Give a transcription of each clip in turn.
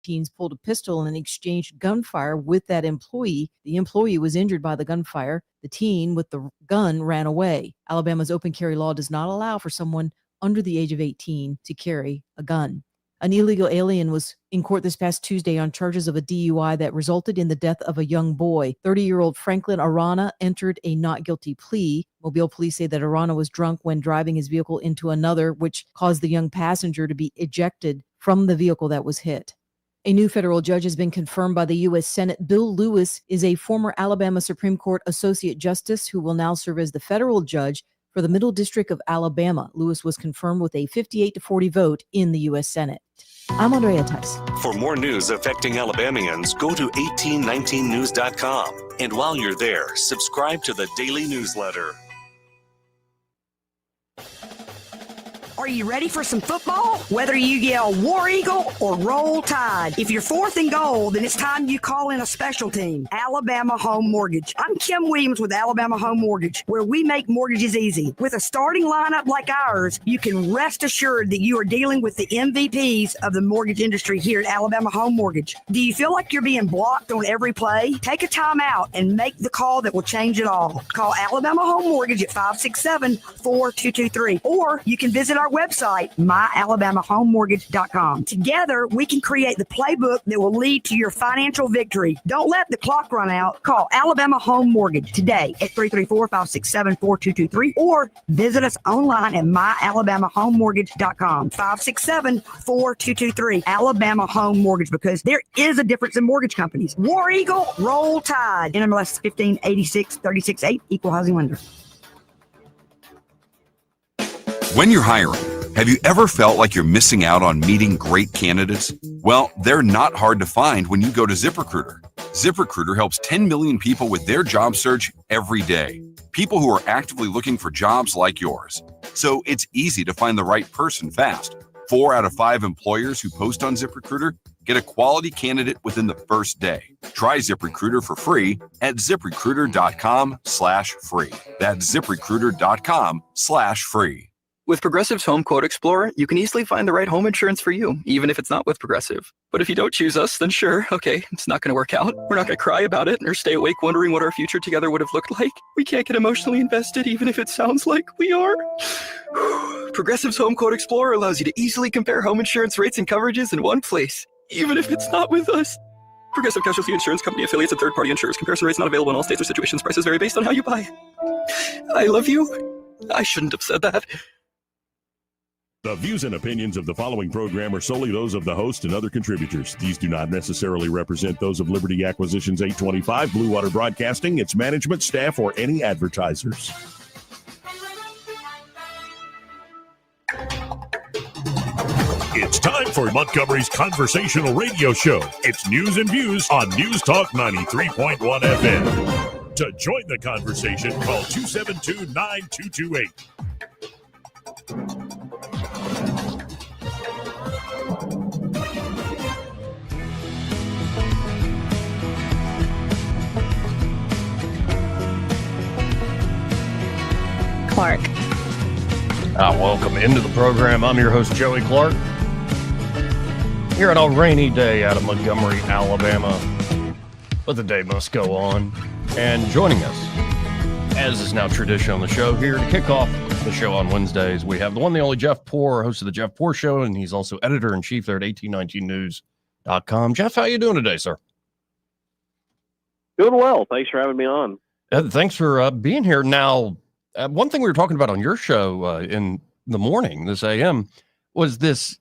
teens pulled a pistol and exchanged gunfire with that employee. The employee was injured by the gunfire. The teen with the gun ran away. Alabama's open carry law does not allow for someone under the age of 18 to carry a gun. An illegal alien was in court this past Tuesday on charges of a DUI that resulted in the death of a young boy. 30-year-old Franklin Arana entered a not guilty plea. Mobile police say that Arana was drunk when driving his vehicle into another, which caused the young passenger to be ejected from the vehicle that was hit. A new federal judge has been confirmed by the U.S. Senate. Bill Lewis is a former Alabama Supreme Court Associate Justice who will now serve as the federal judge for the Middle District of Alabama. Lewis was confirmed with a 58-40 vote in the U.S. Senate. I'm Andrea Tice. For more news affecting Alabamians, go to 1819news.com. And while you're there, subscribe to the daily newsletter. Are you ready for some football? Whether you yell War Eagle or Roll Tide, if you're fourth and goal, then it's time you call in a special team, Alabama Home Mortgage. I'm Kim Williams with Alabama Home Mortgage, where we make mortgages easy. With a starting lineup like ours, you can rest assured that you are dealing with the MVPs of the mortgage industry here at Alabama Home Mortgage. Do you feel like you're being blocked on every play? Take a time out and make the call that will change it all. Call Alabama Home Mortgage at 567-4223, or you can visit our website, myalabamahomemortgage.com. Together, we can create the playbook that will lead to your financial victory. Don't let the clock run out. Call Alabama Home Mortgage today at 334-567-4223, or visit us online at myalabamahomemortgage.com. 567-4223. Alabama Home Mortgage, because there is a difference in mortgage companies. War Eagle, Roll Tide. NMLS 1586-36-8, Equal Housing Lender. When you're hiring, have you ever felt like you're missing out on meeting great candidates? Well, they're not hard to find when you go to ZipRecruiter. ZipRecruiter helps 10 million people with their job search every day. People who are actively looking for jobs like yours. So it's easy to find the right person fast. 4 out of 5 employers who post on ZipRecruiter get a quality candidate within the first day. Try ZipRecruiter for free at ZipRecruiter.com/free. That's ZipRecruiter.com/free. With Progressive's Home Quote Explorer, you can easily find the right home insurance for you, even if it's not with Progressive. But if you don't choose us, then sure, okay, it's not going to work out. We're not going to cry about it or stay awake wondering what our future together would have looked like. We can't get emotionally invested, even if it sounds like we are. Progressive's Home Quote Explorer allows you to easily compare home insurance rates and coverages in one place, even if it's not with us. Progressive Casualty Insurance Company affiliates and third-party insurers. Comparison rates not available in all states or situations. Prices vary based on how you buy. I love you. I shouldn't have said that. The views and opinions of the following program are solely those of the host and other contributors. These do not necessarily represent those of Liberty Acquisitions 825, Blue Water Broadcasting, its management, staff, or any advertisers. It's time for Montgomery's conversational radio show. It's News and Views on News Talk 93.1 FM. To join the conversation, call 272-9228. Clarke. Welcome into the program. I'm your host, Joey Clarke. Here on a rainy day out of Montgomery, Alabama. But the day must go on. And joining us, as is now tradition on the show, here to kick off the show on Wednesdays, we have the one, the only Jeff Poor, host of the Jeff Poor Show, and he's also editor-in-chief there at 1819news.com. Jeff, how you doing today, sir? Doing well. Thanks for having me on. Thanks for being here. Now, one thing we were talking about on your show in the morning, this AM, was this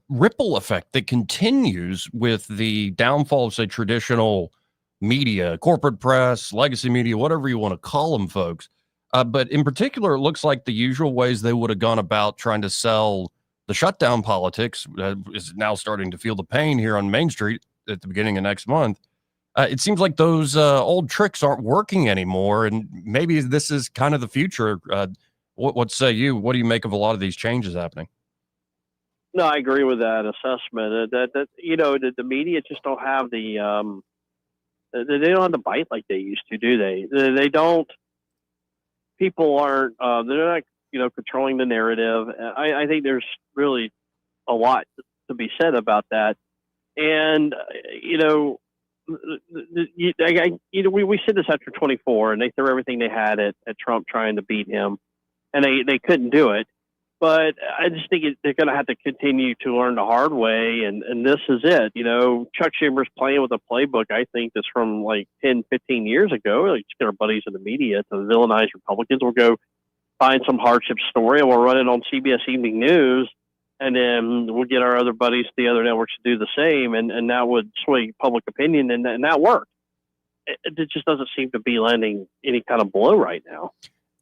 ripple effect that continues with the downfall of, say, traditional media, corporate press, legacy media, whatever you want to call them, folks. But in particular, it looks like the usual ways they would have gone about trying to sell the shutdown politics is now starting to feel the pain here on Main Street at the beginning of next month. It seems like those old tricks aren't working anymore, and maybe this is kind of the future. What say you? What do you make of a lot of these changes happening? No, I agree with that assessment. That you know, the media just don't have they don't have the bite like they used to, do they? They don't. People aren't. They're not, controlling the narrative. I think there's really a lot to be said about that. And we said this after 24, and they threw everything they had at Trump trying to beat him, and they couldn't do it. But I just think they're going to have to continue to learn the hard way, and this is it. Chuck Schumer's playing with a playbook, I think, that's from like 10, 15 years ago. Like, get our buddies in the media to villainize Republicans. We'll go find some hardship story, and we'll run it on CBS Evening News, and then we'll get our other buddies, the other networks, to do the same, and that would sway public opinion, and that worked. It just doesn't seem to be landing any kind of blow right now.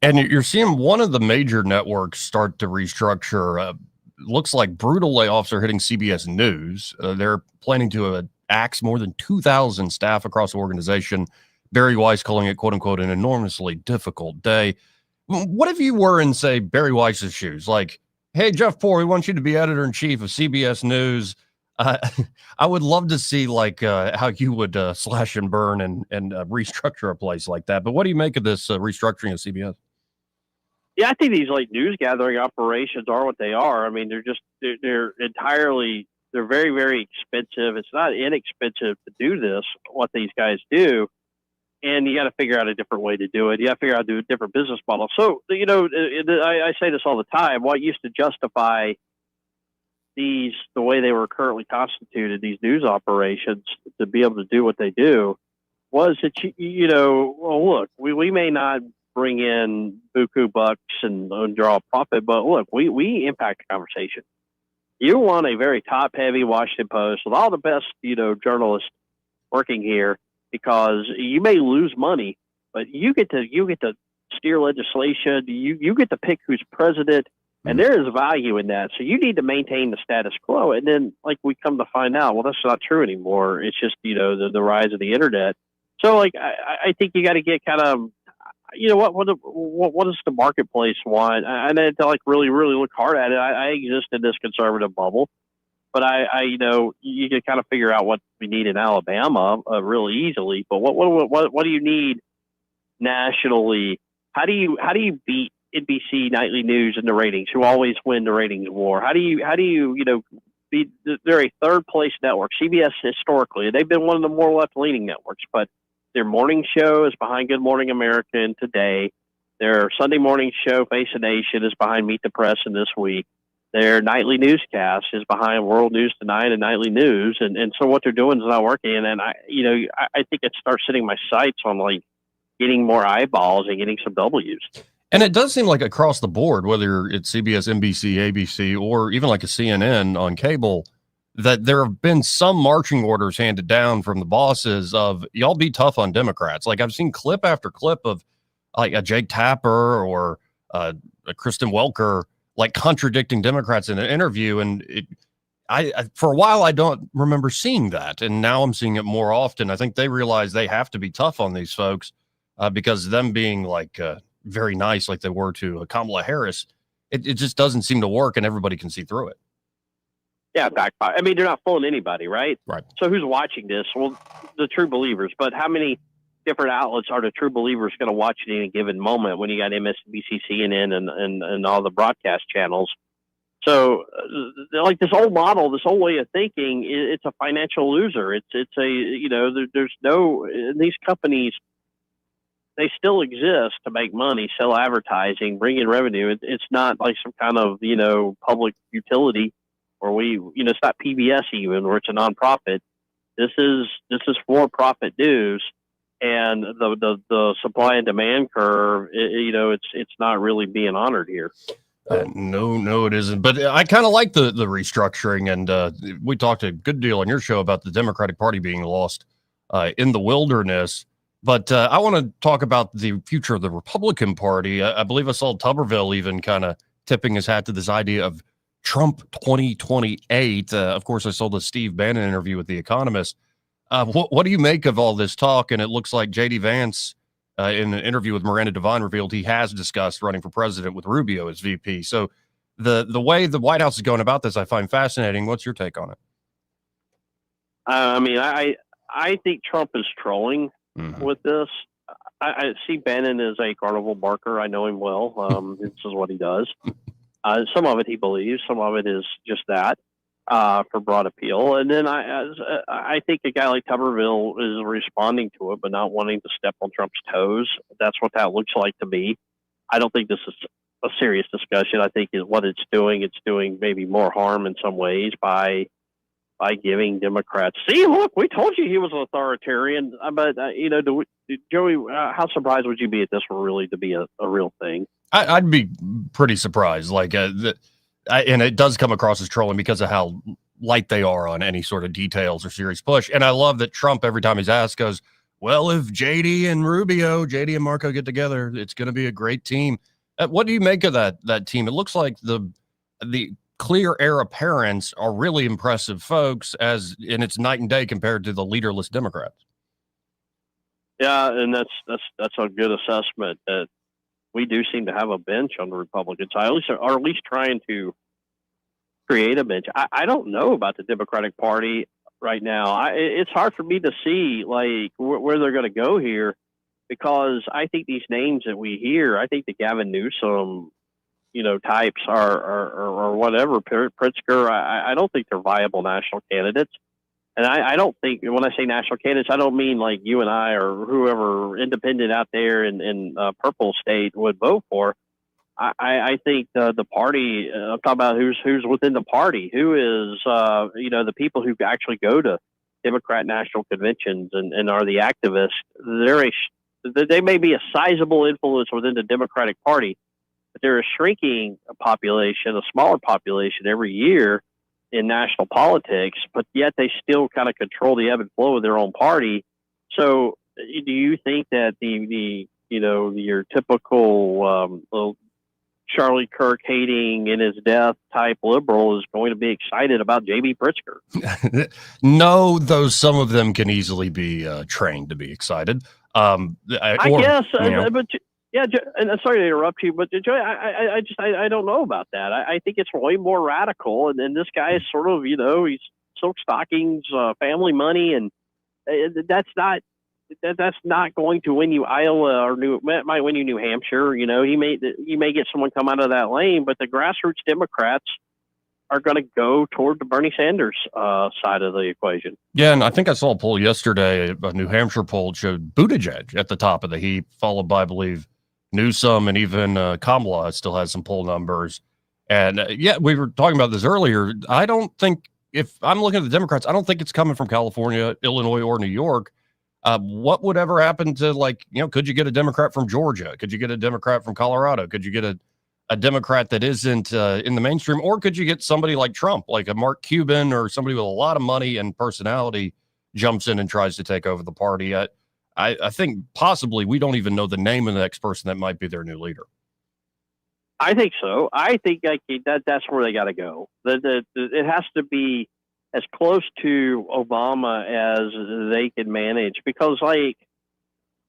And you're seeing one of the major networks start to restructure. Looks like brutal layoffs are hitting CBS News. They're planning to axe more than 2,000 staff across the organization. Barry Weiss calling it, quote unquote, an enormously difficult day. What if you were in, say, Barry Weiss's shoes? Like, hey, Jeff Poore, we want you to be editor-in-chief of CBS News. I would love to see how you would slash and burn and restructure a place like that. But what do you make of this restructuring of CBS? Yeah, I think these news gathering operations are what they are. I mean, they're very, very expensive. It's not inexpensive to do this, what these guys do. And you got to figure out a different way to do it. You got to figure out how to do a different business model. So, I say this all the time. What used to justify the way they were currently constituted, these news operations, to be able to do what they do, was that, look, we may not bring in buku bucks and draw a profit, but look, we impact the conversation. You want a very top-heavy Washington Post with all the best, journalists working here, because you may lose money, but you get to steer legislation. You get to pick who's president, and there is value in that. So you need to maintain the status quo. And then, we come to find out, well, that's not true anymore. It's just the rise of the internet. So I think you got to get kind of, what does the marketplace want? I need to really, really look hard at it. I exist in this conservative bubble, but you can kind of figure out what we need in Alabama really easily. But what do you need nationally? How do you beat NBC Nightly News in the ratings, who always win the ratings war? How do you beat? They're a third place network. CBS historically, they've been one of the more left leaning networks, but their morning show is behind Good Morning America and Today. Their Sunday morning show, Face the Nation, is behind Meet the Press and This Week. Their nightly newscast is behind World News Tonight and Nightly News. And so what they're doing is not working. And I think it starts setting my sights on getting more eyeballs and getting some W's. And it does seem like across the board, whether it's CBS, NBC, ABC, or even like a CNN on cable, that there have been some marching orders handed down from the bosses of, y'all be tough on Democrats. I've seen clip after clip of a Jake Tapper or a Kristen Welker contradicting Democrats in an interview. And I for a while, I don't remember seeing that. And now I'm seeing it more often. I think they realize they have to be tough on these folks because them being very nice like they were to Kamala Harris, it just doesn't seem to work, and everybody can see through it. Yeah, backfire. I mean, they're not fooling anybody, right? Right. So who's watching this? Well, the true believers. But how many different outlets are the true believers going to watch at any given moment when you got MSNBC, CNN, and all the broadcast channels? So, this old model, this old way of thinking, it's a financial loser. It's there's no, these companies, they still exist to make money, sell advertising, bring in revenue. It's not like some kind of, public utility, or it's not PBS even, where it's a nonprofit. This is for-profit news, and the supply and demand curve, it's not really being honored here. No, it isn't. But I kind of like the restructuring, and we talked a good deal on your show about the Democratic Party being lost in the wilderness. But I want to talk about the future of the Republican Party. I believe I saw Tuberville even kind of tipping his hat to this idea of Trump 2028. Of course, I saw the Steve Bannon interview with The Economist. What do you make of all this talk? And it looks like J.D. Vance, in an interview with Miranda Devine, revealed he has discussed running for president with Rubio as VP. So the way the White House is going about this, I find fascinating. What's your take on it? I think Trump is trolling with this. I see Bannon as a carnival barker. I know him well. This is what he does. Some of it he believes, some of it is just that. for broad appeal. And then I think a guy like Tuberville is responding to it, but not wanting to step on Trump's toes. That's what that looks like to me. I don't think this is a serious discussion. I think is what it's doing maybe more harm in some ways by giving Democrats, see, look, we told you he was an authoritarian. But, Joey, how surprised would you be if this were really to be a real thing? I'd be pretty surprised. And it does come across as trolling because of how light they are on any sort of details or serious push. And I love that Trump, every time he's asked, goes, well, if JD and Marco get together, it's going to be a great team. What do you make of that team? It looks like the clear heir apparents are really impressive folks, and it's night and day compared to the leaderless Democrats. Yeah, and that's a good assessment. That we do seem to have a bench on the Republican side, or at least trying to create a bench. I don't know about the Democratic Party right now. It's hard for me to see like where they're going to go here, because I think these names that we hear, I think the Gavin Newsom, types or whatever, Pritzker, I don't think they're viable national candidates. And I don't think, when I say national candidates, I don't mean like you and I or whoever independent out there in purple state would vote for. I think the party, I'm talking about who's within the party, who is, the people who actually go to Democrat national conventions and are the activists. They may be a sizable influence within the Democratic Party, but they're a shrinking population, a smaller population every year in national politics, but yet they still kind of control the ebb and flow of their own party. So do you think that your typical Charlie Kirk hating in his death type liberal is going to be excited about J.B. Pritzker? No, though some of them can easily be trained to be excited. I guess, but yeah, and sorry to interrupt you, but Joey, I don't know about that. I think it's way more radical, and this guy is sort of, he's silk stockings, family money, and that's not going to win you Iowa or might win you New Hampshire. You may get someone come out of that lane, but the grassroots Democrats are going to go toward the Bernie Sanders side of the equation. Yeah, and I think I saw a poll yesterday, a New Hampshire poll showed Buttigieg at the top of the heap, followed by, I believe, Newsom, and even Kamala still has some poll numbers. And we were talking about this earlier. I don't think, if I'm looking at the Democrats, I don't think it's coming from California, Illinois, or New York. What would ever happen to, could you get a Democrat from Georgia? Could you get a Democrat from Colorado? Could you get a Democrat that isn't in the mainstream? Or could you get somebody like Trump, like a Mark Cuban, or somebody with a lot of money and personality jumps in and tries to take over the party? I think possibly we don't even know the name of the next person that might be their new leader. I think so. I think that's where they got to go. It has to be as close to Obama as they can manage, because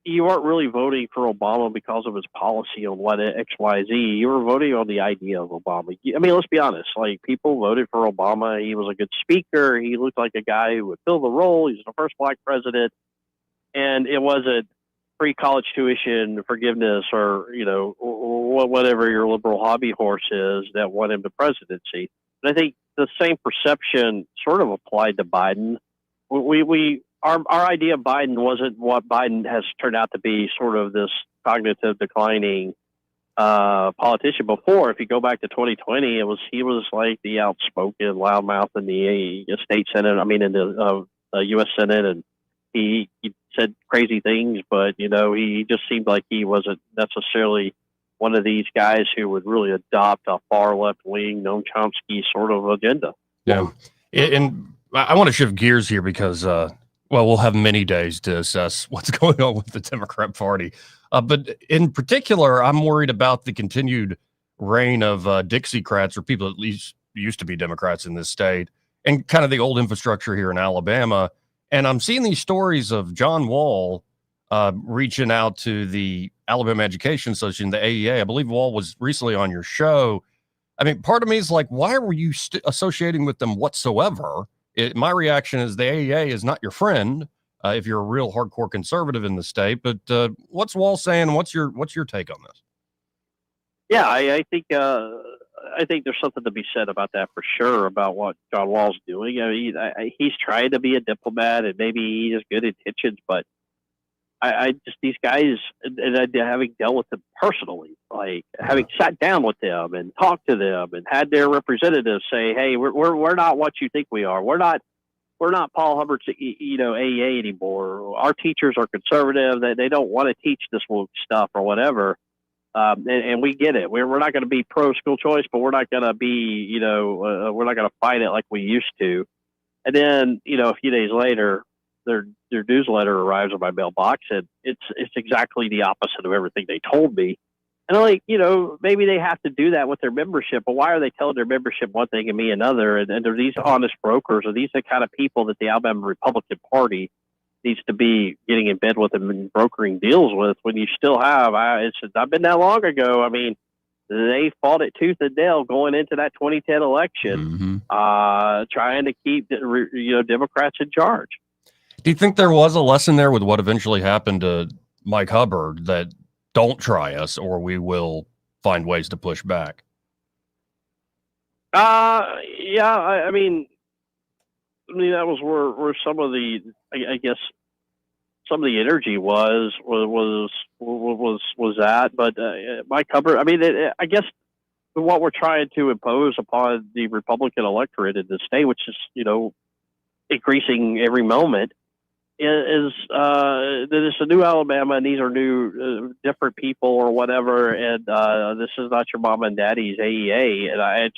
you aren't really voting for Obama because of his policy on what X, Y, Z. You were voting on the idea of Obama. I mean, let's be honest. People voted for Obama. He was a good speaker. He looked like a guy who would fill the role. He's the first black president. And it wasn't free college tuition, forgiveness, or, whatever your liberal hobby horse is that won him the presidency. And I think the same perception sort of applied to Biden. Our idea of Biden wasn't what Biden has turned out to be, sort of this cognitive declining politician. Before, if you go back to 2020, he was like the outspoken loudmouth in the state Senate. In the U.S. Senate, and he said crazy things, but he just seemed like he wasn't necessarily one of these guys who would really adopt a far left wing, Noam Chomsky sort of agenda. Yeah, and I want to shift gears here because we'll have many days to assess what's going on with the Democrat Party. But in particular, I'm worried about the continued reign of Dixiecrats, or people at least used to be Democrats in this state, and kind of the old infrastructure here in Alabama. And I'm seeing these stories of John Wall reaching out to the Alabama Education Association, the AEA. I believe Wall was recently on your show. Part of me is like, why were you associating with them whatsoever? My reaction is the AEA is not your friend if you're a real hardcore conservative in the state. But what's Wall saying? What's your take on this? Yeah, I think I think there's something to be said about that for sure, about what John Wall's doing. I mean, he's trying to be a diplomat, and maybe he has good intentions, but I just, these guys, and having dealt with them personally, like having sat down with them and talked to them and had their representatives say, hey, we're not what you think we are. We're not Paul Hubbard's, AEA anymore. Our teachers are conservative. They don't want to teach this woke stuff or whatever. And we get it. We're not going to be pro school choice, but we're not going to be, we're not going to fight it like we used to. And then, a few days later, their newsletter arrives in my mailbox, and it's exactly the opposite of everything they told me. And I'm like, maybe they have to do that with their membership, but why are they telling their membership one thing and me another? And are these honest brokers? Are these the kind of people that the Alabama Republican Party needs to be getting in bed with them and brokering deals with, when you still have, it's not been that long ago. I mean, they fought it tooth and nail going into that 2010 election, trying to keep, Democrats in charge. Do you think there was a lesson there with what eventually happened to Mike Hubbard, that don't try us or we will find ways to push back? Yeah, I mean, that was where some of the, I guess, some of the energy was that. But Mike Hubbard, I mean, I guess what we're trying to impose upon the Republican electorate in the state, which is, increasing every moment, is that it's a new Alabama, and these are new, different people or whatever, and this is not your mama and daddy's AEA, and I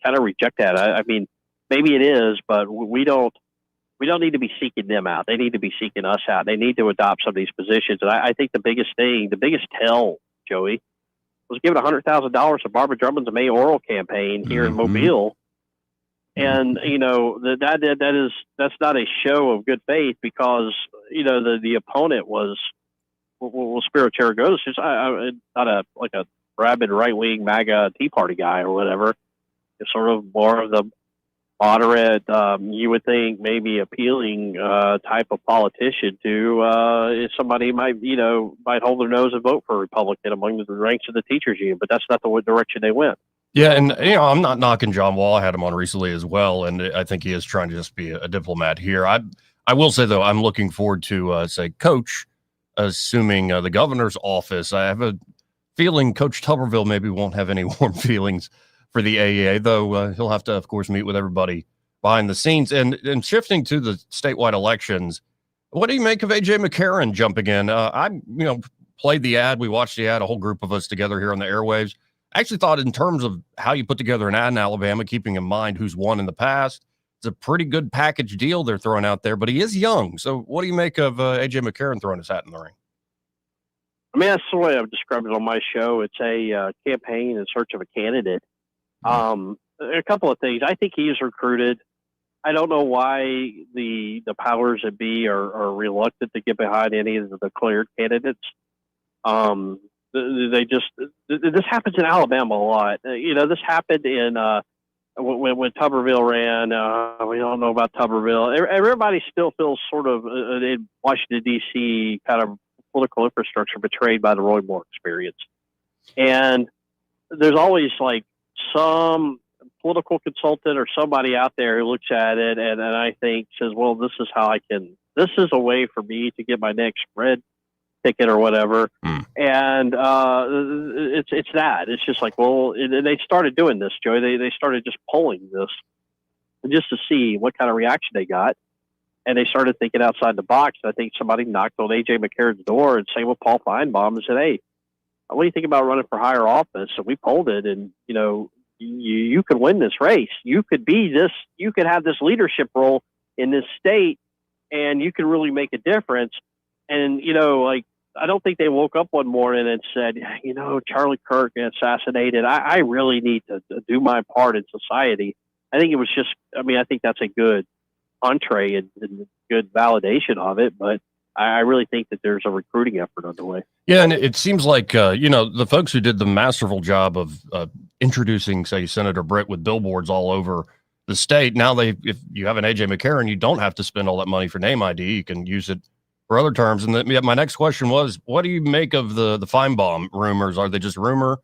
kind of reject that. I mean, maybe it is, but we don't need to be seeking them out. They need to be seeking us out. They need to adopt some of these positions, and I think the biggest tell, Joey, was giving $100,000 to Barbara Drummond's mayoral campaign here in Mobile. And that's not a show of good faith, because the opponent was Spiro Charagotis, who's not a rabid right wing MAGA Tea Party guy or whatever. It's sort of more of the moderate, you would think maybe appealing type of politician to if somebody might hold their nose and vote for a Republican among the ranks of the teachers union, but that's not the direction they went. Yeah, and I'm not knocking John Wall. I had him on recently as well, and I think he is trying to just be a diplomat here. I will say, though, I'm looking forward to, Coach assuming the governor's office. I have a feeling Coach Tuberville maybe won't have any warm feelings for the AEA, though he'll have to, of course, meet with everybody behind the scenes. And shifting to the statewide elections, what do you make of A.J. McCarron jumping in? I played the ad. We watched the ad, a whole group of us together here on the airwaves. I actually thought, in terms of how you put together an ad in Alabama, keeping in mind who's won in the past, it's a pretty good package deal they're throwing out there, but he is young. So what do you make of A.J. McCarron throwing his hat in the ring? I mean, that's the way I've described it on my show. It's a campaign in search of a candidate. A couple of things. I think he is recruited. I don't know why the powers that be are reluctant to get behind any of the declared candidates. This happens in Alabama a lot. This happened in when Tuberville ran. We don't know about Tuberville. Everybody still feels sort of in Washington, D.C. kind of political infrastructure betrayed by the Roy Moore experience. And there's always some political consultant or somebody out there who looks at it and I think says, well, this is a way for me to get my next red ticket or whatever. And it's that. It's just they started doing this, Joey. They started just polling this just to see what kind of reaction they got. And they started thinking outside the box. I think somebody knocked on A.J. McCarron's door and saying, well, Paul Feinbaum, and said, hey, what do you think about running for higher office? So we polled it, and, you could win this race. You could you could have this leadership role in this state, and you could really make a difference. And, I don't think they woke up one morning and said, Charlie Kirk assassinated. I really need to do my part in society. I think it was just, I think that's a good entree and good validation of it, but I really think that there's a recruiting effort underway. Yeah, and it seems like, the folks who did the masterful job of introducing, say, Senator Britt with billboards all over the state, now if you have an A.J. McCarron, you don't have to spend all that money for name ID. You can use it for other terms. And my next question was, what do you make of the Feinbaum rumors? Are they just rumor,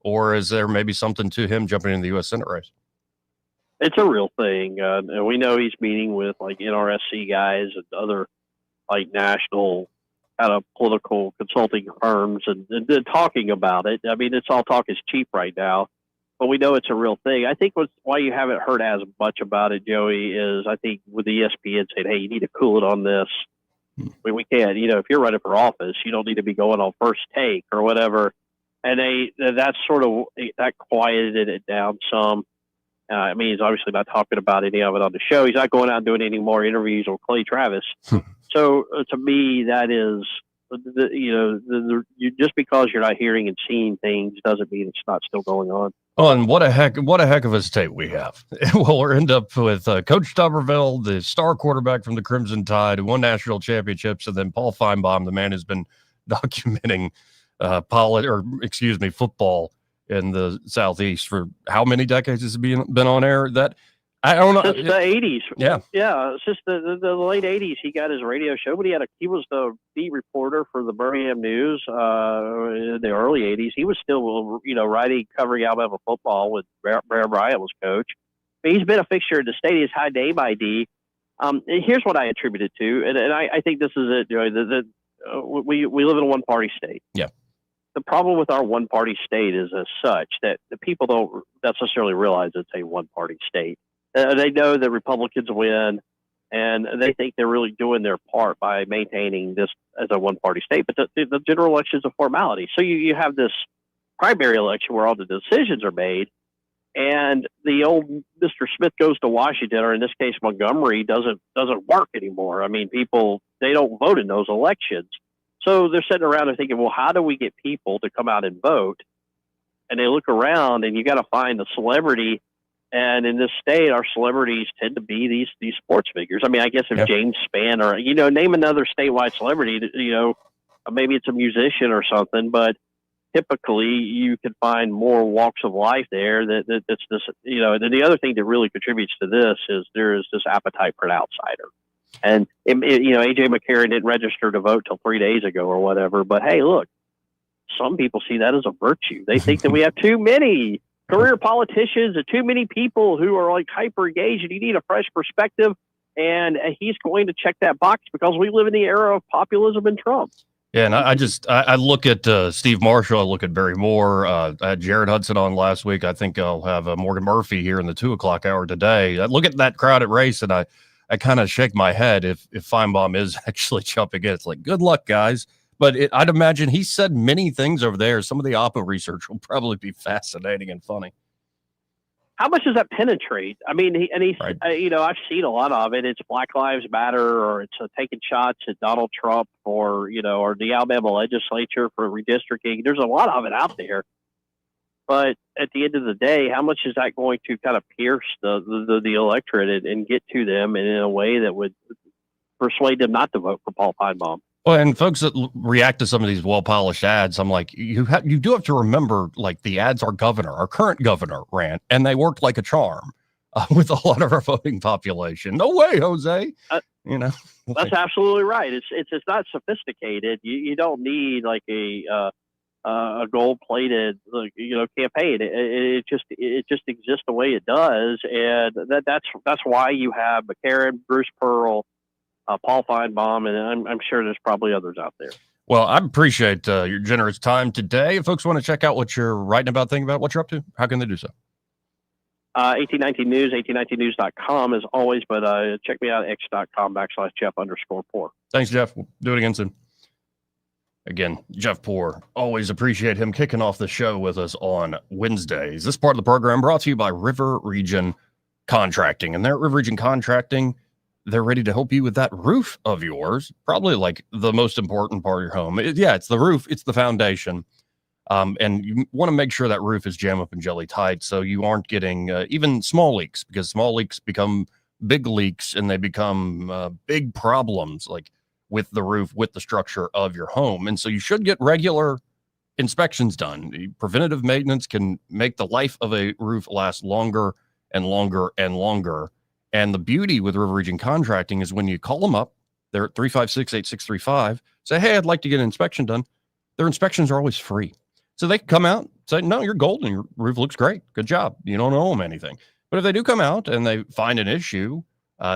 or is there maybe something to him jumping in the U.S. Senate race? It's a real thing. And we know he's meeting with like NRSC guys and other like national kind of political consulting firms and talking about it. I mean, it's all talk is cheap right now, but we know it's a real thing. I think why you haven't heard as much about it, Joey, is I think with the ESPN saying, hey, you need to cool it on this. We can't, if you're running for office, you don't need to be going on First Take or whatever. And that quieted it down some. I mean, he's obviously not talking about any of it on the show. He's not going out and doing any more interviews with Clay Travis. So to me, that is, just because you're not hearing and seeing things doesn't mean it's not still going on. Oh, and what a heck of a state we have. Well, we'll end up with Coach Tuberville, the star quarterback from the Crimson Tide, who won national championships, and then Paul Feinbaum, the man who's been documenting football in the Southeast for how many decades has it been on air? That I don't know. Since the 80s. Yeah. Yeah. Since the late 80s, he got his radio show, but he was the beat reporter for the Birmingham News in the early 80s. He was still, covering Alabama football when Bear Bryant was coach. But he's been a fixture in the state. His high name ID. Here's what I attribute it to, and I think this is it. We live in a one-party state. Yeah. The problem with our one-party state is as such that the people don't necessarily realize it's a one-party state. They know that Republicans win, and they think they're really doing their part by maintaining this as a one-party state. But the general election is a formality. So you have this primary election where all the decisions are made, and the old Mr. Smith goes to Washington, or in this case Montgomery, doesn't work anymore. I mean, they don't vote in those elections. So they're sitting around and thinking, well, how do we get people to come out and vote? And they look around, and you got to find the celebrity. And in this state, our celebrities tend to be these sports figures. I mean, I guess if James Spann or, name another statewide celebrity, maybe it's a musician or something, but typically you can find more walks of life there that's this, and the other thing that really contributes to this is there is this appetite for an outsider. And, A.J. McCarron didn't register to vote till 3 days ago or whatever. But, hey, look, some people see that as a virtue. They think that we have too many career politicians and too many people who are like hyper engaged, and you need a fresh perspective. And he's going to check that box because we live in the era of populism and Trump. Yeah, and I look at Steve Marshall, I look at Barry Moore, I had Jared Hudson on last week. I think I'll have Morgan Murphy here in the 2:00 hour today. I look at that crowded race, and I kind of shake my head if Feinbaum is actually jumping in. It's like, good luck, guys. But I'd imagine he said many things over there. Some of the Oppo research will probably be fascinating and funny. How much does that penetrate? I mean, he's right. I've seen a lot of it. It's Black Lives Matter, or it's taking shots at Donald Trump, or the Alabama legislature for redistricting. There's a lot of it out there. But at the end of the day, how much is that going to kind of pierce the electorate and get to them in a way that would persuade them not to vote for Paul Feinbaum? Well, and folks that react to some of these well-polished ads, I'm like, you do have to remember, like, the ads our current governor ran, and they worked like a charm with a lot of our voting population. No way, Jose. That's absolutely right. It's not sophisticated. You don't need like a gold-plated campaign. It just exists the way it does, and that's why you have McCarron, Bruce Pearl, Paul Feinbaum, and I'm sure there's probably others out there. Well, I appreciate your generous time today. If folks want to check out what you're writing about, thinking about, what you're up to, how can they do so? 1819 News, 1819news.com as always, but check me out at x.com/Jeff_Poor. Thanks, Jeff. We'll do it again soon. Again, Jeff Poor, always appreciate him kicking off the show with us on Wednesdays. This part of the program brought to you by River Region Contracting. And there at River Region Contracting, they're ready to help you with that roof of yours, probably like the most important part of your home. It's the roof, it's the foundation. And you want to make sure that roof is jam up and jelly tight so you aren't getting even small leaks, because small leaks become big leaks and they become big problems, like with the roof, with the structure of your home. And so you should get regular inspections done. Preventative maintenance can make the life of a roof last longer and longer and longer. And the beauty with River Region Contracting is when you call them up, they're at 356-8635, say, hey, I'd like to get an inspection done. Their inspections are always free. So they can come out and say, no, you're golden. Your roof looks great. Good job. You don't owe them anything. But if they do come out and they find an issue,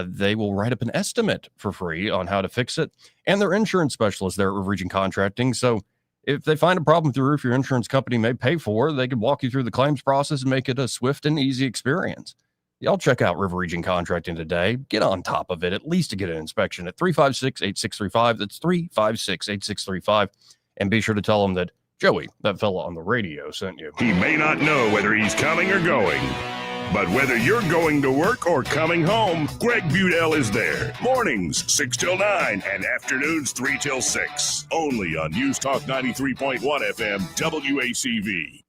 they will write up an estimate for free on how to fix it. And they're insurance specialists there at Region Contracting. So if they find a problem with your roof your insurance company may pay for, they could walk you through the claims process and make it a swift and easy experience. Y'all check out River Region Contracting today. Get on top of it, at least to get an inspection at 356-8635. That's 356-8635. And be sure to tell them that Joey, that fella on the radio, sent you. He may not know whether he's coming or going, but whether you're going to work or coming home, Greg Budell is there. Mornings, 6 till 9, and afternoons, 3 till 6. Only on News Talk 93.1 FM, WACV.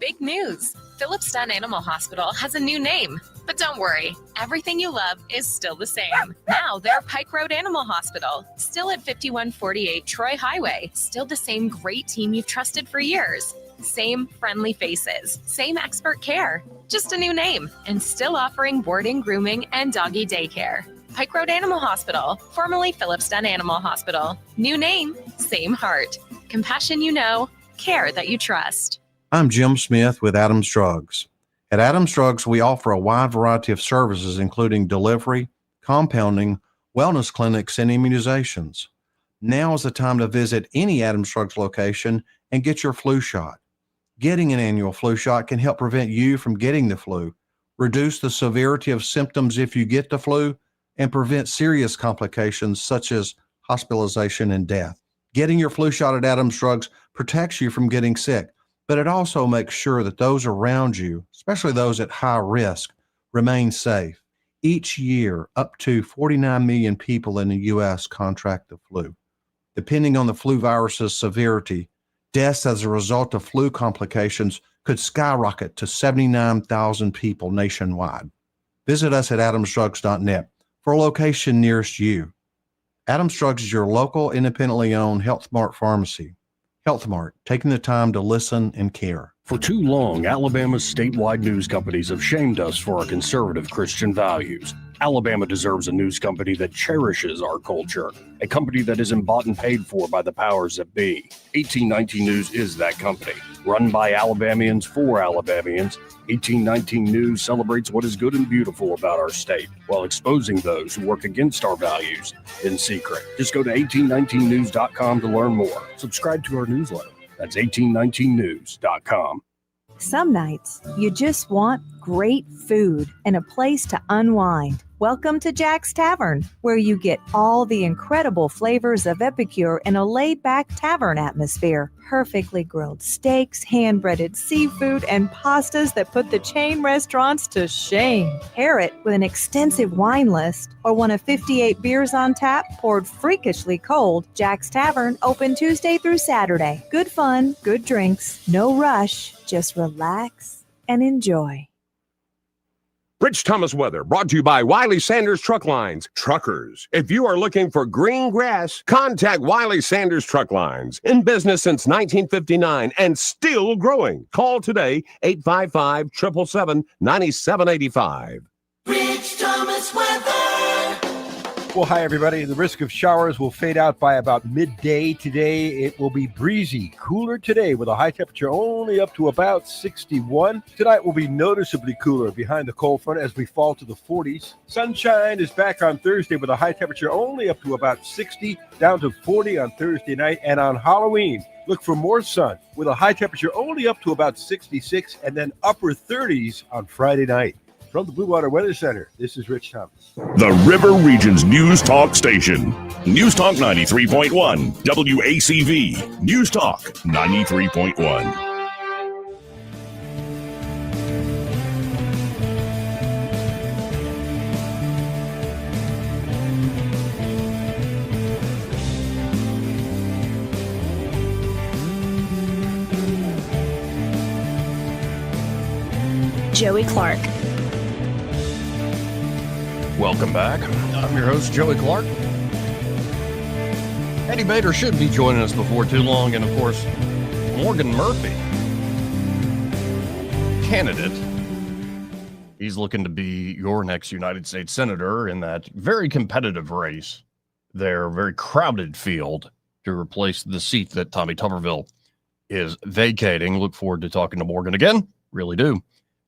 Big news! Phillips Dunn Animal Hospital has a new name. But don't worry, everything you love is still the same. Now they're Pike Road Animal Hospital, still at 5148 Troy Highway, still the same great team you've trusted for years. Same friendly faces, same expert care, just a new name, and still offering boarding, grooming, and doggy daycare. Pike Road Animal Hospital, formerly Phillips Dunn Animal Hospital. New name, same heart. Compassion you know, care that you trust. I'm Jim Smith with Adams Drugs. At Adams Drugs, we offer a wide variety of services, including delivery, compounding, wellness clinics, and immunizations. Now is the time to visit any Adams Drugs location and get your flu shot. Getting an annual flu shot can help prevent you from getting the flu, reduce the severity of symptoms if you get the flu, and prevent serious complications such as hospitalization and death. Getting your flu shot at Adams Drugs protects you from getting sick, but it also makes sure that those around you, especially those at high risk, remain safe. Each year, up to 49 million people in the U.S. contract the flu. Depending on the flu virus's severity, deaths as a result of flu complications could skyrocket to 79,000 people nationwide. Visit us at adamsdrugs.net for a location nearest you. Adams Drugs is your local, independently owned Health Mart pharmacy. Health Mart, taking the time to listen and care. For too long, Alabama's statewide news companies have shamed us for our conservative Christian values. Alabama deserves a news company that cherishes our culture, a company that isn't bought and paid for by the powers that be. 1819 News is that company. Run by Alabamians for Alabamians, 1819 News celebrates what is good and beautiful about our state, while exposing those who work against our values in secret. Just go to 1819news.com to learn more. Subscribe to our newsletter. That's 1819news.com. Some nights, you just want great food and a place to unwind. Welcome to Jack's Tavern, where you get all the incredible flavors of Epicure in a laid-back tavern atmosphere. Perfectly grilled steaks, hand-breaded seafood, and pastas that put the chain restaurants to shame. Pair it with an extensive wine list or one of 58 beers on tap poured freakishly cold. Jack's Tavern, open Tuesday through Saturday. Good fun, good drinks, no rush. Just relax and enjoy. Rich Thomas weather brought to you by Wiley Sanders Truck Lines. Truckers, if you are looking for green grass, contact Wiley Sanders Truck Lines. In business since 1959 and still growing. Call today, 855-777-9785. Rich Thomas weather. Well, hi, everybody. The risk of showers will fade out by about midday today. It will be breezy, cooler today with a high temperature only up to about 61. Tonight will be noticeably cooler behind the cold front as we fall to the 40s. Sunshine is back on Thursday with a high temperature only up to about 60, down to 40 on Thursday night. And on Halloween, look for more sun with a high temperature only up to about 66 and then upper 30s on Friday night. From the Blue Water Weather Center, this is Rich Thomas. The River Region's News Talk Station. News Talk 93.1, WACV. News Talk 93.1. Joey Clarke. Welcome back. I'm your host, Joey Clarke. Eddie Bader should be joining us before too long. And, of course, Morgan Murphy, candidate. He's looking to be your next United States Senator in that very competitive race, their very crowded field to replace the seat that Tommy Tuberville is vacating. Look forward to talking to Morgan again. Really do.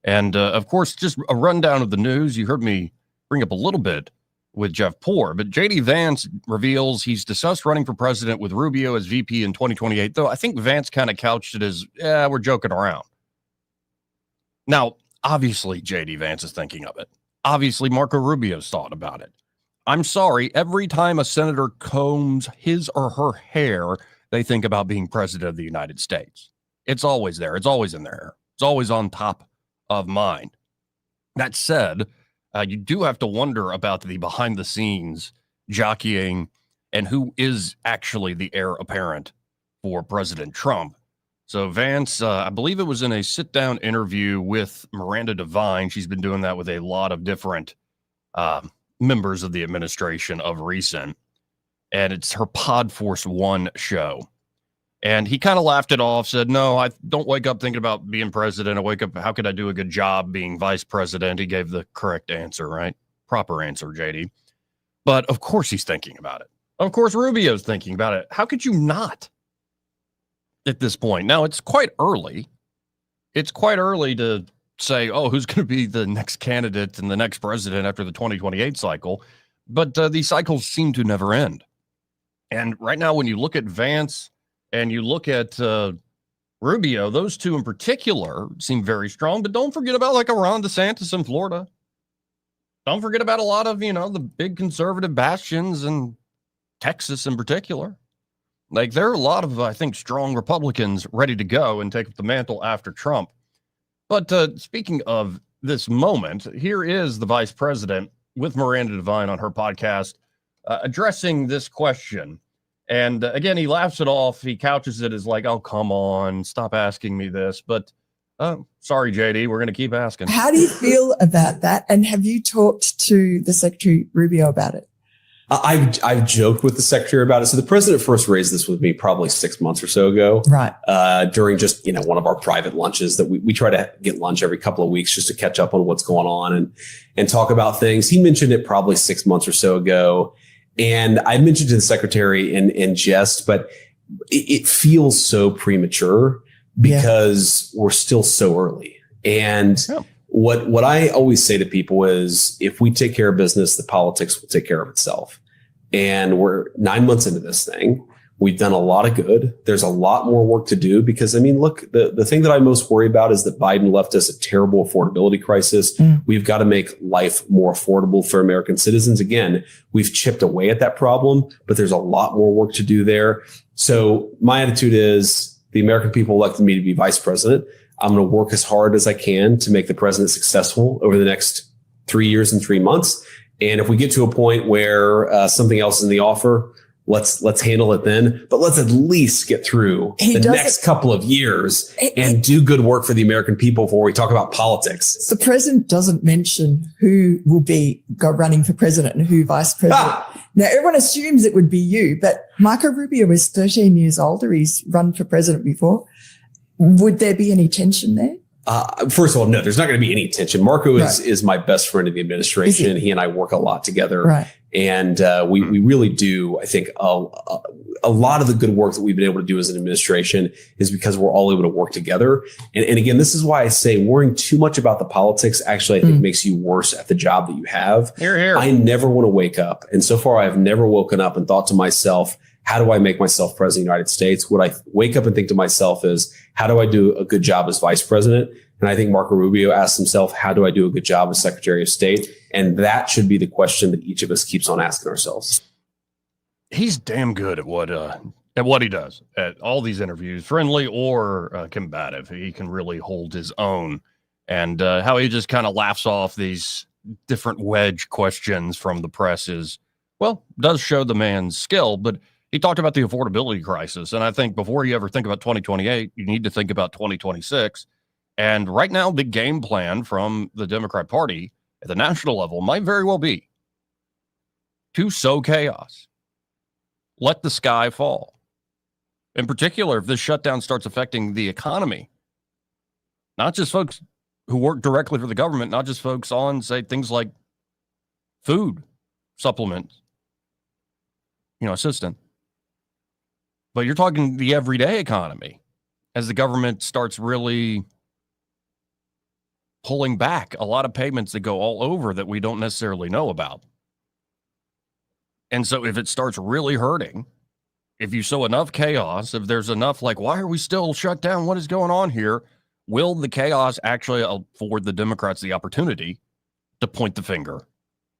And of course, just a rundown of the news. You heard me bring up a little bit with Jeff Poore, but JD Vance reveals he's discussed running for president with Rubio as VP in 2028, though I think Vance kind of couched it as, yeah, we're joking around. Now, obviously, JD Vance is thinking of it. Obviously, Marco Rubio's thought about it. I'm sorry, every time a senator combs his or her hair, they think about being president of the United States. It's always there. It's always in their hair. It's always on top of mind. That said, you do have to wonder about the behind-the-scenes jockeying and who is actually the heir apparent for President Trump. So Vance, I believe it was in a sit-down interview with Miranda Devine. She's been doing that with a lot of different members of the administration of recent. And it's her Podforce One show. And he kind of laughed it off, said, no, I don't wake up thinking about being president. I wake up, how could I do a good job being vice president? He gave the correct answer, right? Proper answer, JD. But of course he's thinking about it. Of course Rubio's thinking about it. How could you not at this point? Now, it's quite early. It's quite early to say, oh, who's going to be the next candidate and the next president after the 2028 cycle. But these cycles seem to never end. And right now, when you look at Vance and you look at Rubio, those two in particular seem very strong. But don't forget about like a Ron DeSantis in Florida. Don't forget about a lot of, the big conservative bastions in Texas in particular. Like there are a lot of, I think, strong Republicans ready to go and take up the mantle after Trump. But speaking of this moment, here is the vice president with Miranda Devine on her podcast addressing this question. And again, he laughs it off. He couches it as like, oh, come on, stop asking me this. But sorry, JD, we're going to keep asking. How do you feel about that? And have you talked to the Secretary Rubio about it? I've joked with the secretary about it. So the president first raised this with me probably 6 months or so ago, right? During just one of our private lunches that we try to get lunch every couple of weeks just to catch up on what's going on and talk about things. He mentioned it probably 6 months or so ago, and I mentioned to the secretary in jest, but it feels so premature because we're still so early. And what I always say to people is, if we take care of business, the politics will take care of itself. And we're 9 months into this thing. We've done a lot of good. There's a lot more work to do because, look, the thing that I most worry about is that Biden left us a terrible affordability crisis. We've got to make life more affordable for American citizens. Again, we've chipped away at that problem, but there's a lot more work to do there. So my attitude is the American people elected me to be vice president. I'm going to work as hard as I can to make the president successful over the next 3 years and 3 months. And if we get to a point where something else is in the offer, let's handle it then. But let's at least get through the next couple of years and do good work for the American people before we talk about politics. The president doesn't mention who will be running for president and who vice president. Now, everyone assumes it would be you, but Marco Rubio is 13 years older. He's run for president before. Would there be any tension there? First of all, no, there's not going to be any tension. Marco is my best friend in the administration. He and I work a lot together. Right. And we really do, I think, a lot of the good work that we've been able to do as an administration is because we're all able to work together. And again, this is why I say worrying too much about the politics actually, I think, makes you worse at the job that you have. Hear, hear. I never want to wake up. And so far, I've never woken up and thought to myself, how do I make myself president of the United States? What I wake up and think to myself is, how do I do a good job as vice president? And I think Marco Rubio asks himself, how do I do a good job as Secretary of State? And that should be the question that each of us keeps on asking ourselves. He's damn good at what he does at all these interviews, friendly or combative. He can really hold his own. And how he just kind of laughs off these different wedge questions from the press is, well, does show the man's skill. But he talked about the affordability crisis. And I think before you ever think about 2028, you need to think about 2026. And right now, the game plan from the Democrat Party at the national level might very well be to sow chaos. Let the sky fall. In particular, if this shutdown starts affecting the economy, not just folks who work directly for the government, not just folks on, say, things like food, supplements, assistant. But you're talking the everyday economy. as the government starts really pulling back a lot of payments that go all over that we don't necessarily know about. And so if it starts really hurting, if you sow enough chaos, if there's enough like, why are we still shut down? What is going on here? Will the chaos actually afford the Democrats the opportunity to point the finger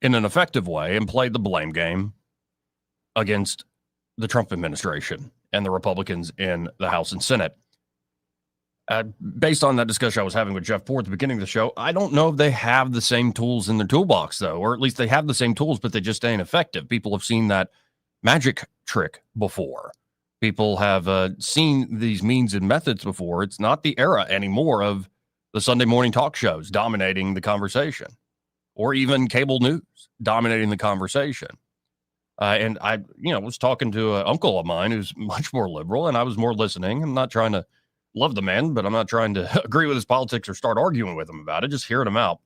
in an effective way and play the blame game against the Trump administration and the Republicans in the House and Senate? Based on that discussion I was having with Jeff Poor at the beginning of the show, I don't know if they have the same tools in their toolbox, though, or at least they have the same tools, but they just ain't effective. People have seen that magic trick before. People have seen these means and methods before. It's not the era anymore of the Sunday morning talk shows dominating the conversation, or even cable news dominating the conversation. And I, was talking to an uncle of mine who's much more liberal, and I was more listening. I'm not trying to love the man, but I'm not trying to agree with his politics or start arguing with him about it, just hearing him out.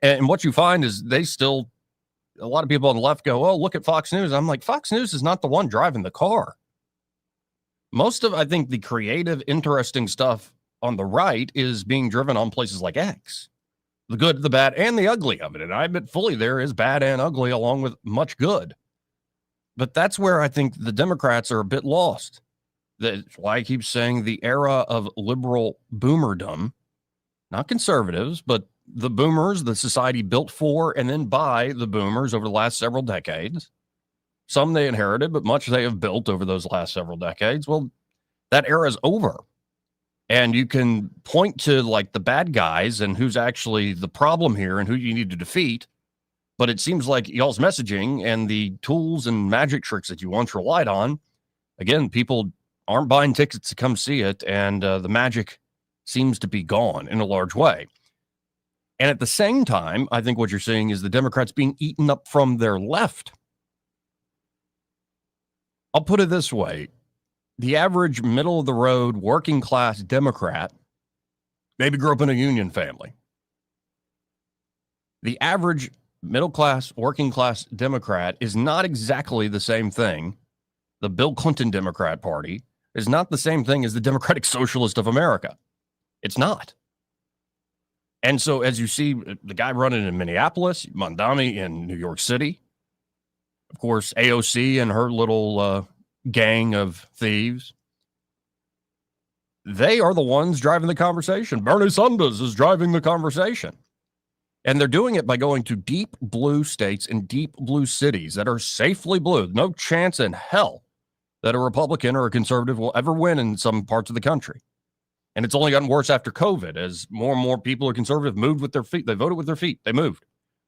And what you find is a lot of people on the left go, oh, look at Fox News. I'm like, Fox News is not the one driving the car. Most of, I think, the creative, interesting stuff on the right is being driven on places like X. The good, the bad, and the ugly of it. And I admit fully there is bad and ugly along with much good. But that's where I think the Democrats are a bit lost. That's why I keep saying the era of liberal boomerdom, not conservatives, but the boomers, the society built for and then by the boomers over the last several decades. Some they inherited, but much they have built over those last several decades. Well, that era is over. And you can point to like the bad guys and who's actually the problem here and who you need to defeat. But it seems like y'all's messaging and the tools and magic tricks that you once relied on, again, people aren't buying tickets to come see it, and the magic seems to be gone in a large way. And at the same time, I think what you're seeing is the Democrats being eaten up from their left. I'll put it this way. The average middle-of-the-road, working-class Democrat maybe grew up in a union family. The average middle-class, working-class Democrat is not exactly the same thing. The Bill Clinton Democrat Party is not the same thing as the Democratic Socialist of America. It's not. And so as you see the guy running in Minneapolis, Montgomery in New York City, of course, AOC and her little gang of thieves, they are the ones driving the conversation. Bernie Sanders is driving the conversation. And they're doing it by going to deep blue states and deep blue cities that are safely blue. No chance in hell that a Republican or a conservative will ever win in some parts of the country. And it's only gotten worse after COVID as more and more people are conservative, moved with their feet. They voted with their feet. They moved.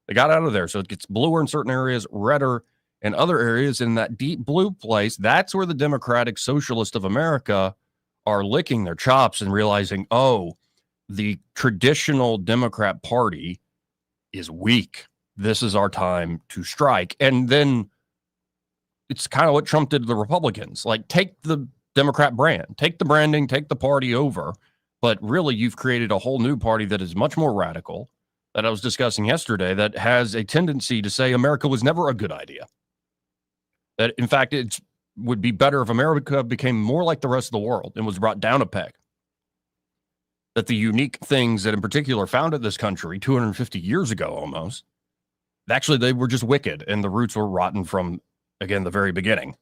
They got out of there. So it gets bluer in certain areas, redder in other areas. In that deep blue place, that's where the Democratic Socialist of America are licking their chops and realizing, oh, the traditional Democrat Party is weak. This is our time to strike. And then it's kind of what Trump did to the Republicans. Like, take the Democrat brand, take the branding, take the party over. But really, you've created a whole new party that is much more radical, that I was discussing yesterday, that has a tendency to say America was never a good idea. That, in fact, it would be better if America became more like the rest of the world and was brought down a peg. That the unique things that in particular founded this country 250 years ago almost, actually they were just wicked and the roots were rotten from, again, the very beginning.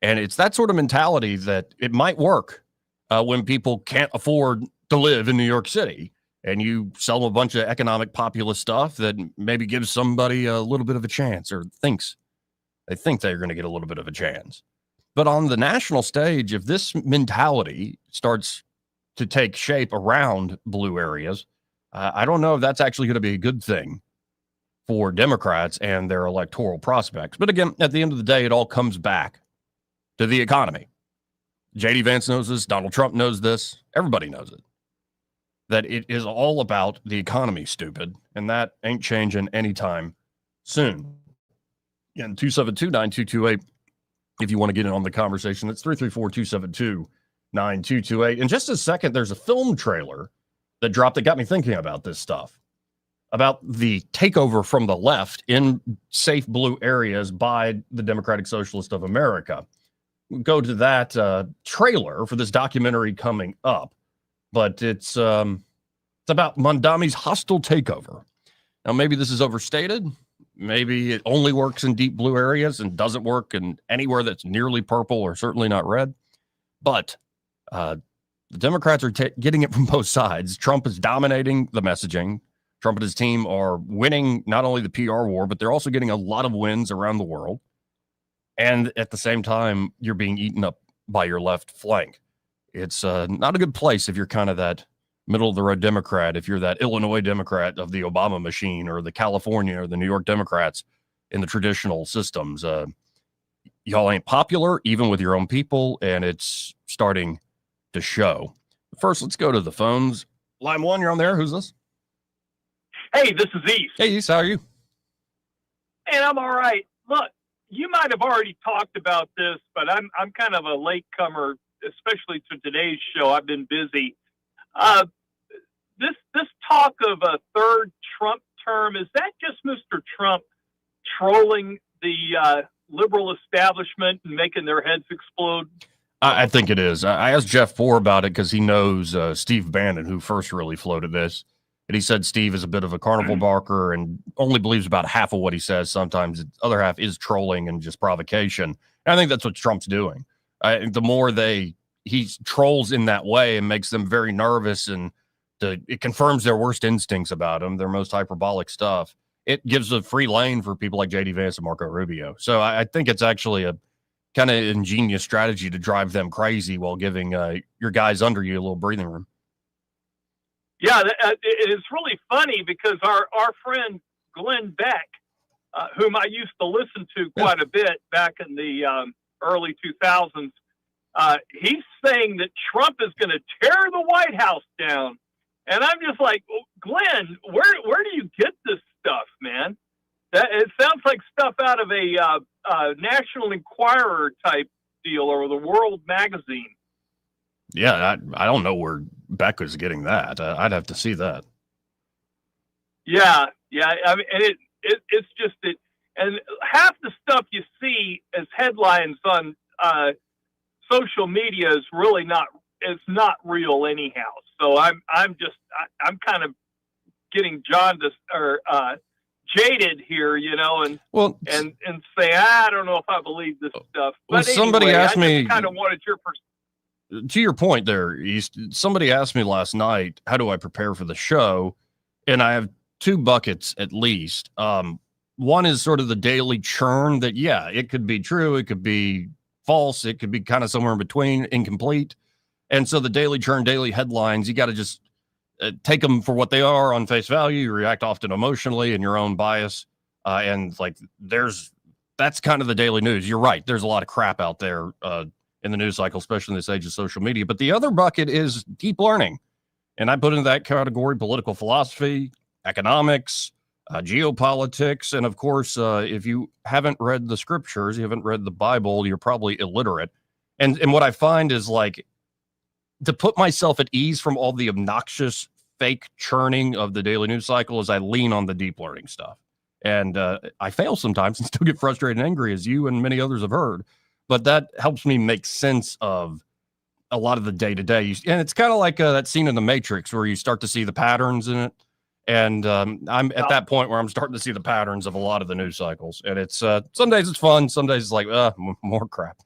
And it's that sort of mentality that it might work when people can't afford to live in New York City and you sell them a bunch of economic populist stuff that maybe gives somebody a little bit of a chance or they think they're going to get a little bit of a chance. But on the national stage, if this mentality starts to take shape around blue areas, I don't know if that's actually going to be a good thing for Democrats and their electoral prospects. But again, at the end of the day, it all comes back to the economy. J.D. Vance knows this. Donald Trump knows this. Everybody knows it. That it is all about the economy, stupid. And that ain't changing anytime soon. Again, 272-9228. If you want to get in on the conversation, that's 334-272-9228. In just a second, there's a film trailer that dropped that got me thinking about this stuff. About the takeover from the left in safe blue areas by the Democratic Socialist of America. go to that trailer for this documentary coming up, but it's about Mondami's hostile takeover. Now, maybe this is overstated. Maybe it only works in deep blue areas and doesn't work in anywhere that's nearly purple or certainly not red. But the Democrats are getting it from both sides. Trump is dominating the messaging. Trump and his team are winning not only the PR war, but they're also getting a lot of wins around the world. And at the same time, you're being eaten up by your left flank. It's not a good place if you're kind of that middle-of-the-road Democrat, if you're that Illinois Democrat of the Obama machine or the California or the New York Democrats in the traditional systems. Y'all ain't popular, even with your own people, and it's starting to show. First, let's go to the phones. Line 1, you're on there. Who's this? Hey, this is East. Hey, East, how are you? And I'm all right. Look, you might have already talked about this, but I'm kind of a latecomer, especially to today's show. I've been busy. This talk of a third Trump term, is that just Mr. Trump trolling the liberal establishment and making their heads explode? I think it is. I asked Jeff Four about it because he knows Steve Bannon, who first really floated this. And he said Steve is a bit of a carnival barker and only believes about half of what he says. Sometimes the other half is trolling and just provocation. And I think that's what Trump's doing. The more he trolls in that way and makes them very nervous, and it confirms their worst instincts about him, their most hyperbolic stuff. It gives a free lane for people like J.D. Vance and Marco Rubio. So I think it's actually a kind of ingenious strategy to drive them crazy while giving your guys under you a little breathing room. Yeah, it is really funny because our friend Glenn Beck, whom I used to listen to quite a bit back in the early 2000s, he's saying that Trump is going to tear the White House down. And I'm just like, well, Glenn, where do you get this stuff, man? It sounds like stuff out of a National Enquirer type deal or the World Magazine. Yeah, I don't know where Beck is getting that. I'd have to see that. Yeah. I mean, and it's just that, and half the stuff you see as headlines on social media is really not. It's not real anyhow. So I'm kind of getting jaundiced or jaded here, and say I don't know if I believe this stuff. But somebody anyway, asked me. Kind of wanted your perspective. To your point there, East, somebody asked me last night, how do I prepare for the show? And I have two buckets at least. One is sort of the daily churn that, yeah, it could be true. It could be false. It could be kind of somewhere in between, incomplete. And so the daily churn, daily headlines, you got to just take them for what they are on face value. You react often emotionally and your own bias. And that's kind of the daily news. You're right. There's a lot of crap out there in the news cycle, especially in this age of social media. But the other bucket is deep learning. And I put into that category political philosophy, economics, geopolitics. And of course, if you haven't read the scriptures, you haven't read the Bible, you're probably illiterate. And what I find is like, to put myself at ease from all the obnoxious fake churning of the daily news cycle is I lean on the deep learning stuff. And I fail sometimes and still get frustrated and angry, as you and many others have heard. But that helps me make sense of a lot of the day-to-day. And it's kind of like that scene in The Matrix where you start to see the patterns in it. And I'm at that point where I'm starting to see the patterns of a lot of the news cycles. And it's some days it's fun. Some days it's like, more crap.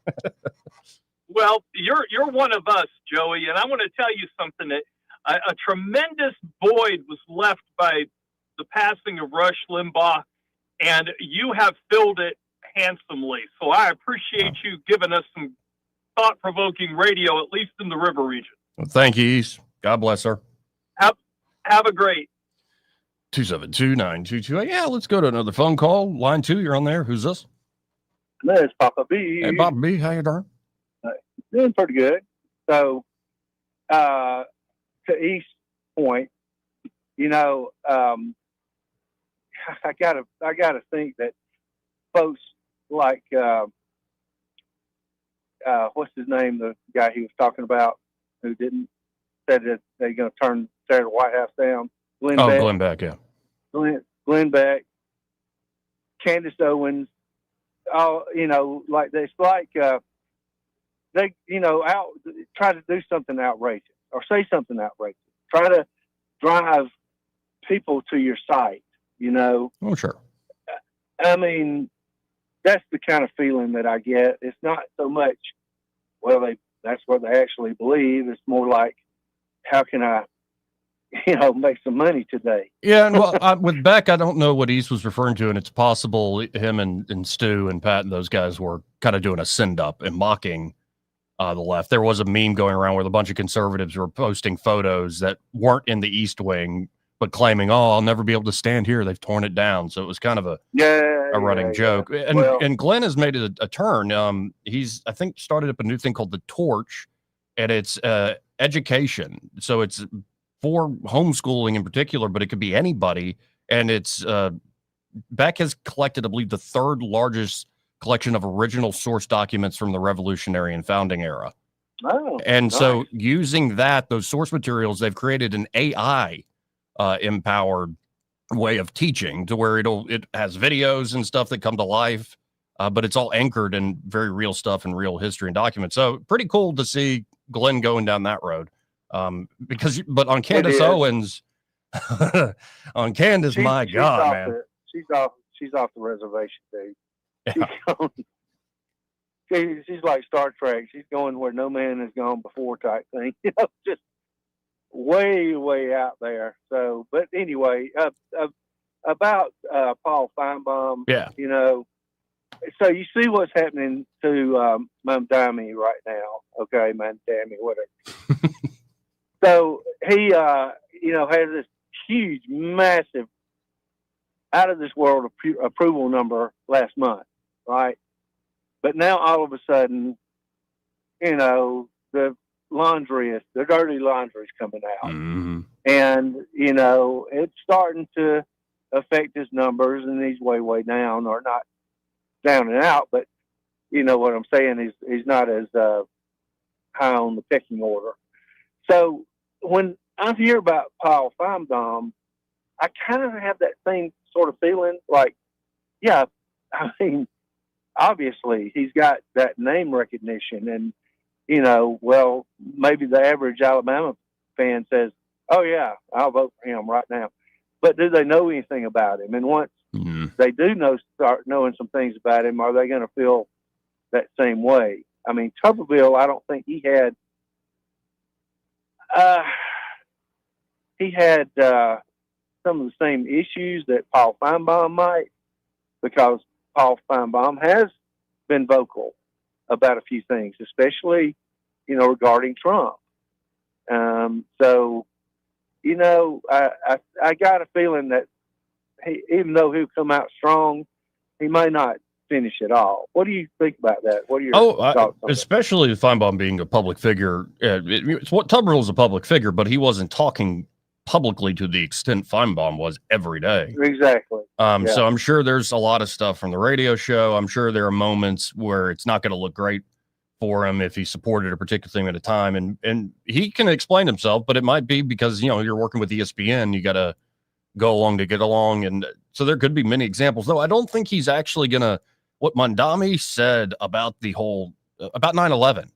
Well, you're one of us, Joey. And I want to tell you something that a tremendous void was left by the passing of Rush Limbaugh. And you have filled it handsomely. So I appreciate you giving us some thought-provoking radio, at least in the river region. Well, thank you, East. God bless her. Have a great 272-922. Yeah, let's go to another phone call. Line 2, you're on there. Who's this? It's Papa B. Hey, Papa B. How you doing? Doing pretty good. So, to East's point, I gotta think that folks like what's his name, the guy he was talking about who said that they're going to tear the White House down. Glenn Beck, yeah. Glenn Beck, Candace Owens, all it's like they, try to do something outrageous or say something outrageous. Try to drive people to your site, Oh, sure. I mean, that's the kind of feeling that I get. It's not so much, that's what they actually believe. It's more like, how can I, make some money today? Yeah, and well, with Beck, I don't know what East was referring to, and it's possible him and Stu and Pat and those guys were kind of doing a send-up and mocking the left. There was a meme going around where a bunch of conservatives were posting photos that weren't in the East Wing, but claiming, "Oh, I'll never be able to stand here. They've torn it down." So it was kind of a running joke. And Glenn has made it a turn. He's, I think, started up a new thing called The Torch, and it's education. So it's for homeschooling in particular, but it could be anybody. And it's Beck has collected, I believe, the third largest collection of original source documents from the Revolutionary and Founding era. Oh, and nice. So using those source materials, they've created an AI empowered way of teaching to where it has videos and stuff that come to life, but it's all anchored in very real stuff and real history and documents. So pretty cool to see Glenn going down that road. But on Candace Owens, on Candace, my God, man, she's off the reservation, dude. Yeah. She's like Star Trek. She's going where no man has gone before, type thing. Just way out there. So, but anyway, about Paul Feinbaum. Yeah. So you see what's happening to Montgomery right now. Okay, Montgomery, whatever. So he, has this huge, massive, out of this world approval number last month, right? But now all of a sudden, the dirty laundry is coming out. Mm-hmm. And, it's starting to affect his numbers, and he's way down, or not down and out, but you know what I'm saying? He's not as high on the pecking order. So when I hear about Paul Feinbaum, I kind of have that same sort of feeling, like, yeah, I mean, obviously he's got that name recognition, and maybe the average Alabama fan says, "Oh yeah, I'll vote for him right now." But do they know anything about him? And once they do start knowing some things about him, are they going to feel that same way? I mean, Tuberville, I don't think he had. He had some of the same issues that Paul Feinbaum might, because Paul Feinbaum has been vocal about a few things, especially, regarding Trump. So, I got a feeling that even though he'll come out strong, he may not finish it all. What do you think about that? What are your thoughts on especially with Feinbaum being a public figure? It's what Tuberville is a public figure, but he wasn't talking publicly to the extent Feinbaum was every day. Exactly. So I'm sure there's a lot of stuff from the radio show. I'm sure there are moments where it's not going to look great for him if he supported a particular thing at a time, and he can explain himself, but it might be because you're working with ESPN, you got to go along to get along, and so there could be many examples. Though I don't think he's actually gonna. What Mondami said about the whole about 9/11,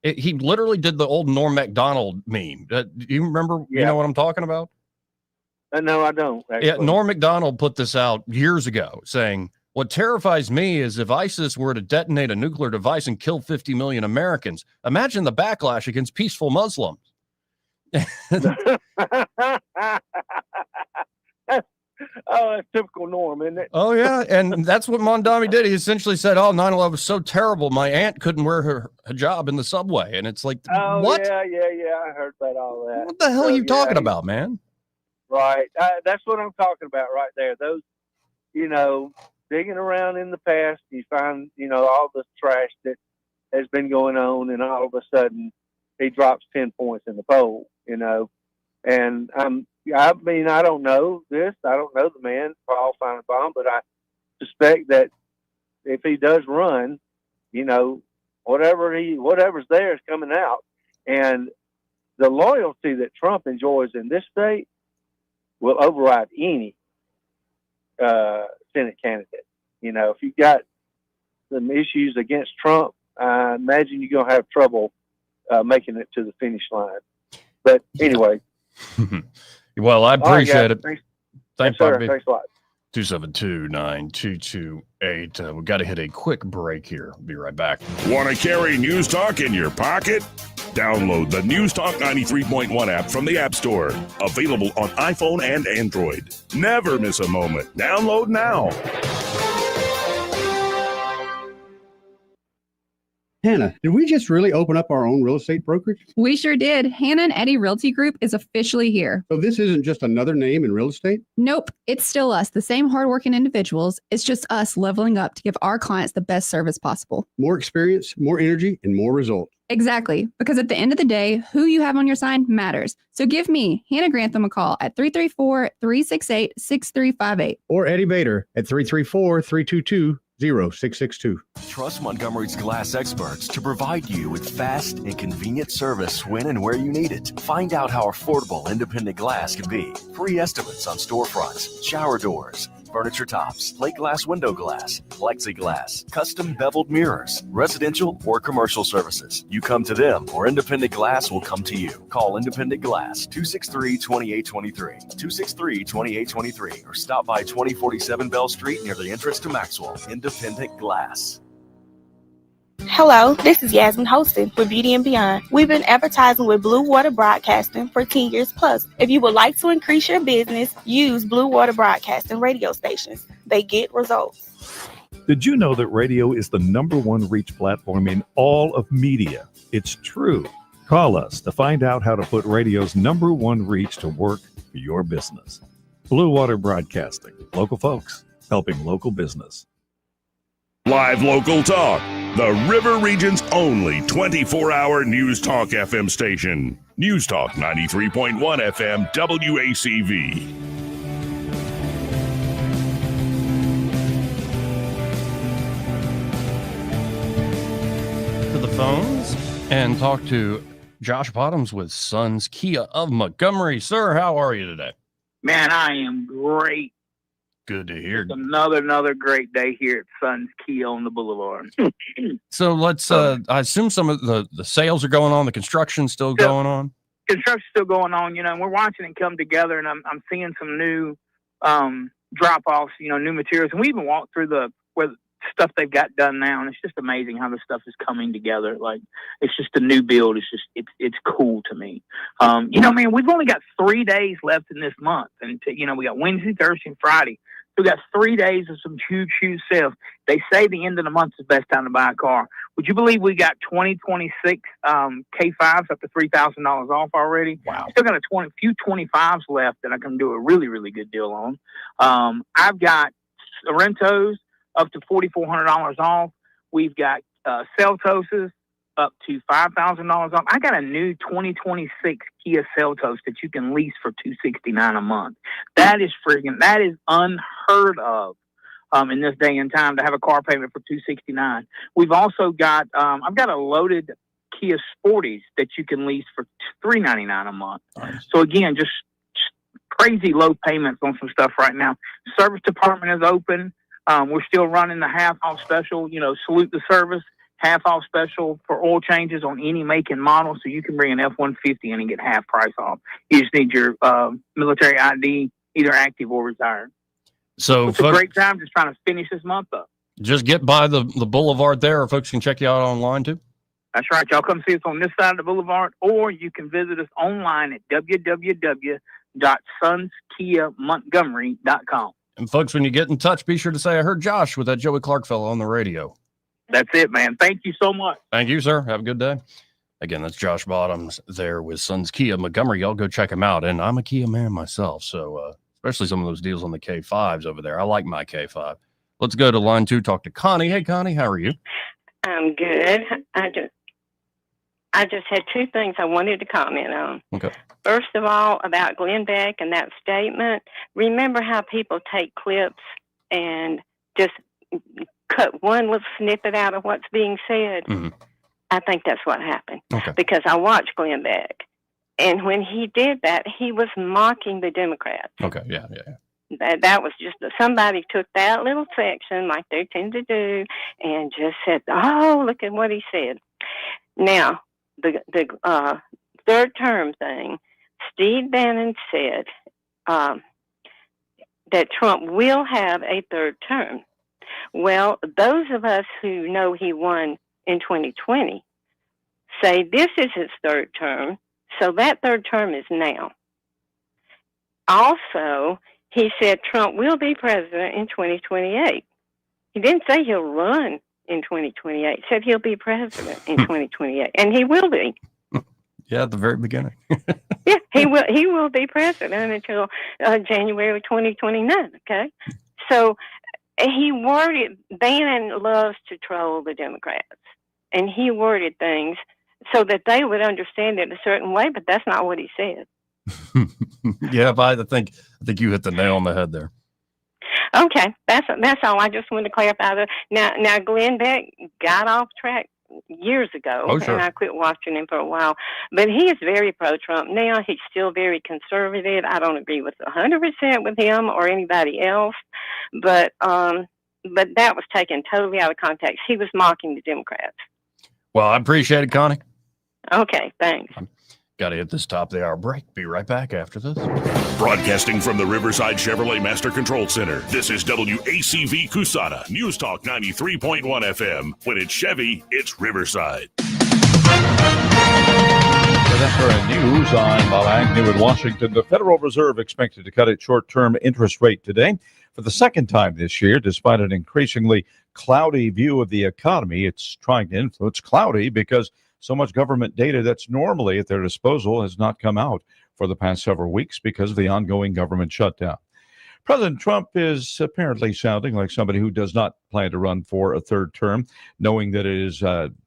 he literally did the old Norm Macdonald meme. Do you remember? You know what I'm talking about? No, I don't. Actually. Yeah, Norm Macdonald put this out years ago, saying, "What terrifies me is if ISIS were to detonate a nuclear device and kill 50 million Americans. Imagine the backlash against peaceful Muslims." Oh, that's typical Norm, isn't it? Oh, yeah. And that's what Mondami did. He essentially said, "Oh, 9/11 was so terrible. My aunt couldn't wear her hijab in the subway." And it's like, oh, what? Yeah. I heard about all that. What the hell are you talking about, man? Right. That's what I'm talking about right there. Those, digging around in the past, you find, all the trash that has been going on, and all of a sudden he drops 10 points in the poll, And I mean, I don't know this. I don't know the man, Paul Feinbaum, but I suspect that if he does run, whatever's there is coming out. And the loyalty that Trump enjoys in this state will override any Senate candidate. If you've got some issues against Trump, I imagine you're going to have trouble making it to the finish line. But anyway. Well, I appreciate it. Thanks, Thanks, sir. Bobby. Thanks a lot. 272-9228. We got to hit a quick break here. Be right back. Want to carry News Talk in your pocket? Download the News Talk 93.1 app from the App Store. Available on iPhone and Android. Never miss a moment. Download now. Hannah, did we just really open up our own real estate brokerage? We sure did. Hannah and Eddie Realty Group is officially here. So this isn't just another name in real estate? Nope, it's still us, the same hardworking individuals. It's just us leveling up to give our clients the best service possible. More experience, more energy, and more results. Exactly, because at the end of the day, who you have on your sign matters. So give me, Hannah Grantham, a call at 334-368-6358. Or Eddie Bader at 334-322-0662. Trust Montgomery's glass experts to provide you with fast and convenient service when and where you need it. Find out how affordable independent glass can be. Free estimates on storefronts, shower doors, furniture tops, plate glass window glass, plexiglass, custom beveled mirrors, residential or commercial services. You come to them or Independent Glass will come to you. Call Independent Glass 263-2823, 263-2823, or stop by 2047 Bell Street near the entrance to Maxwell. Independent Glass. Hello, this is Yasmin Hostin with Beauty and Beyond. We've been advertising with Blue Water Broadcasting for 10 years plus. If you would like to increase your business, use Blue Water Broadcasting radio stations. They get results. Did you know that radio is the #1 reach platform in all of media? It's true. Call us to find out how to put radio's #1 reach to work for your business. Blue Water Broadcasting. Local folks helping local business. Live local talk. The River Region's only 24-hour News Talk FM station. News Talk 93.1 FM WACV. To the phones and talk to Josh Bottoms with Sons Kia of Montgomery. Sir, how are you today? Man, I am great. Good to hear. It's another great day here at Sons Kia on the Boulevard. So let's, I assume some of the sales are going on, the construction's still going on? Construction's still going on, and we're watching it come together, and I'm seeing some new drop-offs, new materials. And we even walked through the stuff they've got done now, and it's just amazing how the stuff is coming together. Like, it's just a new build. It's cool to me. Man, we've only got 3 days left in this month, and we got Wednesday, Thursday, and Friday. We got 3 days of some huge sales. They say the end of the month is the best time to buy a car. Would you believe we got 2026 K5s up to $3,000 off already? Wow. Still got a few 25s left that I can do a really, really good deal on. I've got Sorrentos up to $4,400 off. We've got Seltoses up to $5,000 off. I got a new 2026 Kia Seltos that you can lease for $269 a month. That is unheard of in this day and time to have a car payment for $269. We've also got I've got a loaded Kia Sporties that you can lease for $399 a month. Nice. So again, just crazy low payments on some stuff right now. Service department is open. We're still running the half off special. Salute the service. Half off special for oil changes on any make and model, so you can bring an F-150 in and get half price off. You just need your military ID, either active or retired. So it's a great time just trying to finish this month up. Just get by the boulevard there, or folks can check you out online too. That's right. Y'all come see us on this side of the boulevard, or you can visit us online at www.sonskiamontgomery.com. And folks, when you get in touch, be sure to say, I heard Josh with that Joey Clarke fellow on the radio. That's it, man. Thank you so much. Thank you, sir. Have a good day. Again, that's Josh Bottoms there with Sons Kia Montgomery. Y'all go check him out. And I'm a Kia man myself, so especially some of those deals on the K5s over there. I like my K5. Let's go to line 2, talk to Connie. Hey, Connie, how are you? I'm good. I just had 2 things I wanted to comment on. Okay. First of all, about Glenn Beck and that statement. Remember how people take clips and just cut one little snippet out of what's being said? Mm-hmm. I think that's what happened. Okay. Because I watched Glenn Beck. And when he did that, he was mocking the Democrats. Okay, yeah. That was just somebody took that little section, like they tend to do, and just said, "Oh, look at what he said." Now, the third term thing, Steve Bannon said that Trump will have a third term. Well, those of us who know he won in 2020 say this is his third term, so that third term is now. Also, he said Trump will be president in 2028. He didn't say he'll run in 2028. He said he'll be president in 2028, and he will be. Yeah, at the very beginning. Yeah, he will be president until January 2029. Okay, so he worded. Bannon loves to troll the Democrats, and he worded things so that they would understand it a certain way, but that's not what he said. Yeah, I think you hit the nail on the head there. Okay, that's all. I just wanted to clarify that. Now, Glenn Beck got off track years ago, and I quit watching him for a while. But he is very pro-Trump now. He's still very conservative. I don't agree with 100% with him or anybody else, but that was taken totally out of context. He was mocking the Democrats. Well, I appreciate it, Connie. Okay, thanks. Got to hit this top of the hour break. Be right back after this. Broadcasting from the Riverside Chevrolet Master Control Center, this is WACV Cusana, News Talk 93.1 FM. When it's Chevy, it's Riverside. Current news, I'm Bob Agnew in Washington. The Federal Reserve expected to cut its short-term interest rate today for the second time this year, despite an increasingly cloudy view of the economy. It's trying to influence cloudy because so much government data that's normally at their disposal has not come out for the past several weeks because of the ongoing government shutdown. President Trump is apparently sounding like somebody who does not plan to run for a third term, knowing that it is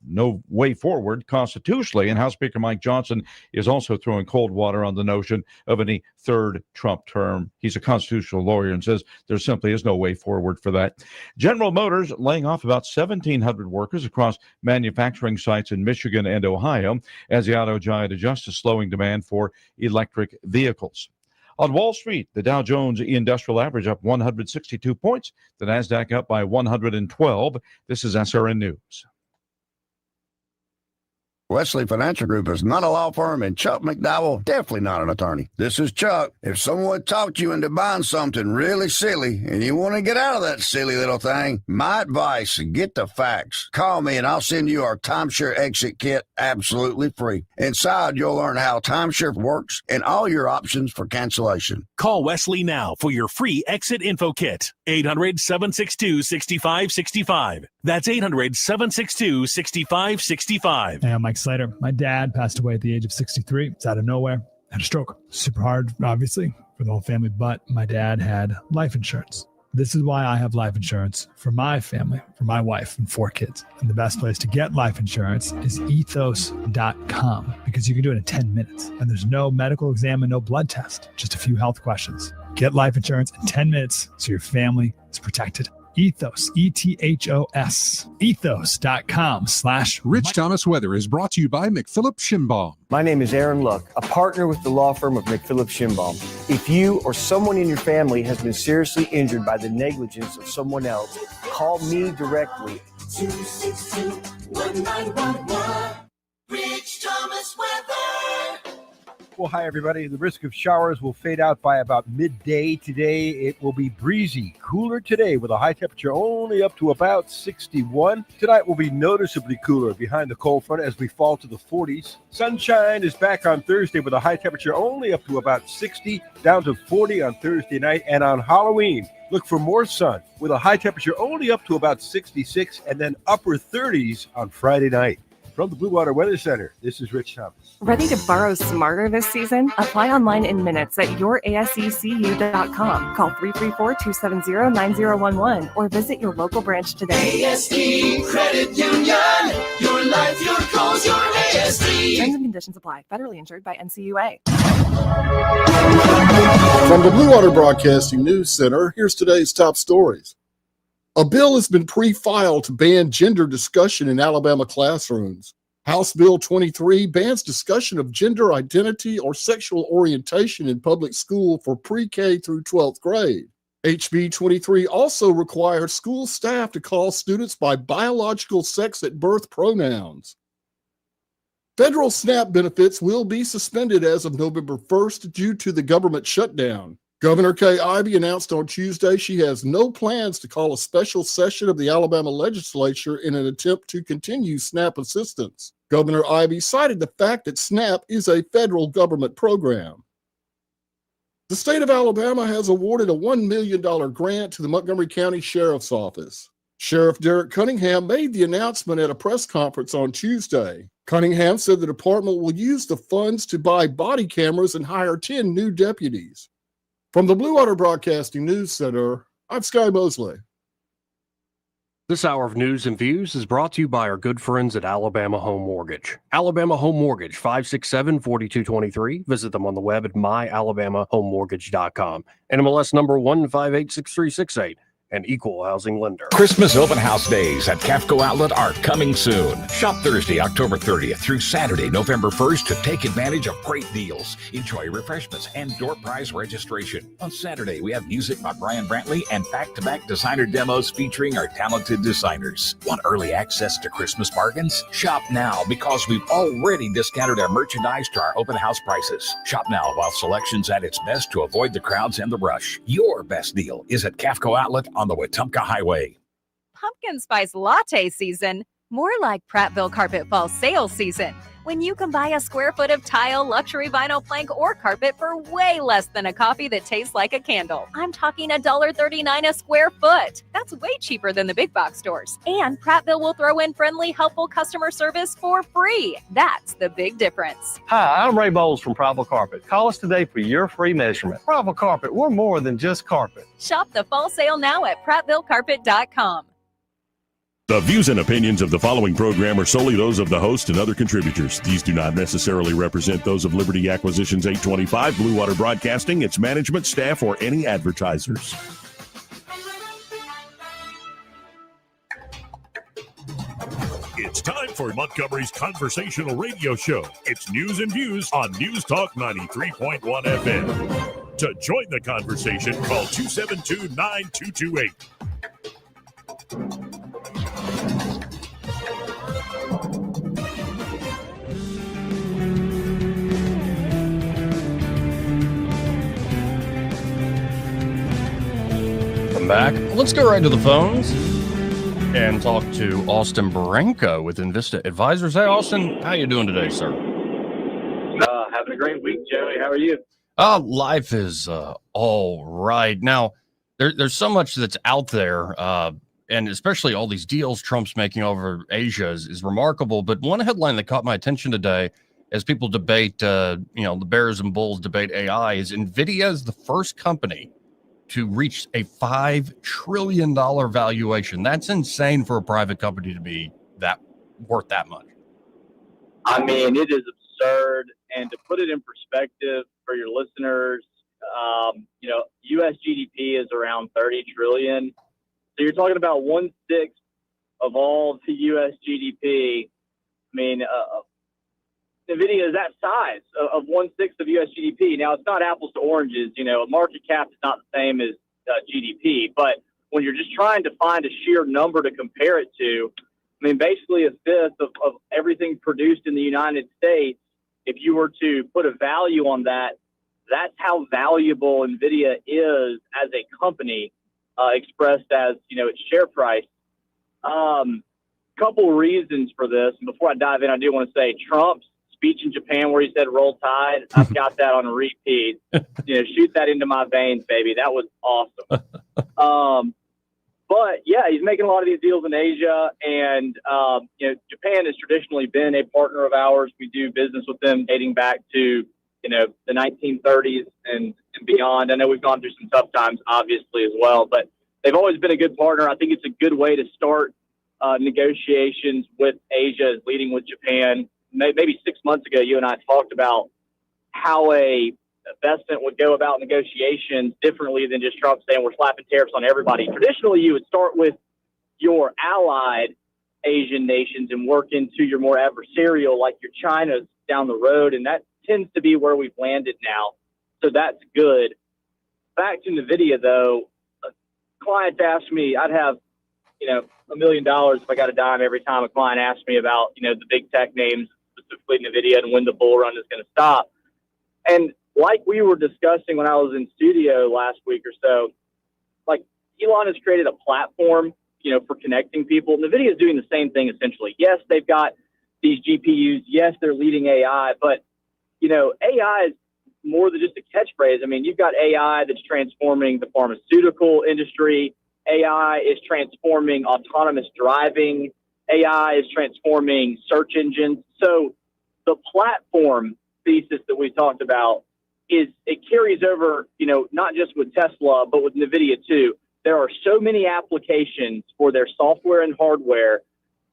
no way forward constitutionally. And House Speaker Mike Johnson is also throwing cold water on the notion of any third Trump term. He's a constitutional lawyer and says there simply is no way forward for that. General Motors laying off about 1,700 workers across manufacturing sites in Michigan and Ohio as the auto giant adjusts to slowing demand for electric vehicles. On Wall Street, the Dow Jones Industrial Average up 162 points. The NASDAQ up by 112. This is SRN News. Wesley Financial Group is not a law firm, and Chuck McDowell definitely not an attorney. This is Chuck. If someone talked you into buying something really silly and you want to get out of that silly little thing, my advice, get the facts. Call me and I'll send you our timeshare exit kit absolutely free. Inside, you'll learn how timeshare works and all your options for cancellation. Call Wesley now for your free exit info kit. 800-762-6565. That's 800-762-6565. Hey, I'm Mike Slater. My dad passed away at the age of 63. It's out of nowhere. Had a stroke. Super hard, obviously, for the whole family, but my dad had life insurance. This is why I have life insurance for my family, for my wife and 4 kids. And the best place to get life insurance is ethos.com because you can do it in 10 minutes. And there's no medical exam and no blood test, just a few health questions. Get life insurance in 10 minutes so your family is protected. Ethos, E-T-H-O-S, ethos.com/. Rich Thomas Weather is brought to you by McPhillips Shinbaum. My name is Aaron Luck, a partner with the law firm of McPhillips Shinbaum. If you or someone in your family has been seriously injured by the negligence of someone else, call me directly. 262-1911. Rich Thomas Weather. Well, hi, everybody. The risk of showers will fade out by about midday today. It will be breezy, cooler today with a high temperature only up to about 61. Tonight will be noticeably cooler behind the cold front as we fall to the 40s. Sunshine is back on Thursday with a high temperature only up to about 60, down to 40 on Thursday night. And on Halloween, look for more sun with a high temperature only up to about 66 and then upper 30s on Friday night. From the Blue Water Weather Center, this is Rich Thomas. Ready to borrow smarter this season? Apply online in minutes at yourasecu.com. Call 334-270-9011 or visit your local branch today. ASD Credit Union. Your life, your cause, your ASD. Terms and conditions apply. Federally insured by NCUA. From the Blue Water Broadcasting News Center, here's today's top stories. A bill has been pre-filed to ban gender discussion in Alabama classrooms. House Bill 23 bans discussion of gender identity or sexual orientation in public school for pre-K through 12th grade. HB 23 also requires school staff to call students by biological sex at birth pronouns. Federal SNAP benefits will be suspended as of November 1st due to the government shutdown. Governor Kay Ivey announced on Tuesday she has no plans to call a special session of the Alabama legislature in an attempt to continue SNAP assistance. Governor Ivey cited the fact that SNAP is a federal government program. The state of Alabama has awarded a $1 million grant to the Montgomery County Sheriff's Office. Sheriff Derek Cunningham made the announcement at a press conference on Tuesday. Cunningham said the department will use the funds to buy body cameras and hire 10 new deputies. From the Blue Water Broadcasting News Center, I'm Sky Mosley. This hour of news and views is brought to you by our good friends at Alabama Home Mortgage. Alabama Home Mortgage, 567-4223. Visit them on the web at myalabamahomemortgage.com. NMLS number 1586368. An equal housing lender. Christmas open house days at Cafco Outlet are coming soon. Shop Thursday, October 30th through Saturday, November 1st to take advantage of great deals. Enjoy refreshments and door prize registration. On Saturday, we have music by Brian Brantley and back-to-back designer demos featuring our talented designers. Want early access to Christmas bargains? Shop now because we've already discounted our merchandise to our open house prices. Shop now while selection's at its best to avoid the crowds and the rush. Your best deal is at Cafco Outlet on the Wetumpka Highway. Pumpkin spice latte season, more like Prattville Carpet Fall sales season, when you can buy a square foot of tile, luxury vinyl plank, or carpet for way less than a coffee that tastes like a candle. I'm talking $1.39 a square foot. That's way cheaper than the big box stores. And Prattville will throw in friendly, helpful customer service for free. That's the big difference. Hi, I'm Ray Bowles from Prattville Carpet. Call us today for your free measurement. Prattville Carpet, we're more than just carpet. Shop the fall sale now at prattvillecarpet.com. The views and opinions of the following program are solely those of the host and other contributors. These do not necessarily represent those of Liberty Acquisitions 825, Blue Water Broadcasting, its management, staff, or any advertisers. It's time for Montgomery's conversational radio show. It's News and Views on News Talk 93.1 FM. To join the conversation, call 272-9228. Back. Let's go right to the phones and talk to Austin Baranko with Invista Advisors. Hey, Austin, how you doing today, sir? Having a great week, Joey. How are you? Life is all right. Now, there's so much that's out there, and especially all these deals Trump's making over Asia is remarkable. But one headline that caught my attention today as people debate, the bears and bulls debate AI is Nvidia is the first company to reach a $5 trillion valuation. That's insane for a private company to be worth that much. I mean, it is absurd. And to put it in perspective for your listeners, U.S. GDP is around 30 trillion. So you're talking about 1/6 of all the U.S. GDP. I mean, Nvidia is that size of 1/6 of U.S. GDP. Now, it's not apples to oranges. A market cap is not the same as GDP. But when you're just trying to find a sheer number to compare it to, I mean, basically a fifth of everything produced in the United States, if you were to put a value on that, that's how valuable Nvidia is as a company, expressed as, its share price. Couple reasons for this. And before I dive in, I do want to say Trump's speech in Japan where he said roll tide, I've got that on repeat. Shoot that into my veins, baby. That was awesome. But yeah, he's making a lot of these deals in Asia, and Japan has traditionally been a partner of ours. We do business with them dating back to the 1930s and beyond. I know we've gone through some tough times, obviously, as well, but they've always been a good partner. I think it's a good way to start negotiations with Asia, leading with Japan. Maybe 6 months ago, you and I talked about how a investment would go about negotiations differently than just Trump saying we're slapping tariffs on everybody. Traditionally, you would start with your allied Asian nations and work into your more adversarial, like your China's down the road. And that tends to be where we've landed now. So that's good. Back to NVIDIA, though, clients ask me, I'd have, $1 million if I got a dime every time a client asks me about, the big tech names, specifically NVIDIA, and when the bull run is going to stop. And like we were discussing when I was in studio last week or so, like Elon has created a platform, for connecting people. NVIDIA is doing the same thing essentially. Yes, they've got these GPUs. Yes, they're leading AI, but, AI is more than just a catchphrase. I mean, you've got AI that's transforming the pharmaceutical industry. AI is transforming autonomous driving. AI is transforming search engines. So the platform thesis that we talked about it carries over, not just with Tesla, but with NVIDIA too. There are so many applications for their software and hardware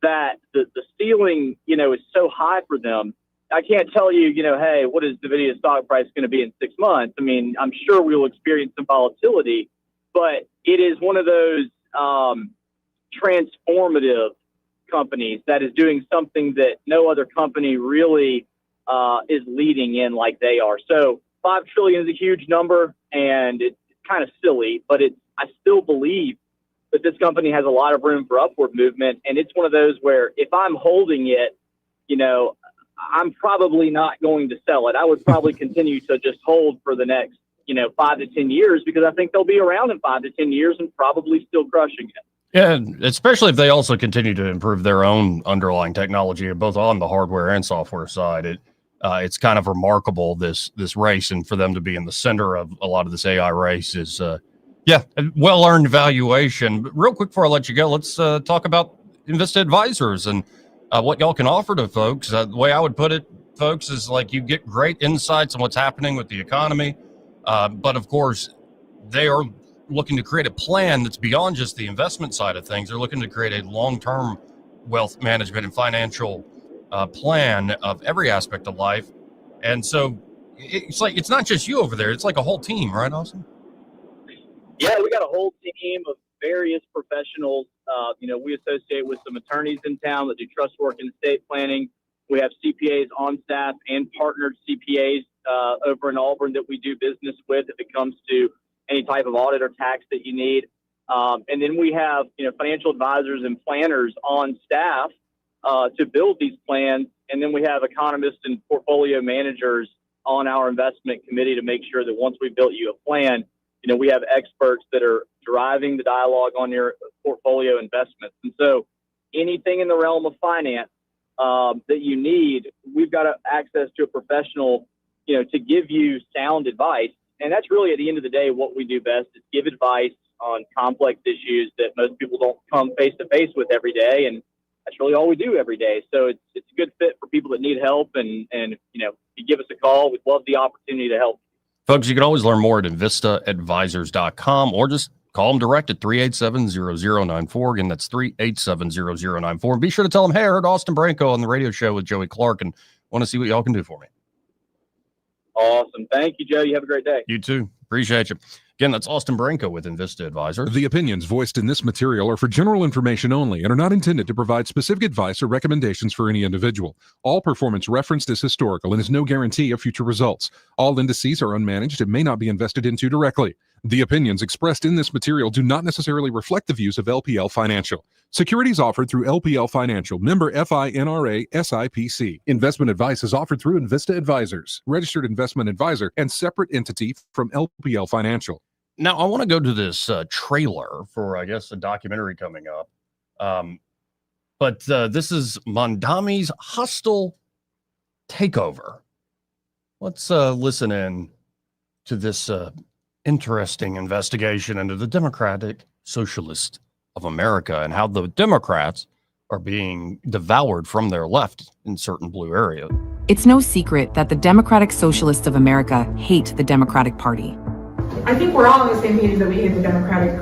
that the ceiling, is so high for them. I can't tell you, hey, what is NVIDIA's stock price going to be in 6 months? I mean, I'm sure we will experience some volatility, but it is one of those transformative companies that is doing something that no other company really is leading in like they are. So $5 trillion is a huge number, and it's kind of silly, but I still believe that this company has a lot of room for upward movement. And it's one of those where if I'm holding it, I'm probably not going to sell it. I would probably continue to just hold for the next, 5 to 10 years, because I think they'll be around in 5 to 10 years and probably still crushing it. Yeah, and especially if they also continue to improve their own underlying technology, both on the hardware and software side. It's kind of remarkable, this race, and for them to be in the center of a lot of this AI race is, a well-earned valuation. But real quick before I let you go, let's talk about Invista Advisors and what y'all can offer to folks. The way I would put it, folks, is like you get great insights on what's happening with the economy, but of course, they are looking to create a plan that's beyond just the investment side of things. They're looking to create a long-term wealth management and financial plan of every aspect of life. And so it's not just you over there. It's like a whole team, right, Austin? Yeah, we got a whole team of various professionals. We associate with some attorneys in town that do trust work and estate planning. We have CPAs on staff and partnered CPAs over in Auburn that we do business with if it comes to any type of audit or tax that you need. And then we have, financial advisors and planners on staff to build these plans. And then we have economists and portfolio managers on our investment committee to make sure that once we built you a plan, we have experts that are driving the dialogue on your portfolio investments. And so anything in the realm of finance that you need, we've got access to a professional, to give you sound advice. And that's really, at the end of the day, what we do best is give advice on complex issues that most people don't come face to face with every day. And that's really all we do every day. So it's a good fit for people that need help. And if you give us a call, we'd love the opportunity to help. Folks, you can always learn more at InvistaAdvisors.com or just call them direct at 387-0094. Again, that's 387-0094. And be sure to tell them, hey, I heard Austin Branco on the radio show with Joey Clarke and want to see what y'all can do for me. Awesome. Thank you, Joe. You have a great day. You too. Appreciate you. Again, that's Austin Branco with Invista Advisors. The opinions voiced in this material are for general information only and are not intended to provide specific advice or recommendations for any individual. All performance referenced is historical and is no guarantee of future results. All indices are unmanaged and may not be invested into directly. The opinions expressed in this material do not necessarily reflect the views of LPL Financial. Securities offered through LPL Financial, member FINRA SIPC. Investment advice is offered through Invista Advisors, registered investment advisor and separate entity from LPL Financial. Now, I want to go to this trailer for, I guess, a documentary coming up. But this is Mondami's hostile takeover. Let's listen in to this interesting investigation into the Democratic Socialist of America and how the Democrats are being devoured from their left in certain blue areas. It's no secret that the Democratic Socialists of America hate the Democratic Party. I think we're all on the same page that we hate the Democratic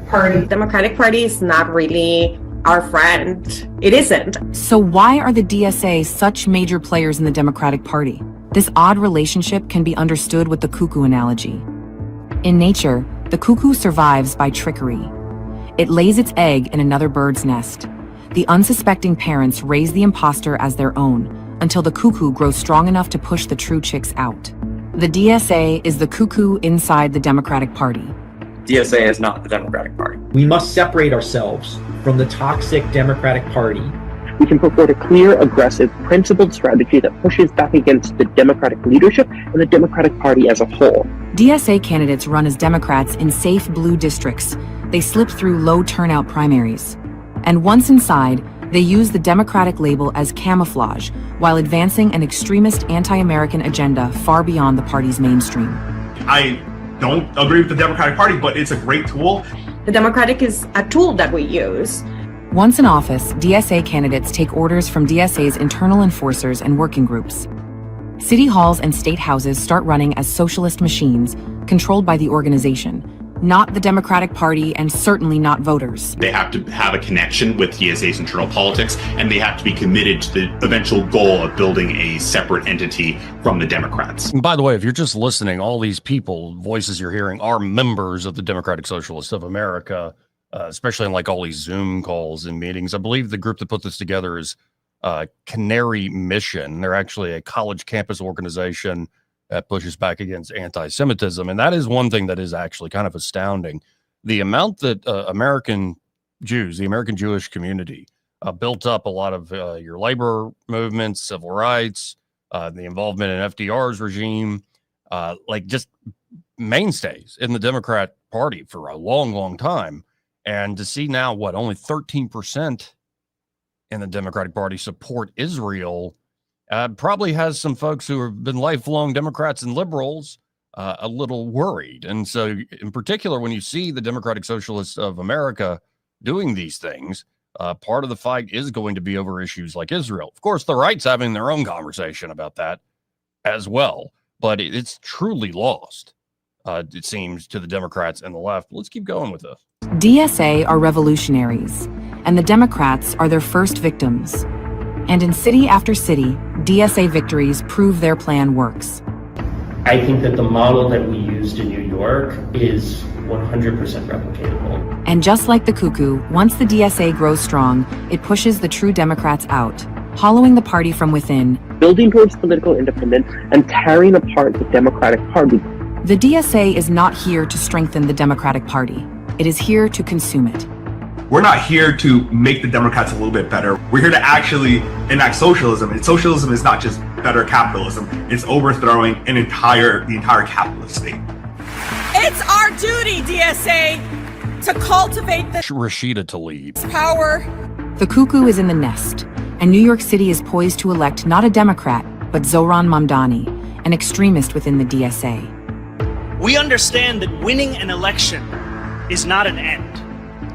Party. The Democratic Party is not really our friend. It isn't. So why are the DSA such major players in the Democratic Party? This odd relationship can be understood with the cuckoo analogy. In nature, the cuckoo survives by trickery. It lays its egg in another bird's nest. The unsuspecting parents raise the imposter as their own until the cuckoo grows strong enough to push the true chicks out. The DSA is the cuckoo inside the Democratic Party. DSA is not the Democratic Party. We must separate ourselves from the toxic Democratic Party. We can put forward a clear, aggressive, principled strategy that pushes back against the Democratic leadership and the Democratic Party as a whole. DSA candidates run as Democrats in safe blue districts. They slip through low turnout primaries. And once inside, they use the Democratic label as camouflage while advancing an extremist anti-American agenda far beyond the party's mainstream. I don't agree with the Democratic Party, but it's a great tool. The Democratic is a tool that we use. Once in office, DSA candidates take orders from DSA's internal enforcers and working groups. City halls and state houses start running as socialist machines controlled by the organization, not the Democratic Party, and certainly not voters. They have to have a connection with DSA's internal politics, and they have to be committed to the eventual goal of building a separate entity from the Democrats. And by the way, if you're just listening, all these people, voices you're hearing, are members of the Democratic Socialists of America, especially in like all these Zoom calls and meetings. I believe the group that put this together is Canary Mission. They're actually a college campus organization that pushes back against anti-Semitism. And that is one thing that is actually kind of astounding. The amount that American Jews, the American Jewish community, built up a lot of your labor movements, civil rights, the involvement in FDR's regime, like just mainstays in the Democrat Party for a long, long time. And to see now, what, only 13% in the Democratic Party support Israel, probably has some folks who have been lifelong Democrats and liberals a little worried. And so in particular, when you see the Democratic Socialists of America doing these things, part of the fight is going to be over issues like Israel. Of course, the right's having their own conversation about that as well, but it's truly lost, it seems, to the Democrats and the left. Let's keep going with this. DSA are revolutionaries, and the Democrats are their first victims. And in city after city, DSA victories prove their plan works. I think that the model that we used in New York is 100% replicatable. And just like the cuckoo, once the DSA grows strong, it pushes the true Democrats out, hollowing the party from within, building towards political independence and tearing apart the Democratic Party. The DSA is not here to strengthen the Democratic Party. It is here to consume it. We're not here to make the Democrats a little bit better. We're here to actually enact socialism. And socialism is not just better capitalism. It's overthrowing the entire capitalist state. It's our duty, DSA, to cultivate the Rashida Tlaib power. The cuckoo is in the nest, and New York City is poised to elect not a Democrat, but Zohran Mamdani, an extremist within the DSA. We understand that winning an election is not an end.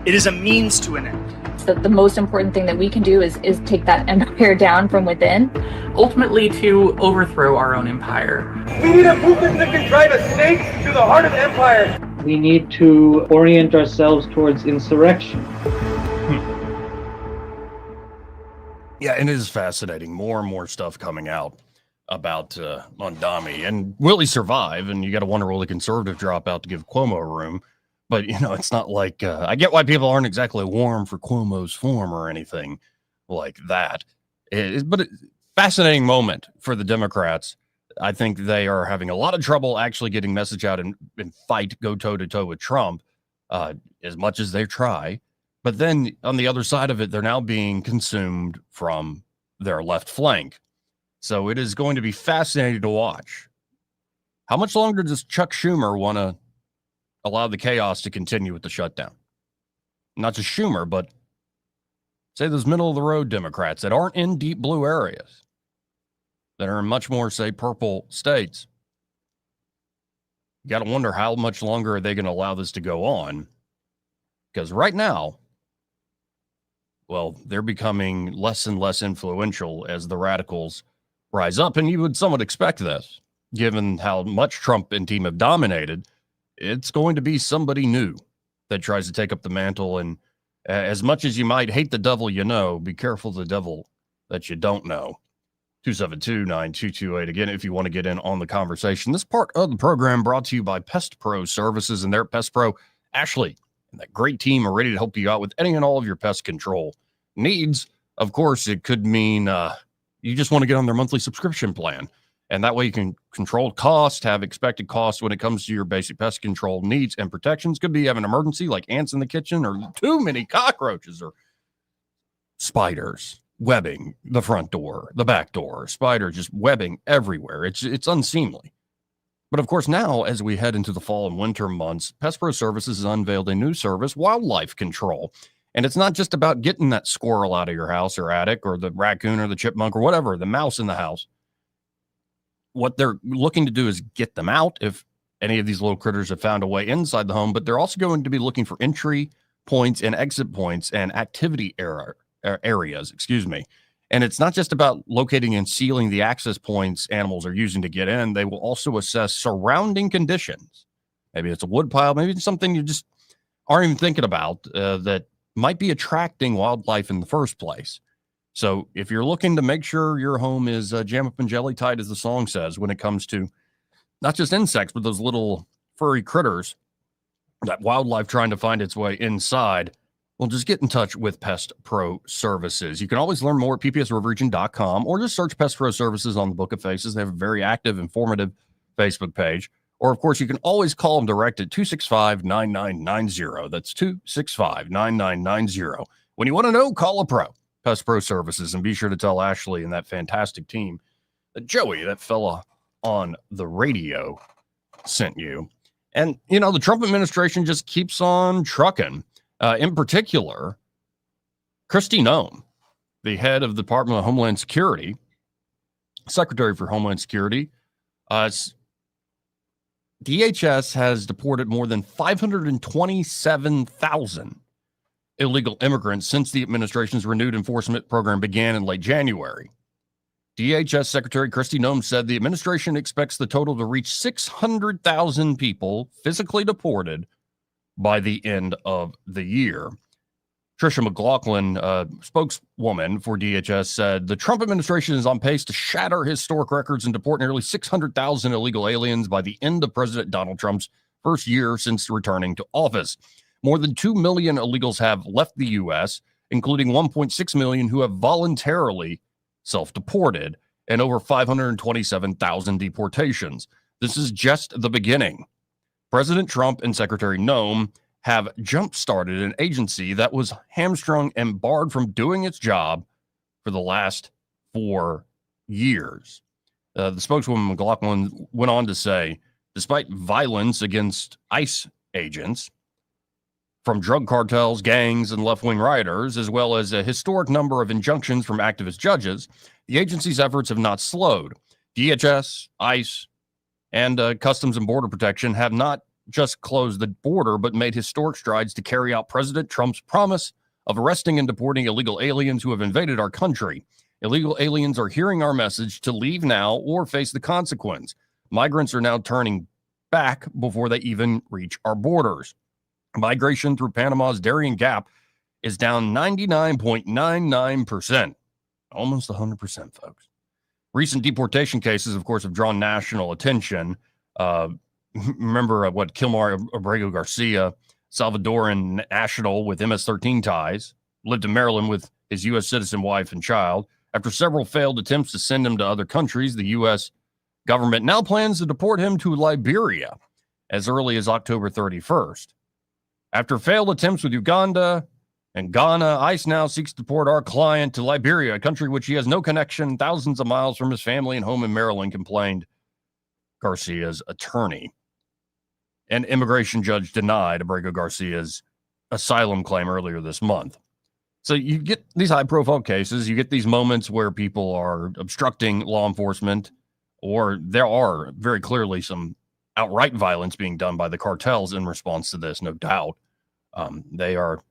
It is a means to an end. So the most important thing that we can do is take that empire down from within. Ultimately to overthrow our own empire. We need a movement that can drive a stake to the heart of empire. We need to orient ourselves towards insurrection. Yeah, and it is fascinating. More and more stuff coming out about Mamdani. And will he survive? And you got to wonder, will the conservative drop out to give Cuomo room? But, you know, it's not like, I get why people aren't exactly warm for Cuomo's form or anything like that. But fascinating moment for the Democrats. I think they are having a lot of trouble actually getting message out and fight, go toe-to-toe with Trump as much as they try. But then on the other side of it, they're now being consumed from their left flank. So it is going to be fascinating to watch. How much longer does Chuck Schumer want to allow the chaos to continue with the shutdown? Not just Schumer, but say those middle-of-the-road Democrats that aren't in deep blue areas, that are in much more, say, purple states. You got to wonder how much longer are they going to allow this to go on? Because right now, well, they're becoming less and less influential as the radicals rise up. And you would somewhat expect this, given how much Trump and team have dominated. It's going to be somebody new that tries to take up the mantle. And as much as you might hate the devil you know, be careful of the devil that you don't know. 272-9228. Again, if you want to get in on the conversation. This part of the program brought to you by Pest Pro Services and their Pest Pro. Ashley and that great team are ready to help you out with any and all of your pest control Needs, of course, it could mean you just want to get on their monthly subscription plan. And that way you can control costs, have expected costs when it comes to your basic pest control needs and protections. Could be you have an emergency like ants in the kitchen or too many cockroaches or spiders webbing the front door, the back door, spiders just webbing everywhere. It's unseemly. But of course, now as we head into the fall and winter months, Pest Pro Services has unveiled a new service, Wildlife Control. And it's not just about getting that squirrel out of your house or attic or the raccoon or the chipmunk or whatever, the mouse in the house. What they're looking to do is get them out if any of these little critters have found a way inside the home, but they're also going to be looking for entry points and exit points and activity areas, And it's not just about locating and sealing the access points animals are using to get in. They will also assess surrounding conditions. Maybe it's a wood pile, maybe it's something you just aren't even thinking about that might be attracting wildlife in the first place. So if you're looking to make sure your home is jam up and jelly tight, as the song says, when it comes to not just insects, but those little furry critters, that wildlife trying to find its way inside, well, just get in touch with Pest Pro Services. You can always learn more at ppsriverregion.com or just search Pest Pro Services on the Book of Faces. They have a very active, informative Facebook page. Or, of course, you can always call them direct at 265-9990. That's 265-9990. When you want to know, call a pro. Pest Pro Services, and be sure to tell Ashley and that fantastic team that Joey, that fella on the radio, sent you. And, you know, the Trump administration just keeps on trucking. In particular, Kristi Noem, the head of the Department of Homeland Security, Secretary for Homeland Security, DHS has deported more than 527,000 illegal immigrants since the administration's renewed enforcement program began in late January. DHS Secretary Kristi Noem said the administration expects the total to reach 600,000 people physically deported by the end of the year. Tricia McLaughlin, spokeswoman for DHS, said the Trump administration is on pace to shatter historic records and deport nearly 600,000 illegal aliens by the end of President Donald Trump's first year since returning to office. More than 2 million illegals have left the U.S., including 1.6 million who have voluntarily self-deported, and over 527,000 deportations. This is just the beginning. President Trump and Secretary Noem have jump-started an agency that was hamstrung and barred from doing its job for the last 4 years. The spokeswoman McLaughlin went on to say, despite violence against ICE agents from drug cartels, gangs, and left-wing rioters, as well as a historic number of injunctions from activist judges, the agency's efforts have not slowed. DHS, ICE, and Customs and Border Protection have not just closed the border, but made historic strides to carry out President Trump's promise of arresting and deporting illegal aliens who have invaded our country. Illegal aliens are hearing our message to leave now or face the consequence. Migrants are now turning back before they even reach our borders. Migration through Panama's Darien Gap is down 99.99%. Almost 100%, folks. Recent deportation cases, of course, have drawn national attention. Remember Kilmar Abrego Garcia, Salvadoran national with MS-13 ties, lived in Maryland with his U.S. citizen wife and child. After several failed attempts to send him to other countries, the U.S. government now plans to deport him to Liberia as early as October 31st. After failed attempts with Uganda and Ghana, ICE now seeks to deport our client to Liberia, a country which he has no connection, thousands of miles from his family and home in Maryland, complained Garcia's attorney. An immigration judge denied Abrego Garcia's asylum claim earlier this month. So you get these high-profile cases, you get these moments where people are obstructing law enforcement, or there are very clearly some outright violence being done by the cartels in response to this, no doubt. They are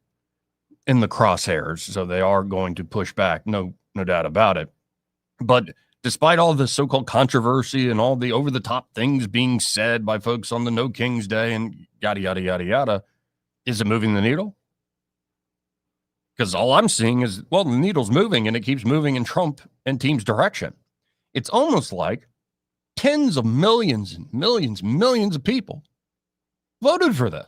in the crosshairs, so they are going to push back, no doubt about it. But despite all the so-called controversy and all the over-the-top things being said by folks on the No Kings Day and yada, yada, yada, yada, is it moving the needle? Because all I'm seeing is, well, the needle's moving, and it keeps moving in Trump and team's direction. It's almost like tens of millions and millions and millions of people voted for this.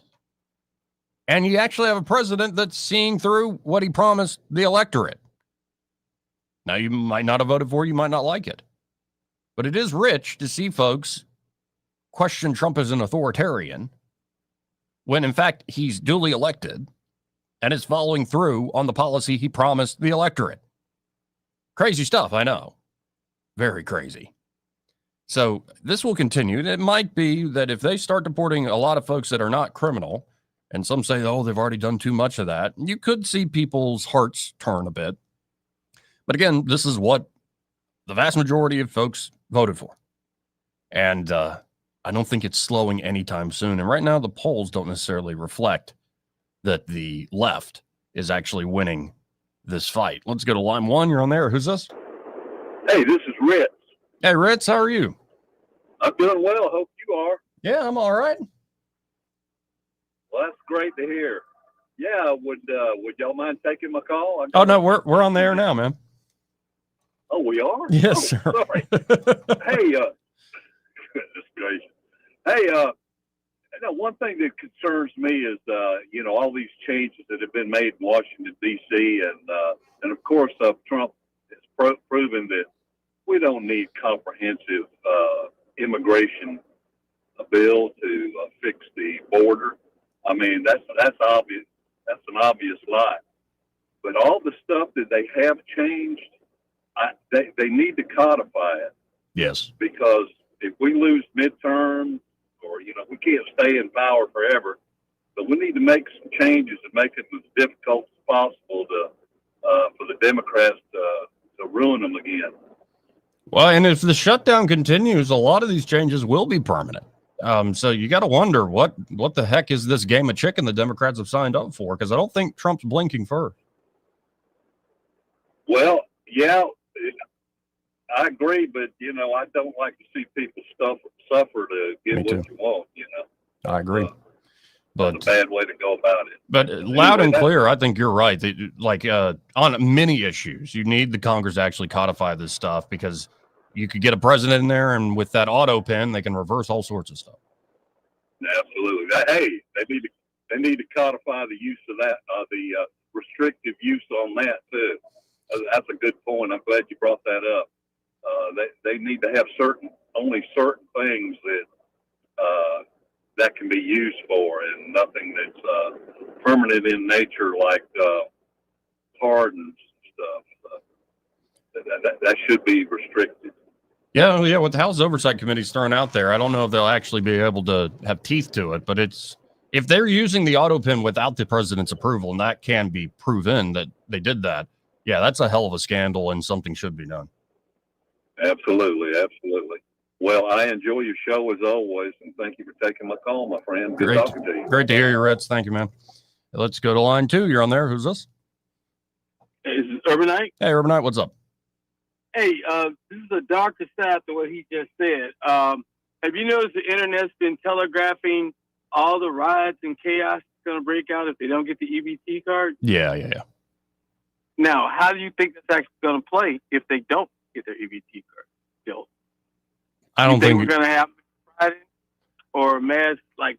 And you actually have a president that's seeing through what he promised the electorate. Now, you might not have voted for it, you might not like it. But it is rich to see folks question Trump as an authoritarian when, in fact, he's duly elected and is following through on the policy he promised the electorate. Crazy stuff, I know. Very crazy. So this will continue. It might be that if they start deporting a lot of folks that are not criminal, and some say, oh, they've already done too much of that, you could see people's hearts turn a bit. But again, this is what the vast majority of folks voted for. And I don't think it's slowing anytime soon. And right now, the polls don't necessarily reflect that the left is actually winning this fight. Let's go to line one. You're on there. Who's this? Hey, this is Ritz. Hey, Ritz, how are you? I'm doing well. Hope you are. Yeah, I'm all right. Well, that's great to hear. Yeah, would y'all mind taking my call? Oh, no, we're on the air now, man. Oh, we are? Yes, sir. Sorry. Hey, goodness gracious. Hey, one thing that concerns me is, all these changes that have been made in Washington, D.C., and of course, Trump has proven that we don't need comprehensive immigration bill to fix the border. I mean, that's obvious. That's an obvious lie. But all the stuff that they have changed, they need to codify it. Yes. Because if we lose midterms, or we can't stay in power forever, but we need to make some changes and make it as difficult as possible for the Democrats to ruin them again. Well, and if the shutdown continues, a lot of these changes will be permanent. So you got to wonder what the heck is this game of chicken the Democrats have signed up for? Because I don't think Trump's blinking first. Well, yeah, I agree, but I don't like to see people suffer to get what you want. I agree. But that's a bad way to go about it. But loud and clear, I think you're right. On many issues, you need the Congress to actually codify this stuff, because you could get a president in there, and with that auto pen, they can reverse all sorts of stuff. Absolutely. Hey, they need to codify the use of that, the restrictive use on that too. That's a good point. I'm glad you brought that up. They need to have only certain things that can be used for, and nothing that's permanent in nature, like pardons and stuff. That should be restricted. Yeah. What the House Oversight Committee's thrown out there, I don't know if they'll actually be able to have teeth to it, but if they're using the auto pen without the president's approval, and that can be proven that they did that, yeah, that's a hell of a scandal, and something should be done. Absolutely. Well, I enjoy your show as always, and thank you for taking my call, my friend. Good talking to you. Great to hear you, Ritz. Thank you, man. Let's go to line two. You're on there. Who's this? Hey, this is Urbanite. Hey, Urbanite, what's up? Hey, this is a darker side to what he just said. Have you noticed the internet's been telegraphing all the riots and chaos that's going to break out if they don't get the EBT card? Yeah. Now, how do you think that's actually going to play if they don't get their EBT card still? I don't think we're going to have Friday or mass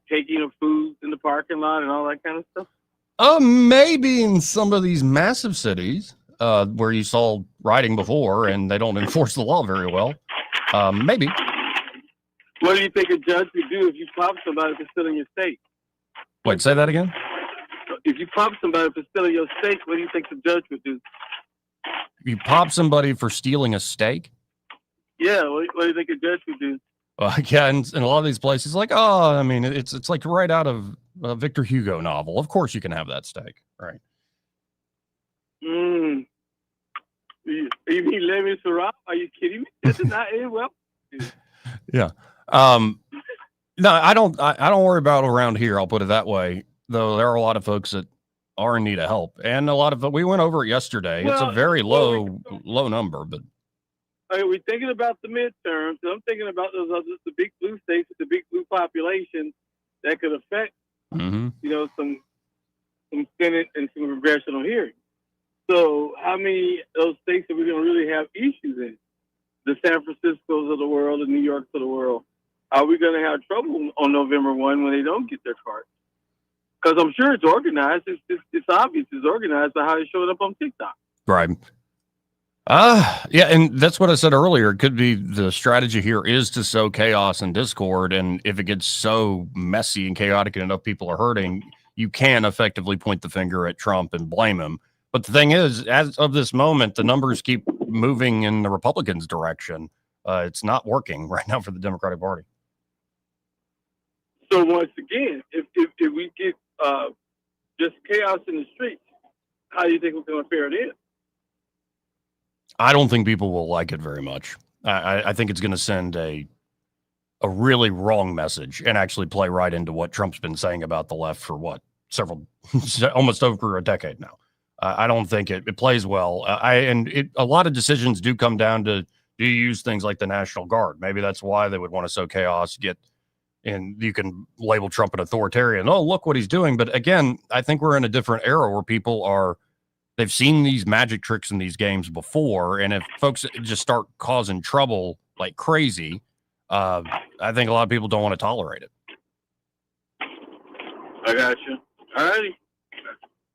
taking of food in the parking lot and all that kind of stuff. Maybe in some of these massive cities where you saw rioting before and they don't enforce the law very well. Maybe. What do you think a judge would do if you pop somebody for stealing your steak? Wait, say that again? If you pop somebody for stealing your steak, what do you think the judge would do? You pop somebody for stealing a steak? Yeah, what do you think a judge would do? Yeah, in a lot of these places, it's like right out of a Victor Hugo novel. Of course you can have that steak, right? You mean Les Miserables? Are you kidding me? This is not end well. Yeah. No, I don't worry about around here. I'll put it that way. Though there are a lot of folks that are in need of help, and we went over it yesterday. It's a very low number, but. We're thinking about the midterms. I'm thinking about the big blue states with the big blue population that could affect, some Senate and some congressional hearings. So how many of those states are we going to really have issues in? The San Franciscos of the world, the New Yorks of the world. Are we going to have trouble on November 1 when they don't get their card? Because I'm sure it's organized. It's obvious it's organized by how it showed up on TikTok. Right. Yeah, and that's what I said earlier. It could be the strategy here is to sow chaos and discord, and if it gets so messy and chaotic and enough people are hurting, you can effectively point the finger at Trump and blame him. But the thing is, as of this moment, the numbers keep moving in the Republicans' direction. It's not working right now for the Democratic Party. So once again, if we get just chaos in the streets, how do you think we're going to fare it in? I don't think people will like it very much. I think it's going to send a really wrong message and actually play right into what Trump's been saying about the left for almost over a decade now. I don't think it plays well. A lot of decisions do come down to, do you use things like the National Guard? Maybe that's why they would want to sow chaos, and you can label Trump an authoritarian. Oh, look what he's doing. But again, I think we're in a different era where people they've seen these magic tricks in these games before. And if folks just start causing trouble like crazy, I think a lot of people don't want to tolerate it. I got you. All righty.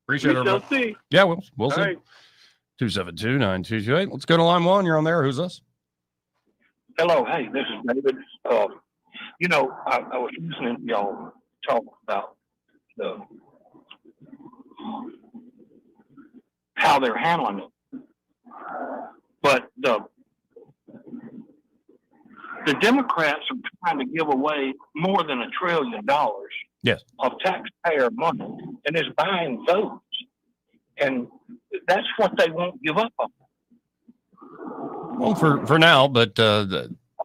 Appreciate it. We shall see. Yeah, we'll see. Right. 272-9228. Let's go to line one. You're on there. Who's this? Hello. Hey, this is David. I was listening to y'all talk about how they're handling it. But the Democrats are trying to give away more than $1 trillion of taxpayer money, and it's buying votes. And that's what they won't give up on. Well, for now, but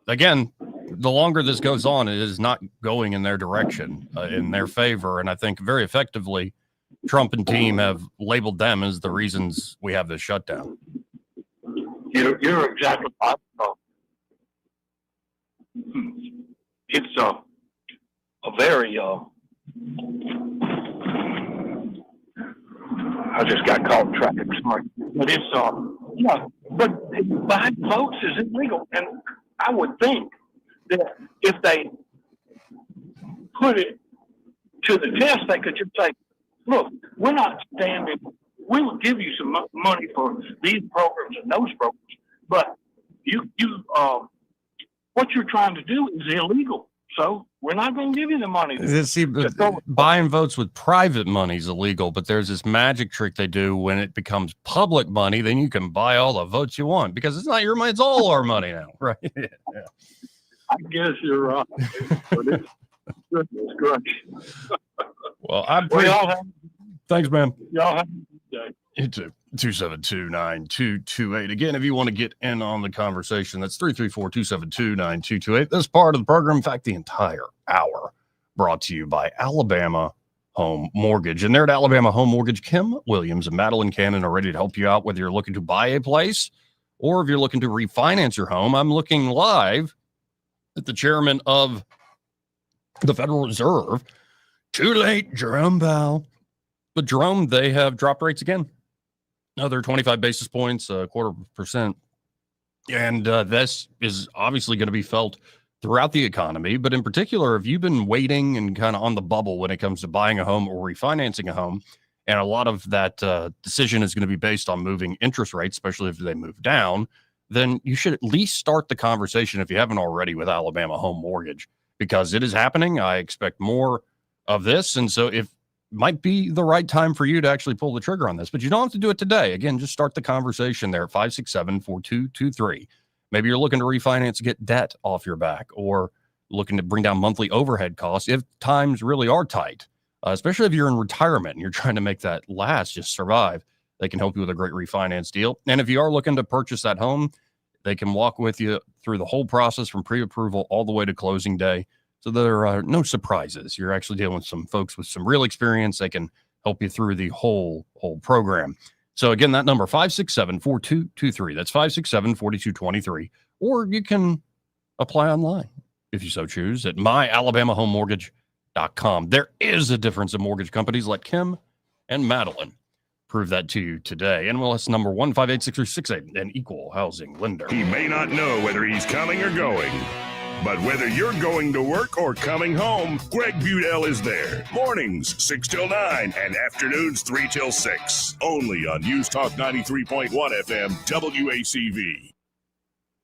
again, the longer this goes on, it is not going in their direction, in their favor. And I think very effectively, Trump and team have labeled them as the reasons we have this shutdown. You're exactly right. It's a very I just got caught in traffic, sorry. But it's but buying votes is illegal, and I would think that if they put it to the test, they could just say, look, we're not standing, we will give you some money for these programs and those programs, but you what you're trying to do is illegal. So we're not going to give you the money. See, buying votes with private money is illegal, but there's this magic trick they do when it becomes public money. Then you can buy all the votes you want because it's not your money; it's all our money now, right? Yeah. I guess you're right. Goodness gracious. Well, thanks, man. Y'all have a good day. You too. 272-9228. Again, if you want to get in on the conversation, that's 334-272-9228. This part of the program, in fact, the entire hour, brought to you by Alabama Home Mortgage. And there at Alabama Home Mortgage, Kim Williams and Madeline Cannon are ready to help you out, whether you're looking to buy a place or if you're looking to refinance your home. I'm looking live at the chairman of the Federal Reserve. Too late, Jerome Powell. But Jerome, they have dropped rates again. Another 25 basis points, 0.25%. And this is obviously going to be felt throughout the economy. But in particular, if you've been waiting and kind of on the bubble when it comes to buying a home or refinancing a home, and a lot of that decision is going to be based on moving interest rates, especially if they move down, then you should at least start the conversation, if you haven't already, with Alabama Home Mortgage, because it is happening. I expect more of this. And so if might be the right time for you to actually pull the trigger on this, but you don't have to do it today. Again, just start the conversation there at 567-4223. Maybe you're looking to refinance to get debt off your back, or looking to bring down monthly overhead costs if times really are tight, especially if you're in retirement and you're trying to make that last, just survive. They can help you with a great refinance deal. And if you are looking to purchase that home, they can walk with you through the whole process from pre-approval all the way to closing day. So there are no surprises. You're actually dealing with some folks with some real experience. They can help you through the whole program. So again, that number, 567-4223. That's 567-4223. Or you can apply online if you so choose at myalabamahomemortgage.com. There is a difference in mortgage companies. Let Kim and Madeline prove that to you today. NMLS number 1586368, an equal housing lender. He may not know whether he's coming or going, But whether you're going to work or coming home, Greg Budell is there. Mornings, 6 till 9, and afternoons, 3 till 6. Only on News Talk 93.1 FM, WACV.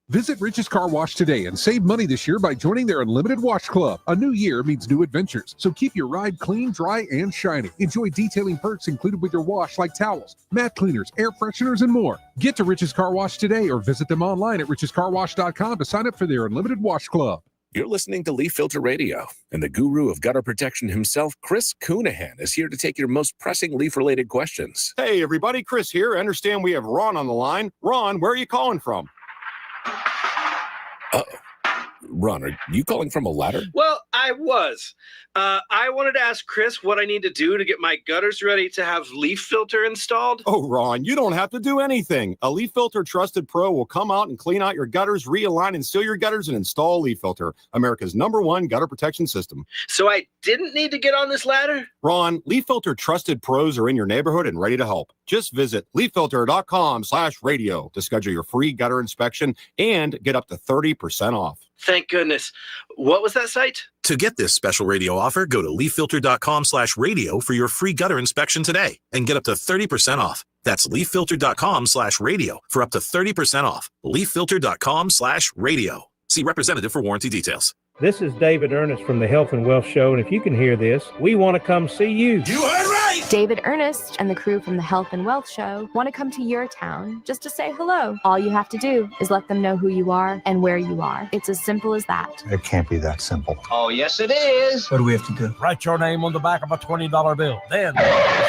Visit Rich's Car Wash today and save money this year by joining their Unlimited Wash Club. A new year means new adventures, so keep your ride clean, dry, and shiny. Enjoy detailing perks included with your wash like towels, mat cleaners, air fresheners, and more. Get to Rich's Car Wash today or visit them online at richescarwash.com to sign up for their Unlimited Wash Club. You're listening to Leaf Filter Radio, and the guru of gutter protection himself, Chris Coonahan, is here to take your most pressing leaf-related questions. Hey, everybody, Chris here. I understand we have Ron on the line. Ron, where are you calling from? Ron, are you calling from a ladder? Well, I was. I wanted to ask Chris what I need to do to get my gutters ready to have leaf filter installed. Oh, Ron, you don't have to do anything. A Leaf Filter Trusted Pro will come out and clean out your gutters, realign and seal your gutters, and install Leaf Filter, America's #1 gutter protection system. So I didn't need to get on this ladder? Ron, Leaf Filter Trusted Pros are in your neighborhood and ready to help. Just visit leaffilter.com/radio to schedule your free gutter inspection and get up to 30% off. Thank goodness. What was that site? To get this special radio offer, go to leaffilter.com/radio for your free gutter inspection today and get up to 30% off. That's leaffilter.com/radio for up to 30% off. leaffilter.com/radio. See representative for warranty details. This is David Ernest from the Health and Wealth Show, and if you can hear this, we want to come see you. You heard right! David Ernest and the crew from the Health and Wealth Show want to come to your town just to say hello. All you have to do is let them know who you are and where you are. It's as simple as that. It can't be that simple. Oh, yes, it is. What do we have to do? Write your name on the back of a $20 bill. Then,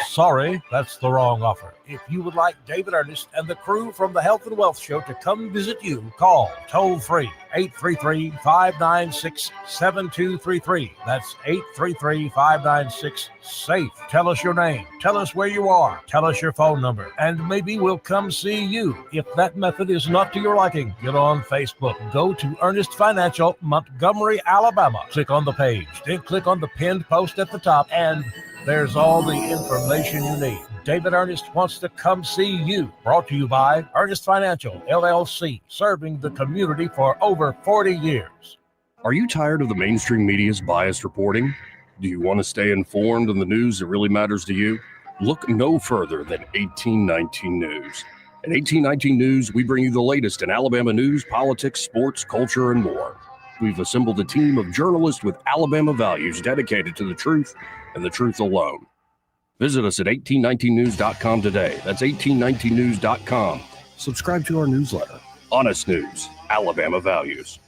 sorry, that's the wrong offer. If you would like David Ernest and the crew from the Health and Wealth Show to come visit you, call toll-free 833-596-7233. That's 833-596-SAFE. Tell us your name. Tell us where you are. Tell us your phone number. And maybe we'll come see you. If that method is not to your liking, get on Facebook. Go to Ernest Financial, Montgomery, Alabama. Click on the page. Then click on the pinned post at the top, and there's all the information you need. David Ernest wants to come see you. Brought to you by Ernest Financial, LLC, serving the community for over 40 years. Are you tired of the mainstream media's biased reporting? Do you want to stay informed on the news that really matters to you? Look no further than 1819 News. At 1819 News, we bring you the latest in Alabama news, politics, sports, culture, and more. We've assembled a team of journalists with Alabama values dedicated to the truth and the truth alone. Visit us at 1819news.com today. That's 1819news.com. Subscribe to our newsletter. Honest News, Alabama Values.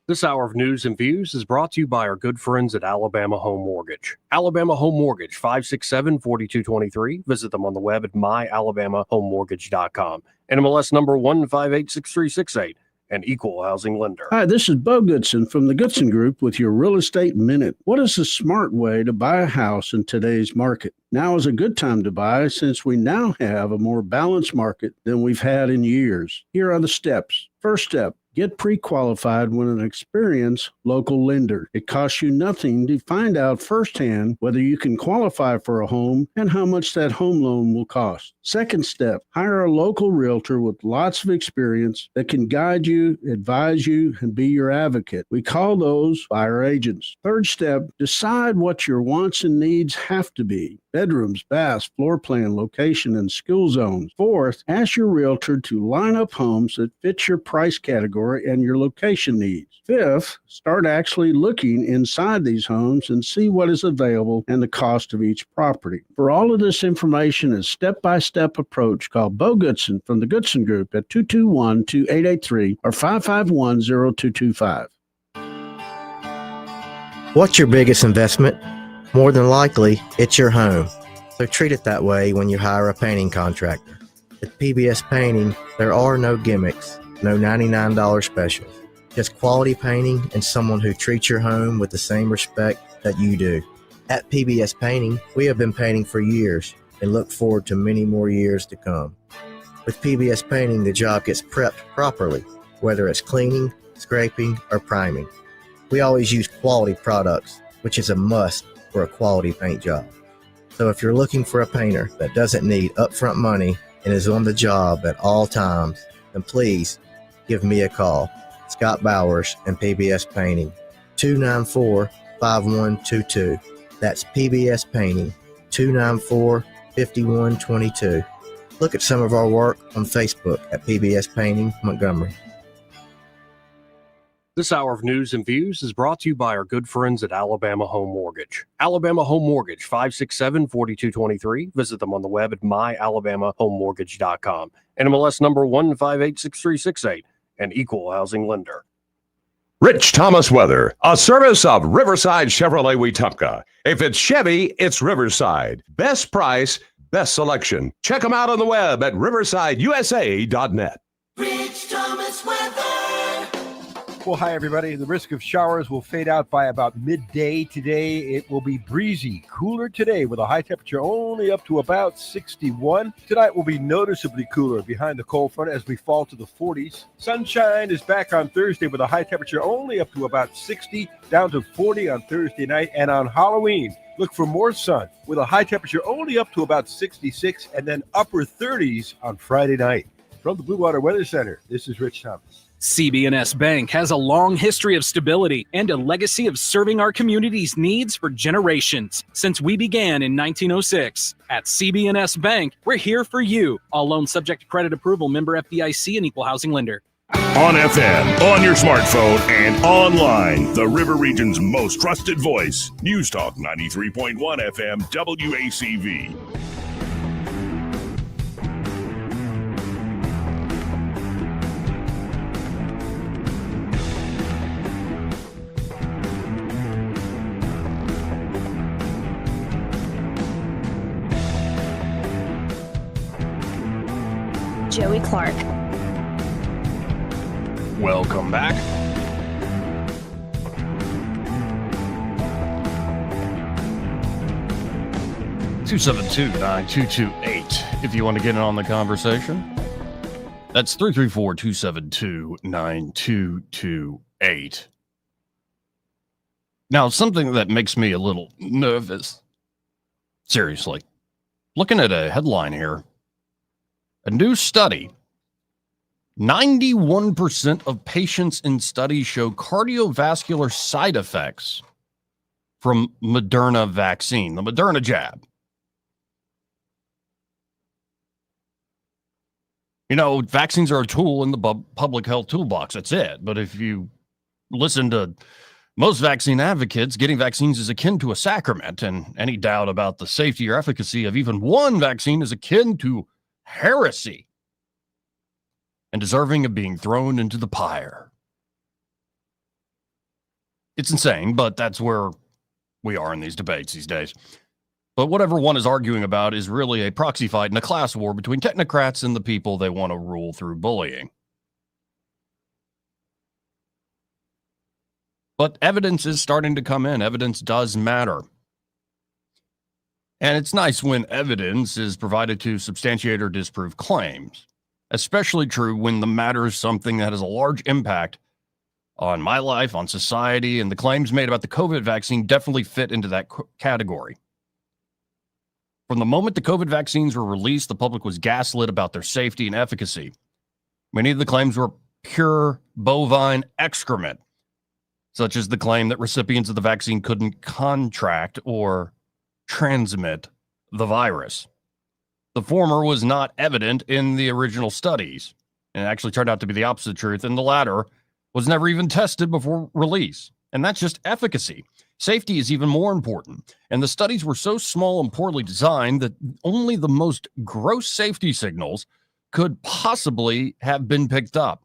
This hour of news and views is brought to you by our good friends at Alabama Home Mortgage. Alabama Home Mortgage, 567-4223. Visit them on the web at myalabamahomemortgage.com. NMLS number 1586368. An equal housing lender. Hi, this is Bo Goodson from the Goodson Group with your Real Estate Minute. What is the smart way to buy a house in today's market? Now is a good time to buy since we now have a more balanced market than we've had in years. Here are the steps. First step, get pre-qualified with an experienced local lender. It costs you nothing to find out firsthand whether you can qualify for a home and how much that home loan will cost. Second step, hire a local realtor with lots of experience that can guide you, advise you, and be your advocate. We call those buyer agents. Third step, decide what your wants and needs have to be. Bedrooms, baths, floor plan, location, and school zones. Fourth, ask your realtor to line up homes that fit your price category and your location needs. Fifth, start actually looking inside these homes and see what is available and the cost of each property. For all of this information and step-by-step approach, call Bo Goodson from the Goodson Group at 221-2883 or 551-0225. What's your biggest investment? More than likely, it's your home. So treat it that way when you hire a painting contractor. At PBS Painting, there are no gimmicks, no $99 specials. Just quality painting and someone who treats your home with the same respect that you do. At PBS Painting, we have been painting for years and look forward to many more years to come. With PBS Painting, the job gets prepped properly, whether it's cleaning, scraping, or priming. We always use quality products, which is a must for a quality paint job. So if you're looking for a painter that doesn't need upfront money and is on the job at all times, then please give me a call. Scott Bowers, and PBS Painting. 294-5122. That's PBS Painting. 294-5122. Look at some of our work on Facebook at PBS Painting Montgomery. This hour of news and views is brought to you by our good friends at Alabama Home Mortgage. Alabama Home Mortgage, 567-4223. Visit them on the web at myalabamahomemortgage.com. NMLS number 1586368, an equal housing lender. Rich Thomas Weather, a service of Riverside Chevrolet Wetumpka. If it's Chevy, it's Riverside. Best price, best selection. Check them out on the web at riversideusa.net. Rich Thomas Weather. Well, hi, everybody. The risk of showers will fade out by about midday today. It will be breezy, cooler today with a high temperature only up to about 61. Tonight will be noticeably cooler behind the cold front as we fall to the 40s. Sunshine is back on Thursday with a high temperature only up to about 60, down to 40 on Thursday night. And on Halloween, look for more sun with a high temperature only up to about 66 and then upper 30s on Friday night. From the Blue Water Weather Center, this is Rich Thomas. CB&S Bank has a long history of stability and a legacy of serving our community's needs for generations since we began in 1906. At CB&S Bank, we're here for you. All loans subject to credit approval, member FDIC, and equal housing lender. On FM, on your smartphone, and online, the River Region's most trusted voice. News Talk 93.1 FM WACV. Joey Clark. Welcome back. (272-9228) if you want to get in on the conversation. That's 334-272-9228. Now, something that makes me a little nervous, seriously, looking at a headline here. A new study, 91% of patients in studies show cardiovascular side effects from Moderna vaccine, the Moderna jab. You know, vaccines are a tool in the public health toolbox. That's it. But if you listen to most vaccine advocates, getting vaccines is akin to a sacrament, and any doubt about the safety or efficacy of even one vaccine is akin to heresy and deserving of being thrown into the pyre. It's insane, but that's where we are in these debates these days. But whatever one is arguing about is really a proxy fight and a class war between technocrats and the people they want to rule through bullying. But evidence is starting to come in. Evidence does matter. And it's nice when evidence is provided to substantiate or disprove claims, especially true when the matter is something that has a large impact on my life, on society, and the claims made about the COVID vaccine definitely fit into that category. From the moment the COVID vaccines were released, the public was gaslit about their safety and efficacy. Many of the claims were pure bovine excrement, such as the claim that recipients of the vaccine couldn't contract or transmit the virus. The former was not evident in the original studies, and it actually turned out to be the opposite truth, and the latter was never even tested before release. And that's just efficacy. Safety is even more important, and the studies were so small and poorly designed that only the most gross safety signals could possibly have been picked up.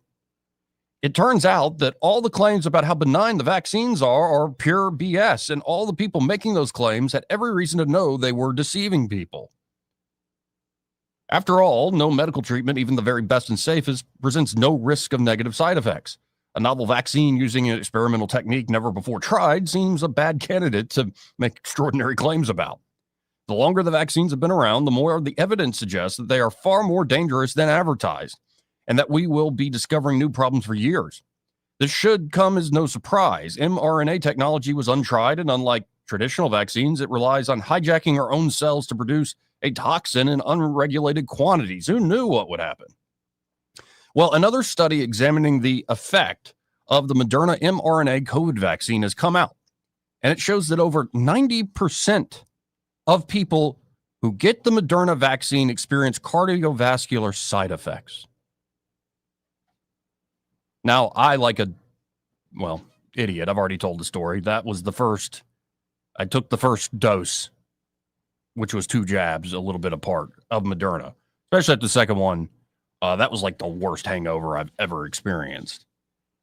It turns out that all the claims about how benign the vaccines are pure BS, and all the people making those claims had every reason to know they were deceiving people. After all, no medical treatment, even the very best and safest, presents no risk of negative side effects. A novel vaccine using an experimental technique never before tried seems a bad candidate to make extraordinary claims about. The longer the vaccines have been around, the more the evidence suggests that they are far more dangerous than advertised, and that we will be discovering new problems for years. This should come as no surprise. mRNA technology was untried, and unlike traditional vaccines, it relies on hijacking our own cells to produce a toxin in unregulated quantities. Who knew what would happen? Well, another study examining the effect of the Moderna mRNA COVID vaccine has come out, and it shows that over 90% of people who get the Moderna vaccine experience cardiovascular side effects. Now, I, like a, idiot, I've already told the story. That was I took the first dose, which was 2 jabs, a little bit apart, of Moderna. Especially at the second one, that was like the worst hangover I've ever experienced.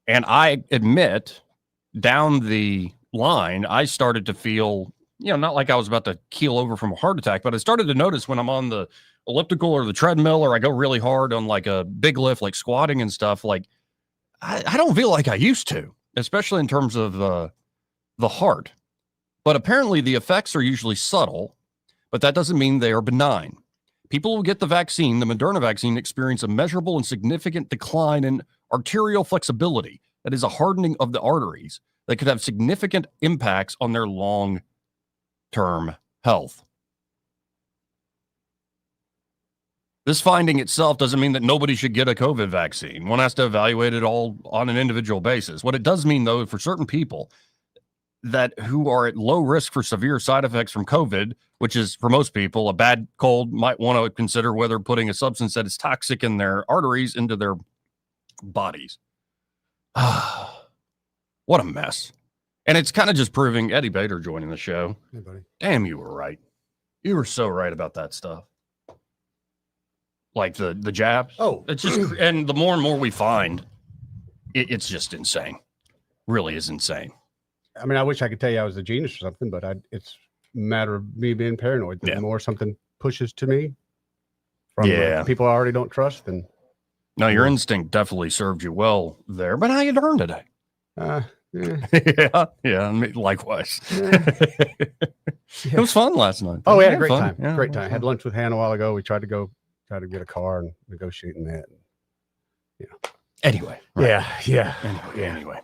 And I admit, down the line, I started to feel, not like I was about to keel over from a heart attack, but I started to notice when I'm on the elliptical or the treadmill, or I go really hard on like a big lift, like squatting and stuff, like I don't feel like I used to, especially in terms of the heart. But apparently the effects are usually subtle, but that doesn't mean they are benign. People who get the vaccine, the Moderna vaccine, experience a measurable and significant decline in arterial flexibility. That is a hardening of the arteries that could have significant impacts on their long-term health. This finding itself doesn't mean that nobody should get a COVID vaccine. One has to evaluate it all on an individual basis. What it does mean, though, for certain people that who are at low risk for severe side effects from COVID, which is for most people a bad cold, might want to consider whether putting a substance that is toxic in their arteries into their bodies. What a mess. And it's kind of just proving Eddie Bader joining the show. Hey, buddy. Damn, you were right. You were so right about that stuff. Like the jabs. Oh, it's just, and the more and more we find, it's just insane. Really is insane. I mean, I wish I could tell you I was a genius or something, but it's a matter of me being paranoid. The more something pushes to me from people I already don't trust, then. No, your instinct definitely served you well there, but how you learned today? Yeah, likewise. It was fun last night. Oh, we had a great fun. time. Yeah, Great time. I had lunch with Hannah a while ago. We tried to get a car and negotiating that. Anyway. Right. Yeah. Anyway.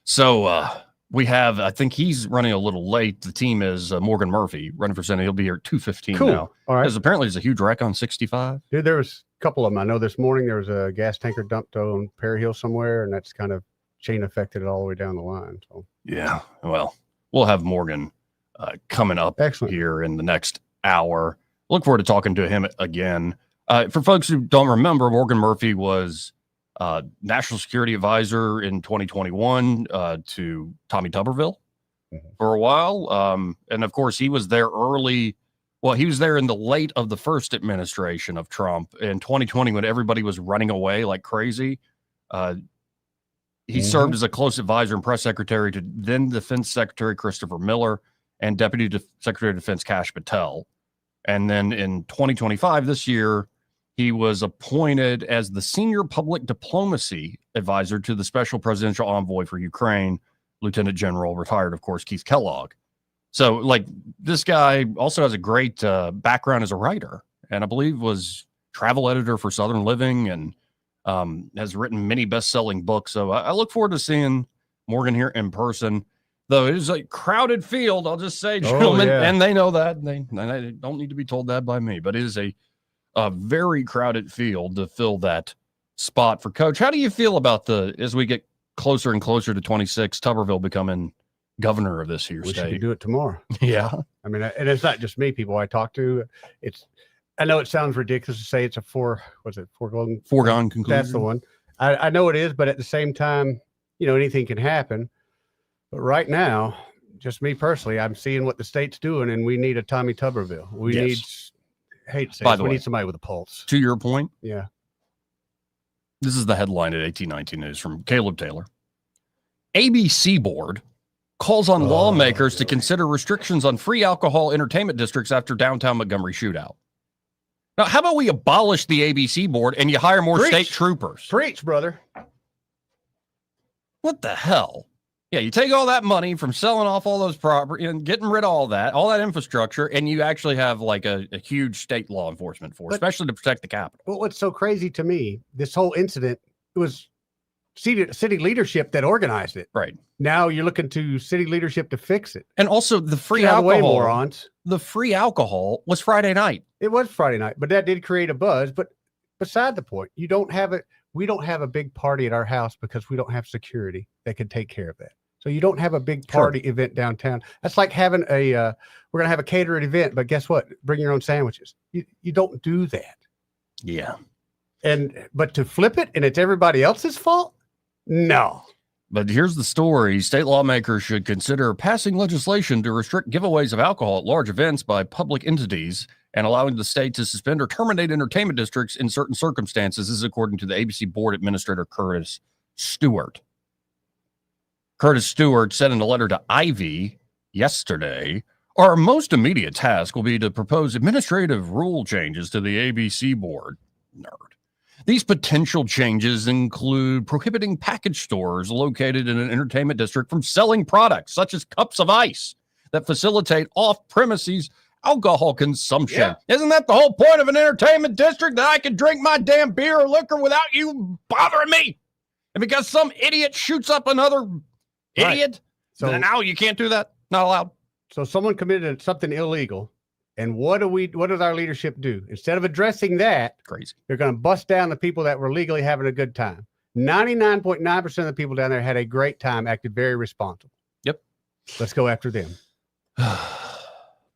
So we have, I think he's running a little late. The team is Morgan Murphy running for Senate. He'll be here at 2:15 Cool. now. All right. Because apparently there's a huge wreck on 65. Dude, there was a couple of them. I know this morning there was a gas tanker dumped on Perry Hill somewhere, and that's kind of chain affected it all the way down the line. So yeah, well, we'll have Morgan coming up here in the next hour. Look forward to talking to him again. For folks who don't remember, Morgan Murphy was National Security Advisor in 2021 to Tommy Tuberville for a while. And of course, he was there early. Well, he was there in the late of the first administration of Trump in 2020 when everybody was running away like crazy. He served as a close advisor and press secretary to then Defense Secretary Christopher Miller and Deputy Secretary of Defense Kash Patel. And then in 2025, this year, he was appointed as the senior public diplomacy advisor to the special presidential envoy for Ukraine, Lieutenant General, retired, of course, Keith Kellogg. So, like, this guy also has a great background as a writer, and I believe was travel editor for Southern Living and has written many best-selling books. So I look forward to seeing Morgan here in person, though it is a crowded field, I'll just say, gentlemen, and they know that. They don't need to be told that by me, but it is a very crowded field to fill that spot for coach. How do you feel about as we get closer and closer to 26, Tuberville becoming governor of this here state? We should do it tomorrow. Yeah. I mean, and it's not just me, people I talk to. I know it sounds ridiculous to say it's a foregone conclusion. That's the one. I know it is, but at the same time, anything can happen. But right now, just me personally, I'm seeing what the state's doing, and we need a Tommy Tuberville. We need, hate to say it, we need somebody with a pulse. To your point. Yeah. This is the headline at 1819 News from Caleb Taylor. ABC board calls on lawmakers to consider restrictions on free alcohol entertainment districts after downtown Montgomery shootout. Now, how about we abolish the ABC board and you hire more state troopers? Preach, brother. What the hell? Yeah, you take all that money from selling off all those property and getting rid of all that infrastructure, and you actually have like a huge state law enforcement force, especially to protect the Capitol. But what's so crazy to me, this whole incident, it was city leadership that organized it. Right. Now you're looking to city leadership to fix it. And also the free alcohol. alcohol. Morons. The free alcohol was Friday night. It was Friday night, but that did create a buzz. But beside the point, you don't have it. we don't have a big party at our house because we don't have security that could take care of that. So you don't have a big party event downtown. That's like having we're going to have a catered event, but guess what? Bring your own sandwiches. You don't do that. Yeah. But to flip it and it's everybody else's fault? No. But here's the story. State lawmakers should consider passing legislation to restrict giveaways of alcohol at large events by public entities and allowing the state to suspend or terminate entertainment districts in certain circumstances. This is according to the ABC Board Administrator Curtis Stewart. Curtis Stewart said in a letter to Ivy yesterday, our most immediate task will be to propose administrative rule changes to the ABC Board. Nerd. These potential changes include prohibiting package stores located in an entertainment district from selling products such as cups of ice that facilitate off-premises alcohol consumption. Yeah. Isn't that the whole point of an entertainment district? That I can drink my damn beer or liquor without you bothering me? And because some idiot shoots up another idiot, so now you can't do that? Not allowed. So someone committed something illegal. And what does our leadership do? Instead of addressing that, crazy, they're going to bust down the people that were legally having a good time. 99.9% of the people down there had a great time, acted very responsible. Yep. Let's go after them.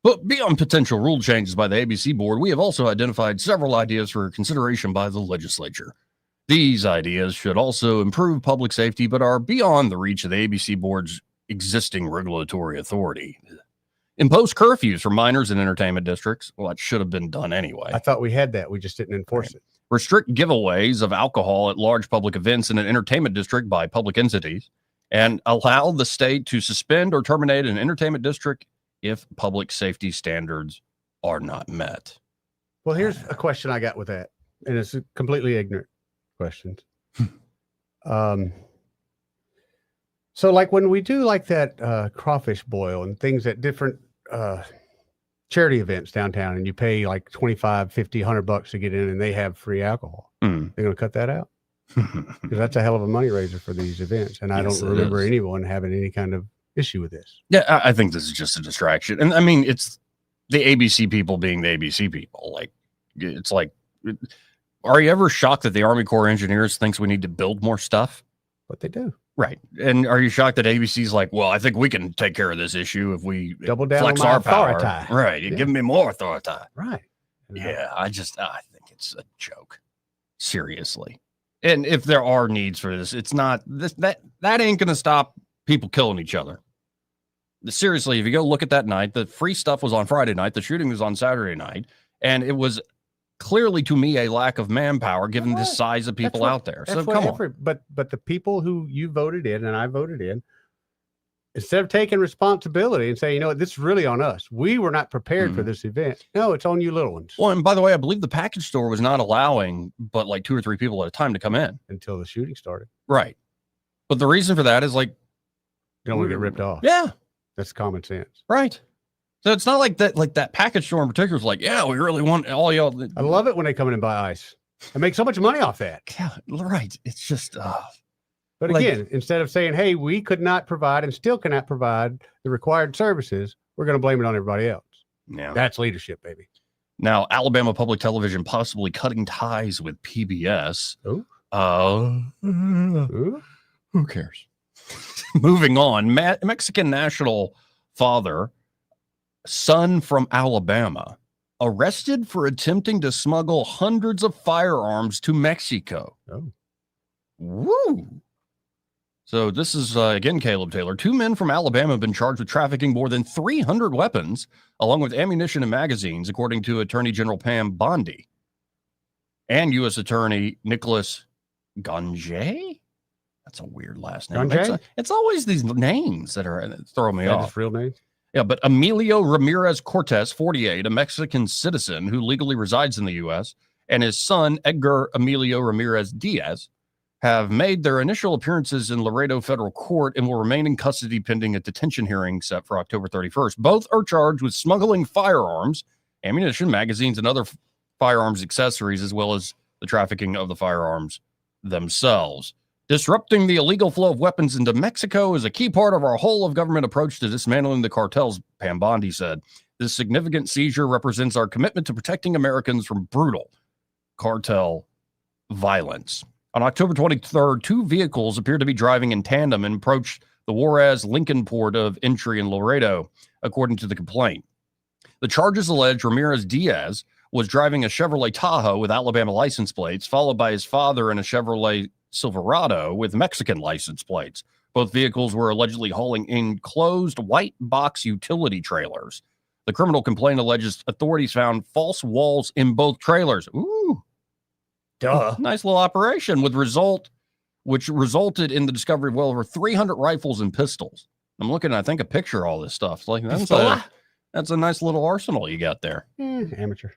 But beyond potential rule changes by the ABC Board, we have also identified several ideas for consideration by the legislature. These ideas should also improve public safety, but are beyond the reach of the ABC Board's existing regulatory authority. Impose curfews for minors in entertainment districts. Well, that should have been done anyway. I thought we had that. We just didn't enforce it. Restrict giveaways of alcohol at large public events in an entertainment district by public entities, and allow the state to suspend or terminate an entertainment district if public safety standards are not met. Well, here's a question I got with that, and it's a completely ignorant question. So like when we do like that crawfish boil and things at different charity events downtown, and you pay like $25, $50, $100 to get in, and they have free alcohol, they're going to cut that out because that's a hell of a money raiser for these events. And I don't remember anyone having any kind of issue with this. Yeah, I think this is just a distraction. And I mean, it's the ABC people being the ABC people. Like, it's like, are you ever shocked that the Army Corps of Engineers thinks we need to build more stuff? But they do. Right. And are you shocked that ABC's like, well, I think we can take care of this issue if we double down flex on my our power. authority. Right. You give me more authority. Right. Yeah. I think it's a joke. Seriously. And if there are needs for this, it's not that ain't going to stop people killing each other. Seriously, if you go look at that night, the free stuff was on Friday night. The shooting was on Saturday night. And it was clearly, to me, a lack of manpower given the size of people out there. So come on. But the people who you voted in and I voted in, instead of taking responsibility and saying, you know what, this is really on us. We were not prepared for this event. No, it's on you little ones. Well, and by the way, I believe the package store was not allowing but like 2 or 3 people at a time to come in. Until the shooting started. Right. But the reason for that is like, you don't want to get ripped off. Yeah. That's common sense. Right. So it's not like that package store in particular is like, yeah, we really want all y'all. I love it when they come in and buy ice. I make so much money off that. Yeah, right. It's just, but again, instead of saying, hey, we could not provide and still cannot provide the required services, we're going to blame it on everybody else. Yeah. That's leadership, baby. Now, Alabama Public Television possibly cutting ties with PBS. Who cares? Moving on. Mexican national father, son from Alabama, arrested for attempting to smuggle hundreds of firearms to Mexico. Oh. Woo. So this is, again, Caleb Taylor. 2 men from Alabama have been charged with trafficking more than 300 weapons, along with ammunition and magazines, according to Attorney General Pam Bondi and U.S. Attorney Nicholas Ganjay. That's a weird last name. It's always these names that are throwing me off. That's real name? Yeah, but Emilio Ramirez Cortez, 48, a Mexican citizen who legally resides in the U.S., and his son, Edgar Emilio Ramirez Diaz, have made their initial appearances in Laredo Federal Court and will remain in custody pending a detention hearing set for October 31st. Both are charged with smuggling firearms, ammunition, magazines, and other firearms accessories, as well as the trafficking of the firearms themselves. Disrupting the illegal flow of weapons into Mexico is a key part of our whole of government approach to dismantling the cartels, Pam Bondi said. This significant seizure represents our commitment to protecting Americans from brutal cartel violence. On October 23rd, two vehicles appeared to be driving in tandem and approached the Juarez-Lincoln port of entry in Laredo, according to the complaint. The charges allege Ramirez Diaz was driving a Chevrolet Tahoe with Alabama license plates, followed by his father in a Chevrolet Silverado with Mexican license plates. Both vehicles were allegedly hauling enclosed white box utility trailers. The criminal complaint alleges authorities found false walls in both trailers. Ooh. Duh. Nice little operation which resulted in the discovery of well over 300 rifles and pistols. I'm looking at, I think, a picture of all this stuff. It's like, that's a nice little arsenal you got there. Amateur.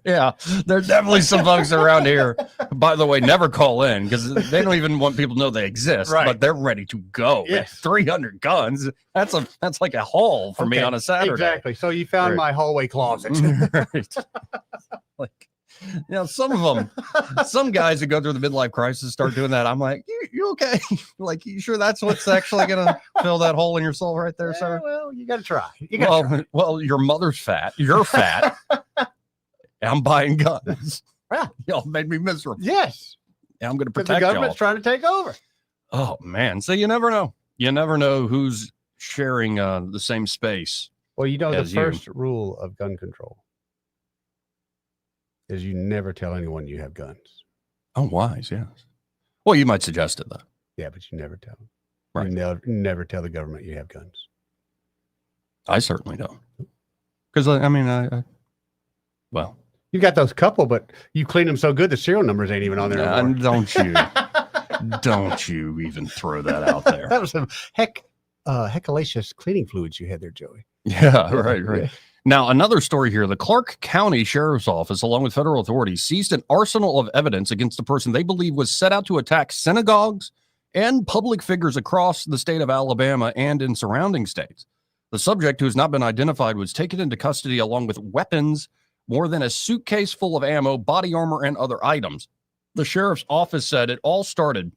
Yeah, there's definitely some folks around here, by the way, never call in because they don't even want people to know they exist, but they're ready to go. Yes. 300 guns. That's like a haul for me on a Saturday. Exactly. So you found my hallway closet. Right. Like, some of them, some guys who go through the midlife crisis start doing that. I'm like, you okay? Like, you sure that's what's actually going to fill that hole in your soul right there, sir? Well, you got to try. Well, your mother's fat. You're fat. I'm buying guns. Yeah. Y'all made me miserable. Yes. And I'm going to Because protect the government's y'all. trying to take over. Oh, man. So you never know. You never know who's sharing the same space. Well, the as first rule of gun control is you never tell anyone you have guns. Oh, wise, yes. Well, you might suggest it, though. Yeah, but you never tell them. Right. You never tell the government you have guns. I certainly don't. Because, I well. You got those couple, but you clean them so good the serial numbers ain't even on there anymore. Don't you even throw that out there. That was some heckalacious cleaning fluids you had there, Joey. Yeah, right. Now, another story here. The Clarke County Sheriff's Office, along with federal authorities, seized an arsenal of evidence against a person they believe was set out to attack synagogues and public figures across the state of Alabama and in surrounding states. The subject, who has not been identified, was taken into custody along with weapons, more than a suitcase full of ammo, body armor, and other items. The sheriff's office said it all started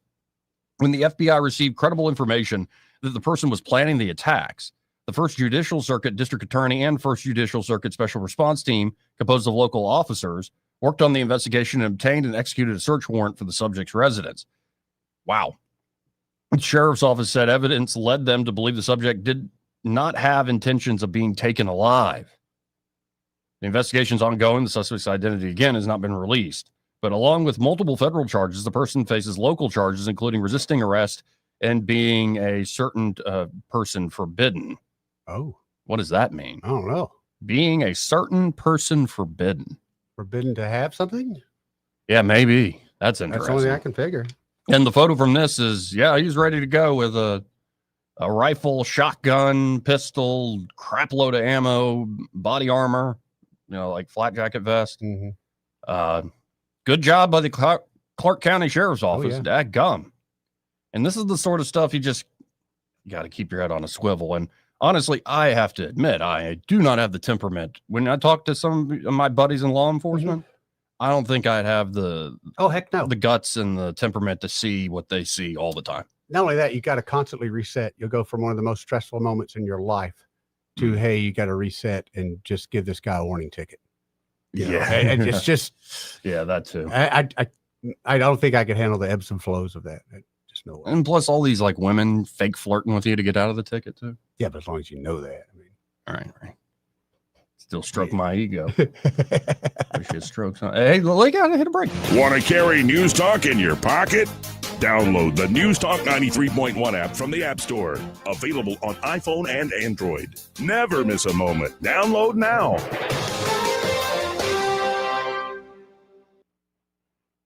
when the FBI received credible information that the person was planning the attacks. The 1st Judicial Circuit District Attorney and 1st Judicial Circuit Special Response Team, composed of local officers, worked on the investigation and obtained and executed a search warrant for the subject's residence. Wow. The sheriff's office said evidence led them to believe the subject did not have intentions of being taken alive. The investigation is ongoing. The suspect's identity, again, has not been released. But along with multiple federal charges, the person faces local charges, including resisting arrest and being a certain person forbidden. Oh. What does that mean? I don't know. Being a certain person forbidden. Forbidden to have something? Yeah, maybe. That's interesting. That's the only thing I can figure. And the photo from this is, he's ready to go with a rifle, pistol, crap load of ammo, body armor, like flat jacket vest. Mm-hmm. Good job by the Clarke County Sheriff's Office. Oh, Dadgum. And this is the sort of stuff you got to keep your head on a swivel. And honestly, I have to admit, I do not have the temperament. When I talk to some of my buddies in law enforcement, I don't think I'd have the guts and the temperament to see what they see all the time. Not only that, you got to constantly reset. You'll go from one of the most stressful moments in your life to, hey, you got to reset and just give this guy a warning ticket. And it's just, that too. I don't think I could handle the ebbs and flows of that. Just no way. And plus all these like women fake flirting with you to get out of the ticket too. Yeah, but as long as you know that. All right. Still stroke my ego. Wish it strokes. Hey, we got to hit a break. Want to carry News Talk in your pocket? Download the News Talk 93.1 app from the App Store. Available on iPhone and Android. Never miss a moment. Download now.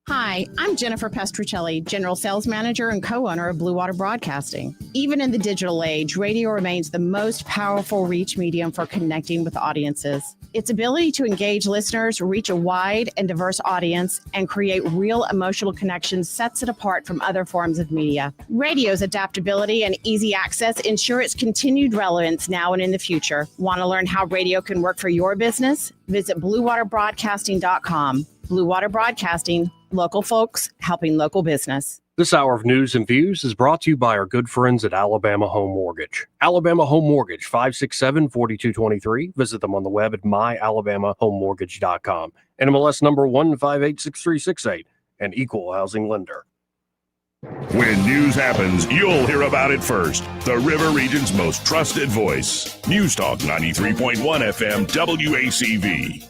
Hi, I'm Jennifer Pestruccelli, General Sales Manager and co-owner of Blue Water Broadcasting. Even in the digital age, radio remains the most powerful reach medium for connecting with audiences. Its ability to engage listeners, reach a wide and diverse audience, and create real emotional connections sets it apart from other forms of media. Radio's adaptability and easy access ensure its continued relevance now and in the future. Want to learn how radio can work for your business? Visit BlueWaterBroadcasting.com. Blue Water Broadcasting, local folks helping local business. This hour of news and views is brought to you by our good friends at Alabama Home Mortgage. Alabama Home Mortgage, 567-4223. Visit them on the web at myalabamahomemortgage.com. NMLS number 1586368. an equal housing lender. When news happens, you'll hear about it first. The River Region's most trusted voice. News Talk 93.1 FM WACV.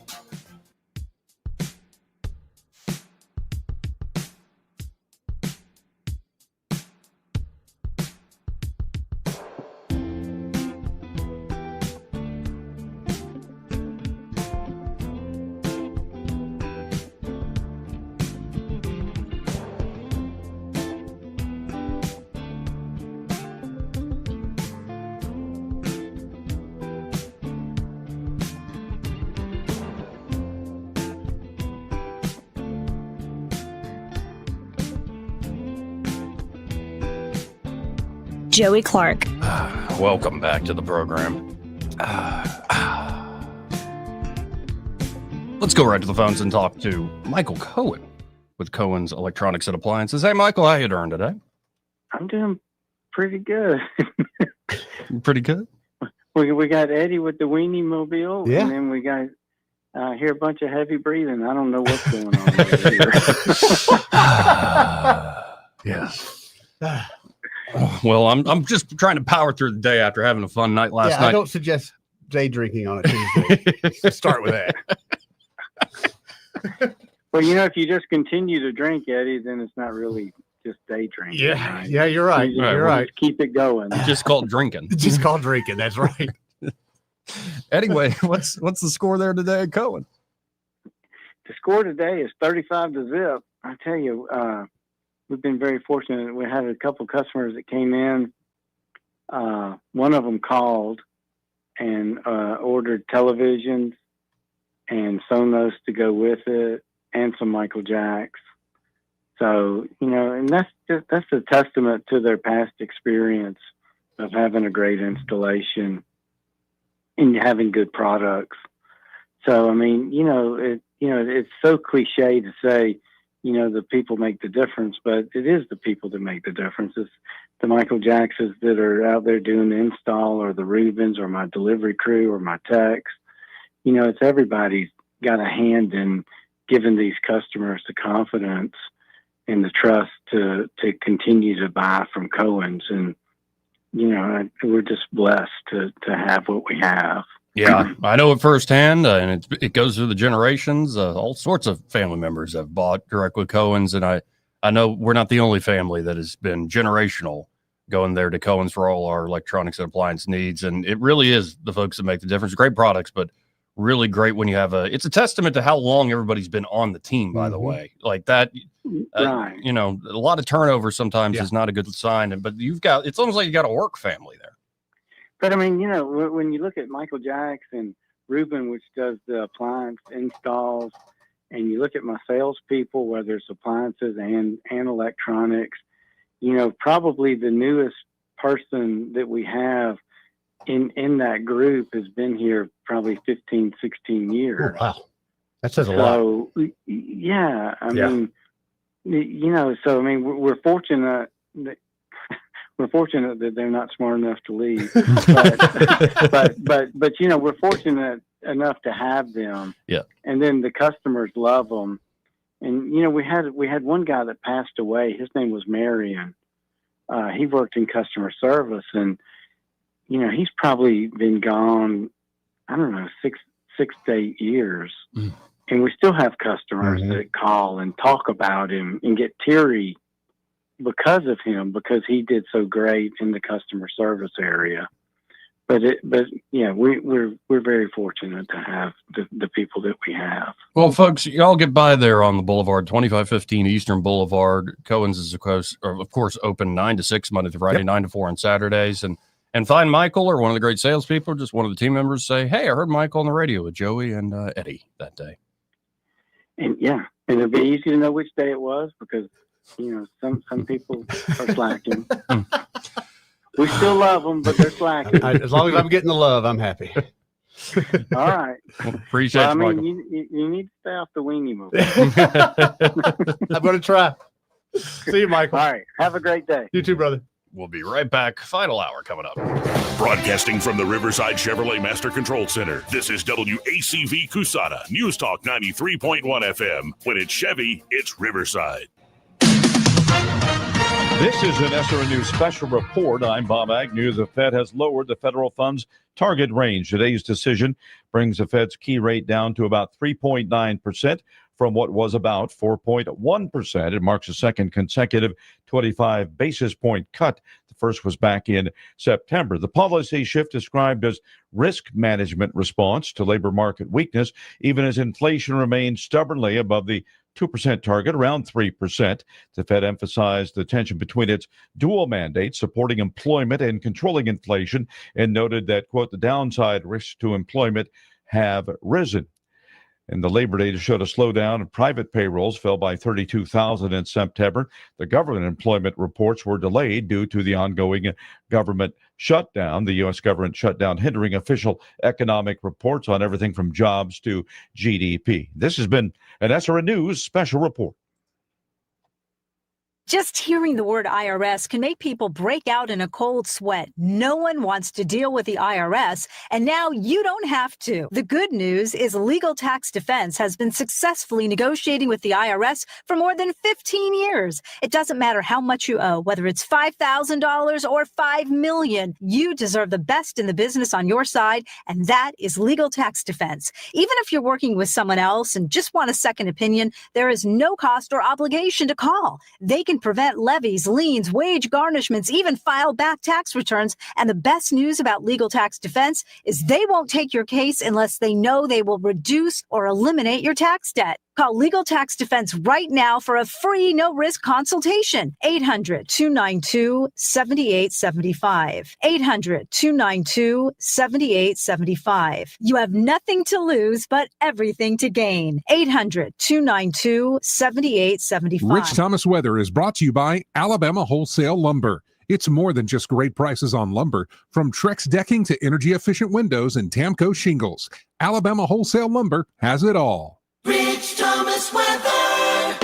Joey Clarke. Welcome back to the program. Let's go right to the phones and talk to Michael Cohen with Cohen's Electronics and Appliances. Hey, Michael, how you doing today? I'm doing pretty good. Pretty good? We got Eddie with the weenie mobile, Yeah. and then we got hear a bunch of heavy breathing. I don't know what's going on over here. Yes. Well, I'm just trying to power through the day after having a fun night last night. I don't suggest day drinking on a Tuesday. Let's start with that. Well, if you just continue to drink, Eddie, then it's not really just day drinking. Yeah, right? yeah, you're right. You're right. Just keep it going. Just called drinking. Just called drinking. That's right. Anyway, what's the score there today at Cohen? The score today is 35-0. I tell you, we've been very fortunate. We had a couple customers that came in. One of them called and ordered televisions and Sonos to go with it and some Michael Jacks. So, and that's a testament to their past experience of having a great installation and having good products. So, I mean, it's so cliche to say, the people make the difference, but it is the people that make the difference. It's the Michael Jacksons that are out there doing the install, or the Rubens, or my delivery crew, or my techs. It's everybody's got a hand in giving these customers the confidence and the trust to continue to buy from Cohen's. And, we're just blessed to have what we have. Yeah, I know it firsthand, and it goes through the generations. All sorts of family members have bought direct with Cohen's, and I know we're not the only family that has been generational going there to Cohen's for all our electronics and appliance needs. And it really is the folks that make the difference. Great products, but really great when you have it's a testament to how long everybody's been on the team, by the way. Like that, right. A lot of turnover sometimes is not a good sign, but it's almost like you got a work family there. But I mean, when you look at Michael Jacks and Ruben, which does the appliance installs, and you look at my salespeople, whether it's appliances and electronics, probably the newest person that we have in that group has been here probably 15, 16 years. Oh, wow. That says a lot. So, yeah, I mean, we're fortunate that they're not smart enough to leave, but we're fortunate enough to have them. Yeah. And then the customers love them. And, we had one guy that passed away. His name was Marion. He worked in customer service, and, he's probably been gone, I don't know, 6 to 8 years. Mm. And we still have customers that call and talk about him and get teary because of him, because he did so great in the customer service area. But we're very fortunate to have the people that we have. Well, folks, y'all get by there on the Boulevard, 2515 Eastern Boulevard. Cohen's is of course open 9 to 6 Monday to Friday, 9 to 4 on Saturdays, and find Michael or one of the great salespeople, just one of the team members. Say, hey, I heard Michael on the radio with Joey and Eddie that day. And it'll be easy to know which day it was, because some people are slacking. We still love them, but they're slacking. As long as I'm getting the love, I'm happy. All right. Well, appreciate you, Michael. You need to stay off the weenie movie. I'm going to try. See you, Michael. All right. Have a great day. You too, brother. We'll be right back. Final hour coming up. Broadcasting from the Riverside Chevrolet Master Control Center, this is WACV Cusana, News Talk 93.1 FM. When it's Chevy, it's Riverside. This is an SRN News special report. I'm Bob Agnew. The Fed has lowered the federal funds target range. Today's decision brings the Fed's key rate down to about 3.9% from what was about 4.1%. It marks a second consecutive 25 basis point cut. The first was back in September. The policy shift described as risk management response to labor market weakness, even as inflation remains stubbornly above the 2% target, around 3%. The Fed emphasized the tension between its dual mandate, supporting employment and controlling inflation, and noted that, quote, the downside risks to employment have risen. And the labor data showed a slowdown. Private payrolls fell by 32,000 in September. The government employment reports were delayed due to the ongoing government shutdown, the U.S. government shutdown hindering official economic reports on everything from jobs to GDP. This has been an SRN News special report. Just hearing the word IRS can make people break out in a cold sweat. No one wants to deal with the IRS, and now you don't have to. The good news is Legal Tax Defense has been successfully negotiating with the IRS for more than 15 years. It doesn't matter how much you owe, whether it's $5,000 or $5 million. You deserve the best in the business on your side, and that is Legal Tax Defense. Even if you're working with someone else and just want a second opinion, there is no cost or obligation to call. They can prevent levies, liens, wage garnishments, even file back tax returns. And the best news about Legal Tax Defense is they won't take your case unless they know they will reduce or eliminate your tax debt. Call Legal Tax Defense right now for a free, no-risk consultation. 800-292-7875. 800-292-7875. You have nothing to lose, but everything to gain. 800-292-7875. Rich Thomas Weather is brought to you by Alabama Wholesale Lumber. It's more than just great prices on lumber. From Trex decking to energy-efficient windows and Tamco shingles, Alabama Wholesale Lumber has it all. Rich Thomas Weather.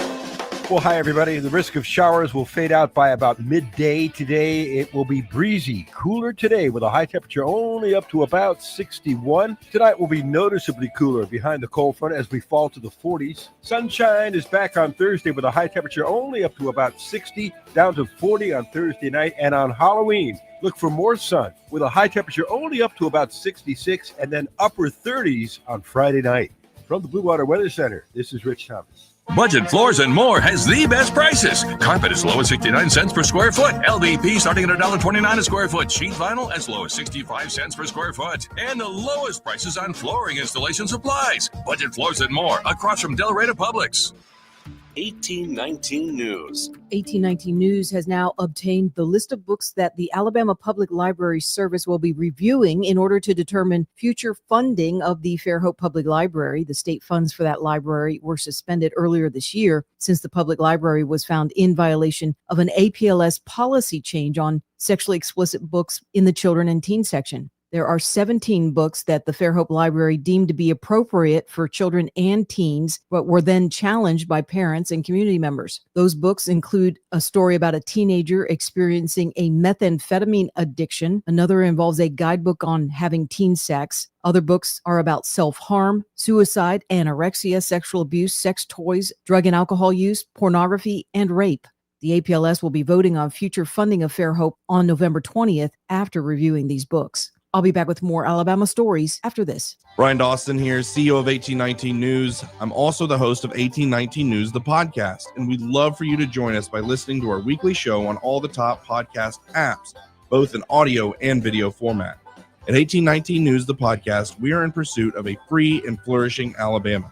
Well, hi, everybody. The risk of showers will fade out by about midday today. It will be breezy, cooler today with a high temperature only up to about 61. Tonight will be noticeably cooler behind the cold front as we fall to the 40s. Sunshine is back on Thursday with a high temperature only up to about 60, down to 40 on Thursday night. And on Halloween, look for more sun with a high temperature only up to about 66 and then upper 30s on Friday night. From the Blue Water Weather Center, this is Rich Thomas. Budget Floors and More has the best prices. Carpet as low as 69 cents per square foot. LVP starting at $1.29 a square foot. Sheet vinyl as low as 65 cents per square foot. And the lowest prices on flooring installation supplies. Budget Floors and More across from Delray Publix. 1819 News. 1819 News has now obtained the list of books that the Alabama Public Library Service will be reviewing in order to determine future funding of the Fairhope Public Library. The state funds for that library were suspended earlier this year since the public library was found in violation of an APLS policy change on sexually explicit books in the children and teen section. There are 17 books that the Fairhope Library deemed to be appropriate for children and teens, but were then challenged by parents and community members. Those books include a story about a teenager experiencing a methamphetamine addiction. Another involves a guidebook on having teen sex. Other books are about self-harm, suicide, anorexia, sexual abuse, sex toys, drug and alcohol use, pornography, and rape. The APLS will be voting on future funding of Fairhope on November 20th after reviewing these books. I'll be back with more Alabama stories after this. Brian Dawson here, CEO of 1819 News. I'm also the host of 1819 News, the podcast, and we'd love for you to join us by listening to our weekly show on all the top podcast apps, both in audio and video format. At 1819 News, the podcast, we are in pursuit of a free and flourishing Alabama.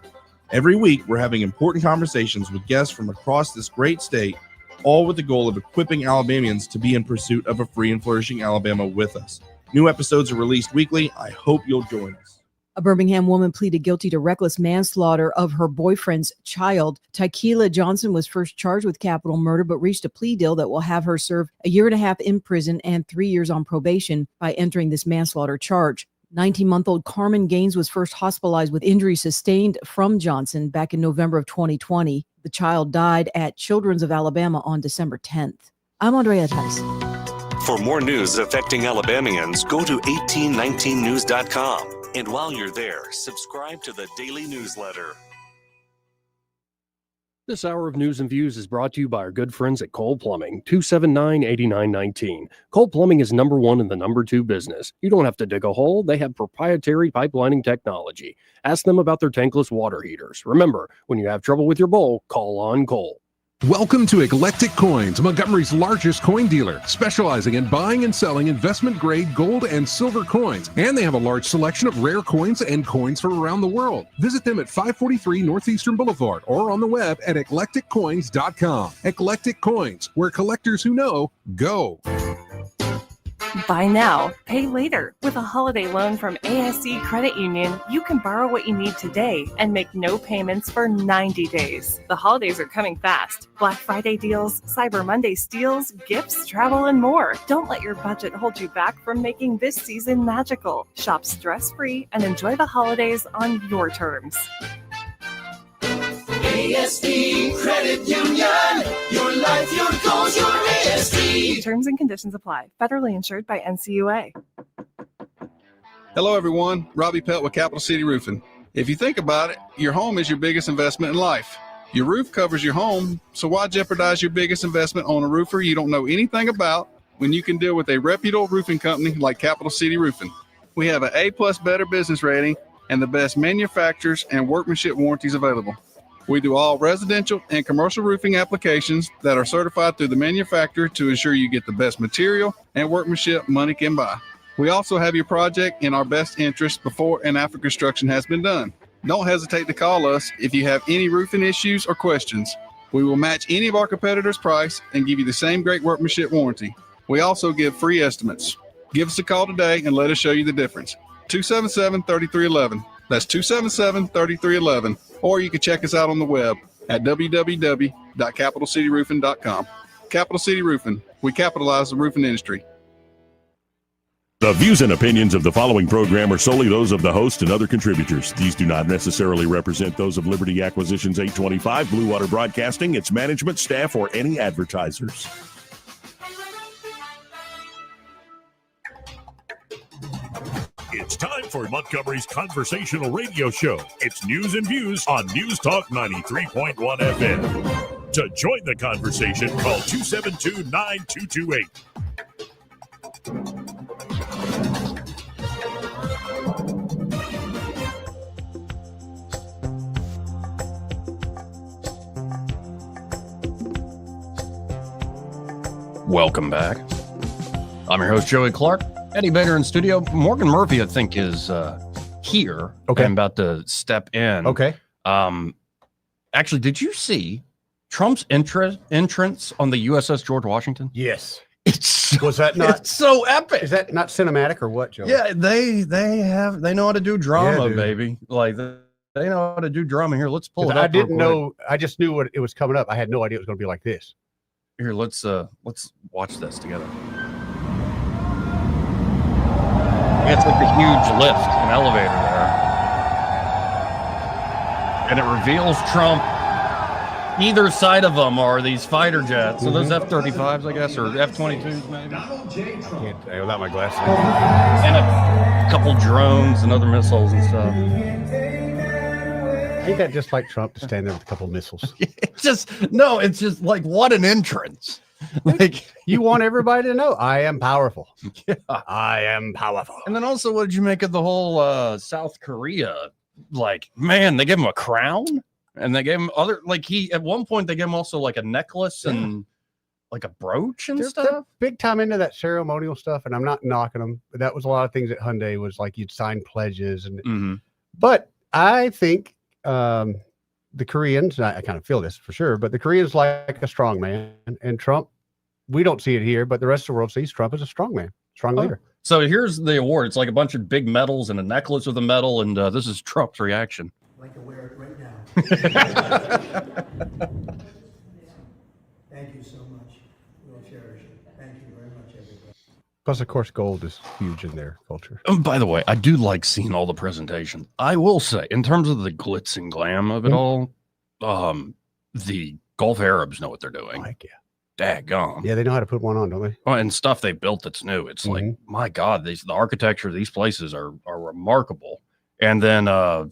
Every week, we're having important conversations with guests from across this great state, all with the goal of equipping Alabamians to be in pursuit of a free and flourishing Alabama with us. New episodes are released weekly. I hope you'll join us. A Birmingham woman pleaded guilty to reckless manslaughter of her boyfriend's child. Tykeela Johnson was first charged with capital murder, but reached a plea deal that will have her serve 1.5 years in prison and 3 years on probation by entering this manslaughter charge. 19-month-old Carmen Gaines was first hospitalized with injuries sustained from Johnson back in November of 2020. The child died at Children's of Alabama on December 10th. I'm Andrea Tice. For more news affecting Alabamians, go to 1819news.com. And while you're there, subscribe to the daily newsletter. This hour of news and views is brought to you by our good friends at Cole Plumbing, 279-8919. Cole Plumbing is number one in the number two business. You don't have to dig a hole. They have proprietary pipelining technology. Ask them about their tankless water heaters. Remember, when you have trouble with your bowl, call on Cole. Welcome to Eclectic Coins, Montgomery's largest coin dealer, specializing in buying and selling investment-grade gold and silver coins. And they have a large selection of rare coins and coins from around the world. Visit them at 543 Northeastern Boulevard or on the web at eclecticcoins.com. Eclectic Coins, where collectors who know go. Buy now, pay later. With a holiday loan from ASC Credit Union, you can borrow what you need today and make no payments for 90 days. The holidays are coming fast. Black Friday deals, Cyber Monday steals, gifts, travel, and more. Don't let your budget hold you back from making this season magical. Shop stress-free and enjoy the holidays on your terms. ASD Credit Union. Your life, your goals, your ASD. Terms and conditions apply. Federally insured by NCUA. Hello, everyone. Robbie Pelt with Capital City Roofing. If you think about it, your home is your biggest investment in life. Your roof covers your home, so why jeopardize your biggest investment on a roofer you don't know anything about when you can deal with a reputable roofing company like Capital City Roofing? We have an A+ Better Business rating and the best manufacturers and workmanship warranties available. We do all residential and commercial roofing applications that are certified through the manufacturer to ensure you get the best material and workmanship money can buy. We also have your project in our best interest before and after construction has been done. Don't hesitate to call us if you have any roofing issues or questions. We will match any of our competitors' price and give you the same great workmanship warranty. We also give free estimates. Give us a call today and let us show you the difference. 277-3311. That's 277-3311. Or you can check us out on the web at www.capitalcityroofing.com. Capital City Roofing. We capitalize the roofing industry. The views and opinions of the following program are solely those of the host and other contributors. These do not necessarily represent those of Liberty Acquisitions 825, Blue Water Broadcasting, its management, staff, or any advertisers. It's time for Montgomery's conversational radio show. It's News and Views on News Talk 93.1 FM. To join the conversation, call 272-9228. Welcome back. I'm your host, Joey Clark. Eddie Bader in studio. Morgan Murphy, I think, is here. Okay. I'm about to step in. Okay. Actually, did you see Trump's entrance on the USS George Washington? Yes. Was that not? It's so epic. Is that not cinematic or what, Joey? Yeah, they know how to do drama, dude. baby. Like they know how to do drama. Here, let's pull it up. I didn't real quick. know. I just knew what it was coming up. I had no idea it was going to be like this. Here, let's watch this together. It's like a huge lift, an elevator there. And it reveals Trump. Either side of them are these fighter jets. So those F-35s, I guess, or F-22s maybe. Can't without my glasses. And a couple drones and other missiles and stuff. Ain't that just like Trump to stand there with a couple missiles? It's just like, what an entrance. Like, you want everybody to know I am powerful. Yeah, I am powerful. And then also, what did you make of the whole South Korea? Like, man, they gave him a crown, and they gave him other, like, at one point they gave him also like a necklace and like a brooch and stuff. They're big time into that ceremonial stuff, and I'm not knocking them, but that was a lot of things at Hyundai was like you'd sign pledges and. But I think the Koreans, I kind of feel this for sure, but the Koreans like a strong man, and Trump, we don't see it here, but the rest of the world sees Trump as a strong man, strong leader. So here's the award. It's like a bunch of big medals and a necklace with a medal, and this is Trump's reaction. Like to wear it right now. Thank you so much. We'll cherish it. Thank you very much, everybody. Plus, of course, gold is huge in their culture. By the way, I do like seeing all the presentation. I will say, in terms of the glitz and glam of it all, the Gulf Arabs know what they're doing. Like, yeah. daggone. Yeah, they know how to put one on, don't they? Well, and stuff they built that's new. It's like, my God, the architecture of these places are remarkable. And then I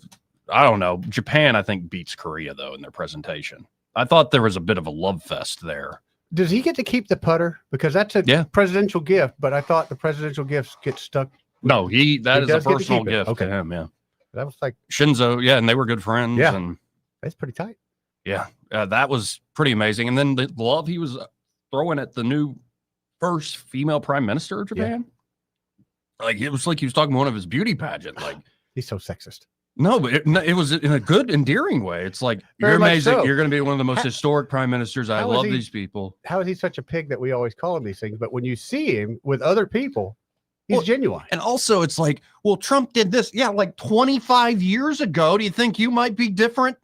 don't know, Japan, I think, beats Korea though in their presentation. I thought there was a bit of a love fest there. Does he get to keep the putter? Because that's a presidential gift, but I thought the presidential gifts get stuck. No, that is a personal gift to him. Yeah. That was like Shinzo. Yeah. And they were good friends. Yeah. And that's pretty tight. Yeah. That was pretty amazing. And then the love he was throwing at the new first female prime minister of Japan. Yeah. Like, it was like he was talking to one of his beauty pageant. Like, he's so sexist. No, but it was in a good, endearing way. It's like, Very you're much amazing. so. You're going to be one of the most historic prime ministers. I love these people. How is he such a pig that we always call him these things? But when you see him with other people, he's genuine. And also, it's like, well, Trump did this. Yeah, like 25 years ago. Do you think you might be different?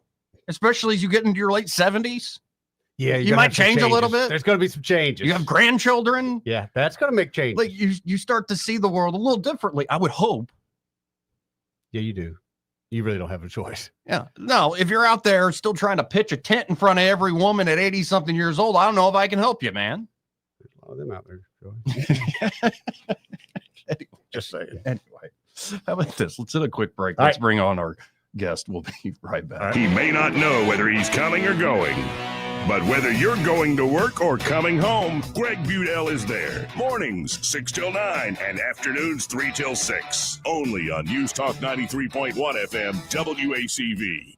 Especially as you get into your late 70s? Yeah, you might change a little bit. There's going to be some changes. You have grandchildren. Yeah, that's going to make changes. Like you start to see the world a little differently. I would hope. Yeah, you do. You really don't have a choice. Yeah. No, if you're out there still trying to pitch a tent in front of every woman at 80 something years old, I don't know if I can help you, man. There's a lot of them out there. Anyway, just saying. Anyway, how about this? Let's hit a quick break. Let's bring on our guest. We'll be right back. He may not know whether he's coming or going, but whether you're going to work or coming home, Greg Budell is there. Mornings 6 till 9 and afternoons 3 till 6. Only on News Talk 93.1 FM WACV.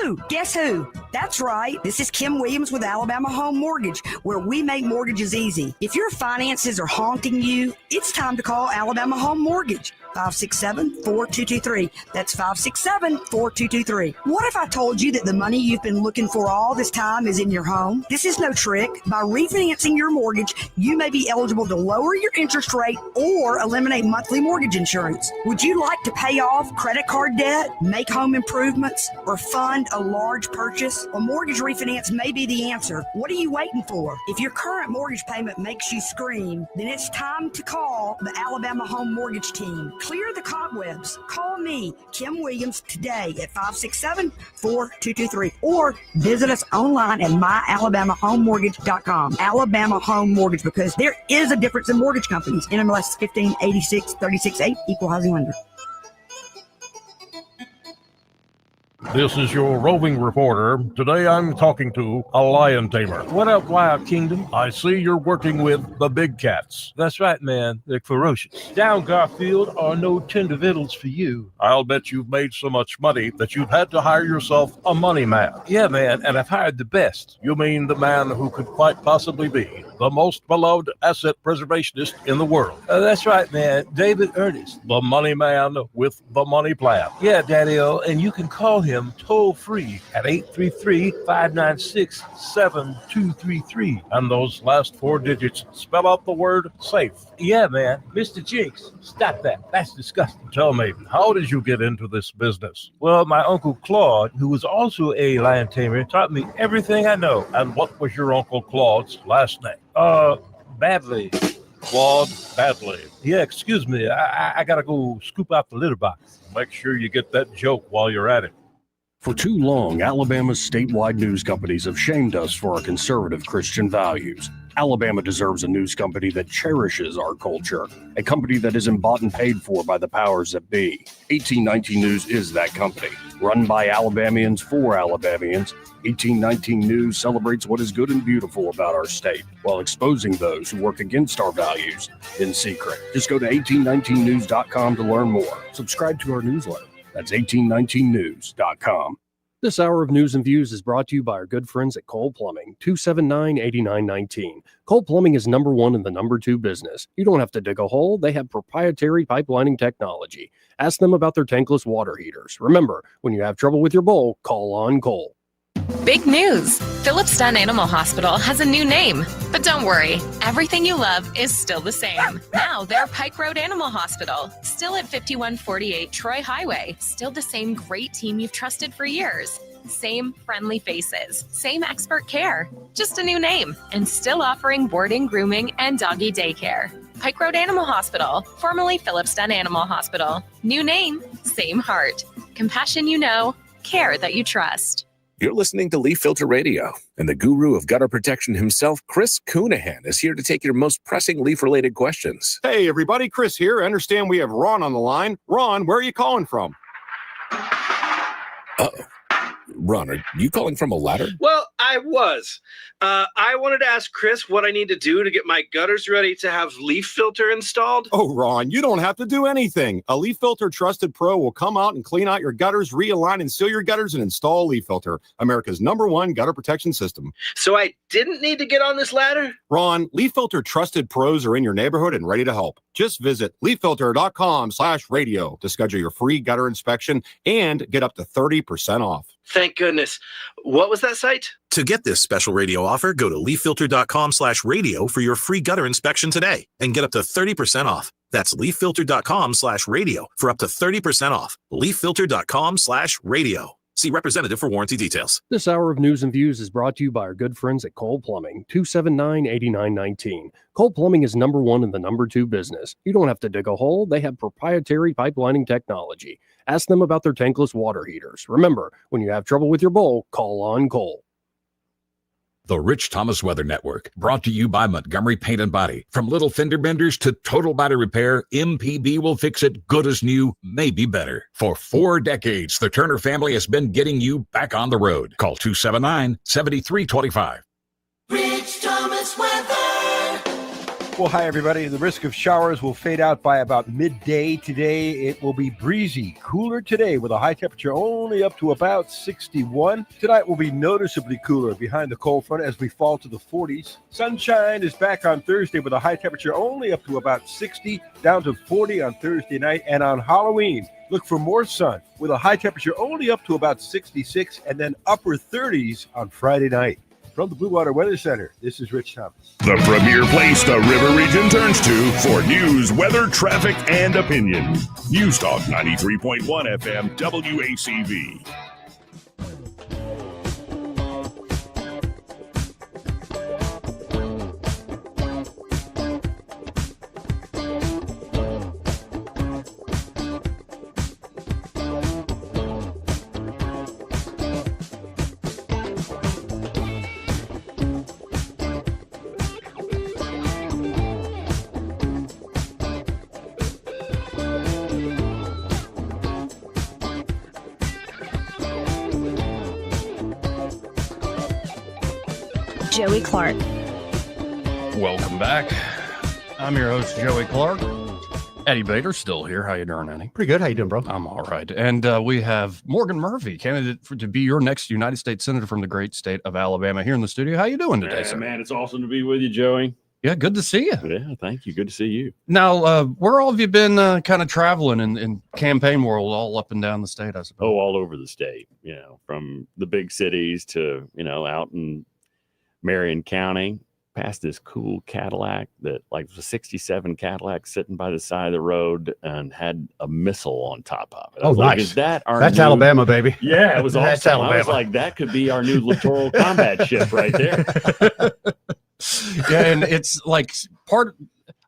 Boo! Guess who? That's right. This is Kim Williams with Alabama Home Mortgage, where we make mortgages easy. If your finances are haunting you, it's time to call Alabama Home Mortgage. 567-4223. That's 567-4223. What if I told you that the money you've been looking for all this time is in your home? This is no trick. By refinancing your mortgage, you may be eligible to lower your interest rate or eliminate monthly mortgage insurance. Would you like to pay off credit card debt, make home improvements, or fund a large purchase? A mortgage refinance may be the answer. What are you waiting for? If your current mortgage payment makes you scream, then it's time to call the Alabama Home Mortgage Team. Clear the cobwebs. Call me, Kim Williams, today at 567-4223 or visit us online at myalabamahomemortgage.com. Alabama Home Mortgage, because there is a difference in mortgage companies. NMLS 1586-368, Equal Housing Lender. This is your roving reporter. Today I'm talking to a lion tamer. What up, Wild Kingdom? I see you're working with the big cats. That's right, man. They're ferocious. Down Garfield are no tender victuals for you. I'll bet you've made so much money that you've had to hire yourself a money man. Yeah, man, and I've hired the best. You mean the man who could quite possibly be the most beloved asset preservationist in the world? That's right, man. David Ernest. The money man with the money plan. Yeah, Daddy-O, and you can call him toll-free at 833-596-7233. And those last 4 digits spell out the word safe. Yeah, man. Mr. Jinx, stop that. That's disgusting. Tell me, how did you get into this business? Well, my Uncle Claude, who was also a lion tamer, taught me everything I know. And what was your Uncle Claude's last name? Badley. Claude Badley. Yeah, excuse me. I gotta go scoop out the litter box. Make sure you get that joke while you're at it. For too long, Alabama's statewide news companies have shamed us for our conservative Christian values. Alabama deserves a news company that cherishes our culture, a company that isn't bought and paid for by the powers that be. 1819 News is that company. Run by Alabamians for Alabamians, 1819 News celebrates what is good and beautiful about our state, while exposing those who work against our values in secret. Just go to 1819news.com to learn more. Subscribe to our newsletter. That's 1819news.com. This hour of news and views is brought to you by our good friends at Cole Plumbing, 279-8919. Cole Plumbing is number one in the number two business. You don't have to dig a hole. They have proprietary pipelining technology. Ask them about their tankless water heaters. Remember, when you have trouble with your bowl, call on Cole. Big news! Phillips Dunn Animal Hospital has a new name. But don't worry, everything you love is still the same. Now they're Pike Road Animal Hospital, still at 5148 Troy Highway. Still the same great team you've trusted for years. Same friendly faces, same expert care, just a new name, and still offering boarding, grooming, and doggy daycare. Pike Road Animal Hospital, formerly Phillips Dunn Animal Hospital. New name, same heart. Compassion you know, care that you trust. You're listening to Leaf Filter Radio, and the guru of gutter protection himself, Chris Coonahan, is here to take your most pressing leaf-related questions. Hey, everybody, Chris here. I understand we have Ron on the line. Ron, where are you calling from? Uh-oh. Ron, are you calling from a ladder? Well, I was. I wanted to ask Chris what I need to do to get my gutters ready to have leaf filter installed. Oh, Ron, you don't have to do anything. A Leaf Filter Trusted Pro will come out and clean out your gutters, realign and seal your gutters, and install Leaf Filter, America's #1 gutter protection system. So I didn't need to get on this ladder? Ron, Leaf Filter Trusted Pros are in your neighborhood and ready to help. Just visit leaffilter.com/radio to schedule your free gutter inspection and get up to 30% off. Thank goodness. What was that site? To get this special radio offer, go to leaffilter.com/radio for your free gutter inspection today and get up to 30% off. That's leaffilter.com/radio for up to 30% off. leaffilter.com/radio. See representative for warranty details. This hour of news and views is brought to you by our good friends at Cole Plumbing, 279-8919. Cole Plumbing is #1 in the #2 business. You don't have to dig a hole. They have proprietary pipelining technology. Ask them about their tankless water heaters. Remember, when you have trouble with your bowl, call on Cole. The Rich Thomas Weather Network, brought to you by Montgomery Paint and Body. From little fender benders to total body repair, MPB will fix it good as new, maybe better. For 4 decades, the Turner family has been getting you back on the road. Call 279-7325. Rich Thomas Weather. Well, hi, everybody. The risk of showers will fade out by about midday today. It will be breezy, cooler today with a high temperature only up to about 61. Tonight will be noticeably cooler behind the cold front as we fall to the 40s. Sunshine is back on Thursday with a high temperature only up to about 60, down to 40 on Thursday night. And on Halloween, look for more sun with a high temperature only up to about 66 and then upper 30s on Friday night. From the Blue Water Weather Center, this is Rich Thomas. The premier place the River Region turns to for news, weather, traffic, and opinion. News Talk 93.1 FM WACV. Joey Clarke. Welcome back. I'm your host, Joey Clarke. Eddie Bader's still here. How you doing, Eddie? Pretty good. How you doing, bro? I'm all right. And we have Morgan Murphy, candidate to be your next United States Senator from the great state of Alabama, here in the studio. How you doing today, sir? Man, it's awesome to be with you, Joey. Yeah, good to see you. Yeah, thank you. Good to see you. Now, where all have you been kind of traveling in campaign world, all up and down the state, I suppose? Oh, all over the state, from the big cities to, out in Marion County, past this cool Cadillac that was a 67 Cadillac sitting by the side of the road and had a missile on top of it. Oh, nice. Is that our That's new... Alabama, baby. Yeah, it was awesome. That's Alabama. I was like, that could be our new littoral combat ship right there. Yeah, and it's like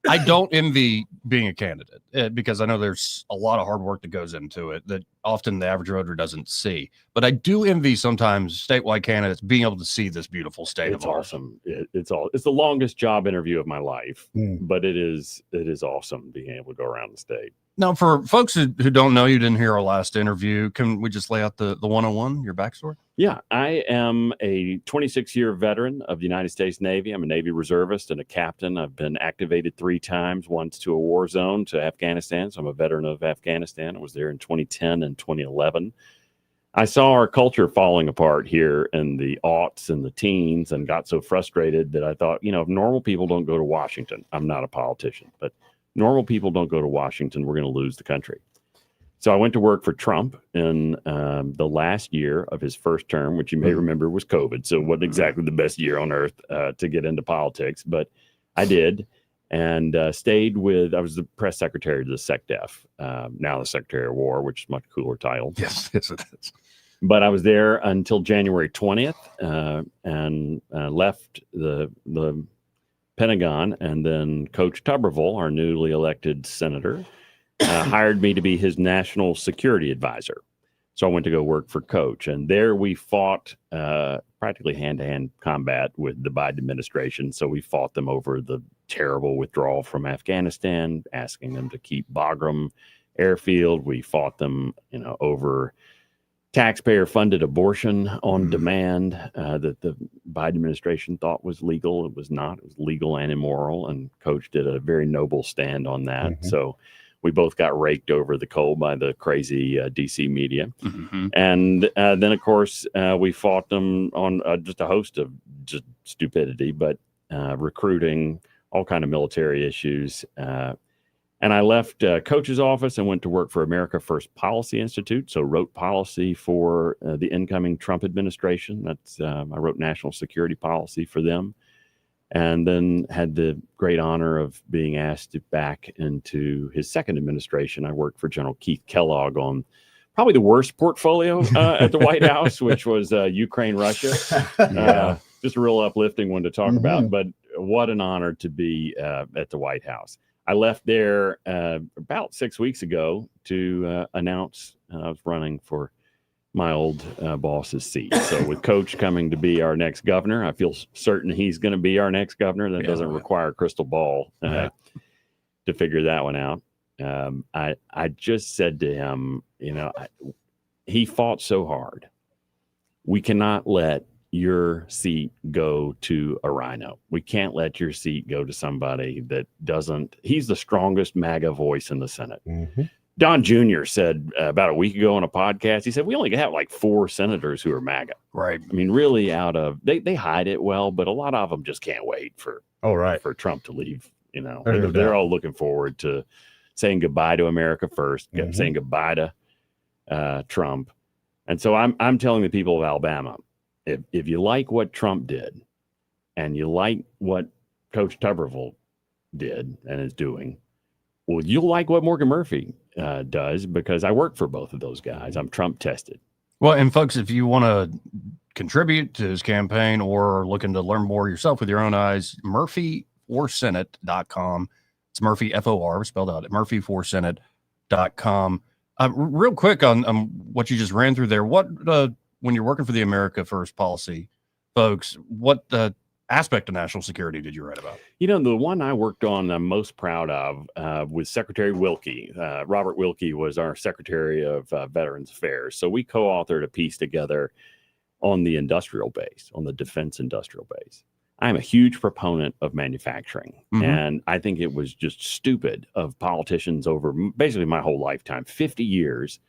I don't envy being a candidate because I know there's a lot of hard work that goes into it that often the average voter doesn't see. But I do envy sometimes statewide candidates being able to see this beautiful state It's of ours. awesome. It's the longest job interview of my life, but it is awesome being able to go around the state. Now, for folks who don't know, you didn't hear our last interview. Can we just lay out the 101, your backstory? Yeah, I am a 26-year veteran of the United States Navy. I'm a Navy reservist and a captain. I've been activated 3 times, once to a war zone, to Afghanistan. So I'm a veteran of Afghanistan. I was there in 2010 and 2011. I saw our culture falling apart here in the aughts and the teens and got so frustrated that I thought, if normal people don't go to Washington, I'm not a politician, but normal people don't go to Washington, we're going to lose the country. So I went to work for Trump in the last year of his first term, which you may remember was COVID. So it wasn't exactly the best year on earth to get into politics, but I did and I was the press secretary to the SecDef, now the Secretary of War, which is a much cooler title. Yes, it is. But I was there until January 20th and left the Pentagon, and then Coach Tuberville, our newly elected senator, hired me to be his national security advisor. So I went to go work for Coach, and there we fought practically hand-to-hand combat with the Biden administration. So we fought them over the terrible withdrawal from Afghanistan, asking them to keep Bagram airfield. We fought them, over taxpayer-funded abortion on demand that the Biden administration thought was legal. It was not. It was legal and immoral, and Coach did a very noble stand on that. So we both got raked over the coal by the crazy DC media. And then, of course, we fought them on just a host of just stupidity, but recruiting, all kind of military issues. And I left Coach's office and went to work for America First Policy Institute. So wrote policy for the incoming Trump administration. That's I wrote national security policy for them. And then had the great honor of being asked back into his second administration. I worked for General Keith Kellogg on probably the worst portfolio at the White House, which was Ukraine, Russia. Just a real uplifting one to talk about. But what an honor to be at the White House. I left there about 6 weeks ago to announce I was running for my old boss's seat. So with Coach coming to be our next governor, I feel certain he's going to be our next governor. That doesn't require a crystal ball to figure that one out. I just said to him, he fought so hard. We cannot let your seat go to a rhino. We can't let your seat go to somebody that doesn't. He's the strongest MAGA voice in the Senate. Don Jr. said about a week ago on a podcast, he said, we only have like 4 senators who are MAGA. Right. I mean, really they hide it well, but a lot of them just can't wait for Trump to leave. They're all looking forward to saying goodbye to America first, saying goodbye to Trump. And so I'm telling the people of Alabama, if you like what Trump did and you like what Coach Tuberville did and is doing, well, you'll like what Morgan Murphy does, because I work for both of those guys. I'm Trump tested. Well, and folks, if you want to contribute to his campaign or are looking to learn more yourself with your own eyes, murphyforsenate.com. It's Murphy, F-O-R, spelled out at murphyforsenate.com. Real quick on what you just ran through there. What, when you're working for the America First policy folks, what aspect of national security did you write about? The one I worked on I'm most proud of was Secretary Wilkie. Robert Wilkie was our Secretary of Veterans Affairs. So we co-authored a piece together on the industrial base, on the defense industrial base. I'm a huge proponent of manufacturing, and I think it was just stupid of politicians over basically my whole lifetime, 50 years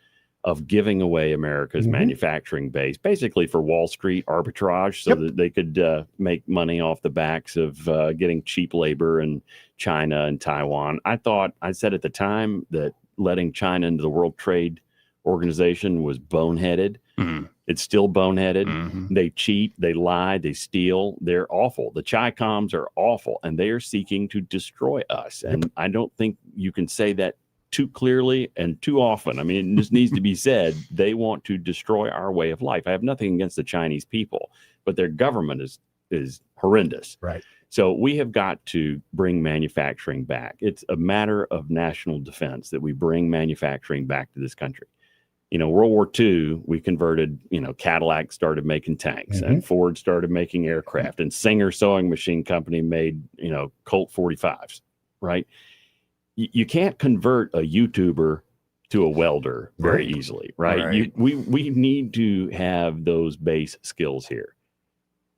of giving away America's manufacturing base, basically for Wall Street arbitrage, so that they could make money off the backs of getting cheap labor in China and Taiwan. I said at the time that letting China into the World Trade Organization was boneheaded. It's still boneheaded. They cheat, they lie, they steal. They're awful. The Chi-Coms are awful, and they are seeking to destroy us. And I don't think you can say that too clearly and too often. I mean, it just needs to be said. They want to destroy our way of life. I have nothing against the Chinese people, but their government is horrendous. Right. So we have got to bring manufacturing back. It's a matter of national defense that we bring manufacturing back to this country. World War II, we converted, Cadillac started making tanks and Ford started making aircraft, and Singer Sewing Machine Company made, Colt 45s, right? You can't convert a YouTuber to a welder very easily, right? We need to have those base skills here.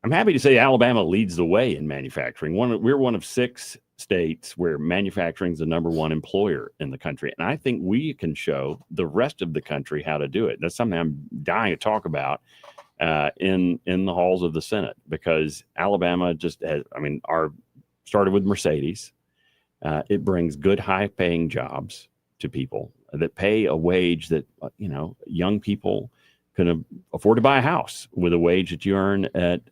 I'm happy to say Alabama leads the way in manufacturing. We're one of 6 states where manufacturing is the #1 employer in the country. And I think we can show the rest of the country how to do it. That's something I'm dying to talk about in the halls of the Senate, because Alabama just has, started with Mercedes. It brings good, high-paying jobs to people that pay a wage that, young people can afford to buy a house with a wage that you earn at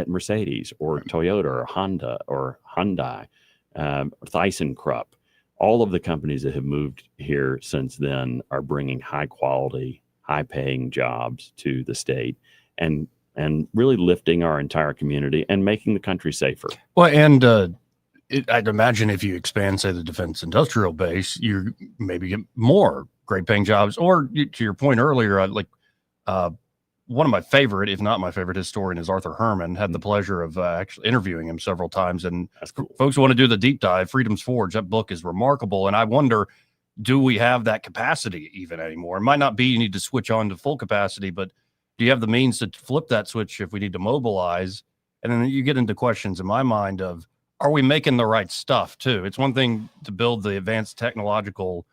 Mercedes or Toyota or Honda or Hyundai, ThyssenKrupp. All of the companies that have moved here since then are bringing high-quality, high-paying jobs to the state and really lifting our entire community and making the country safer. Well, and I'd imagine if you expand, say, the defense industrial base, you maybe get more great paying jobs. Or to your point earlier, one of my favorite, if not my favorite historian is Arthur Herman. Had the pleasure of actually interviewing him several times. And folks who want to do the deep dive, Freedom's Forge, that book is remarkable. And I wonder, do we have that capacity even anymore? It might not be you need to switch on to full capacity, but do you have the means to flip that switch if we need to mobilize? And then you get into questions in my mind of, are we making the right stuff too? It's one thing to build the advanced technological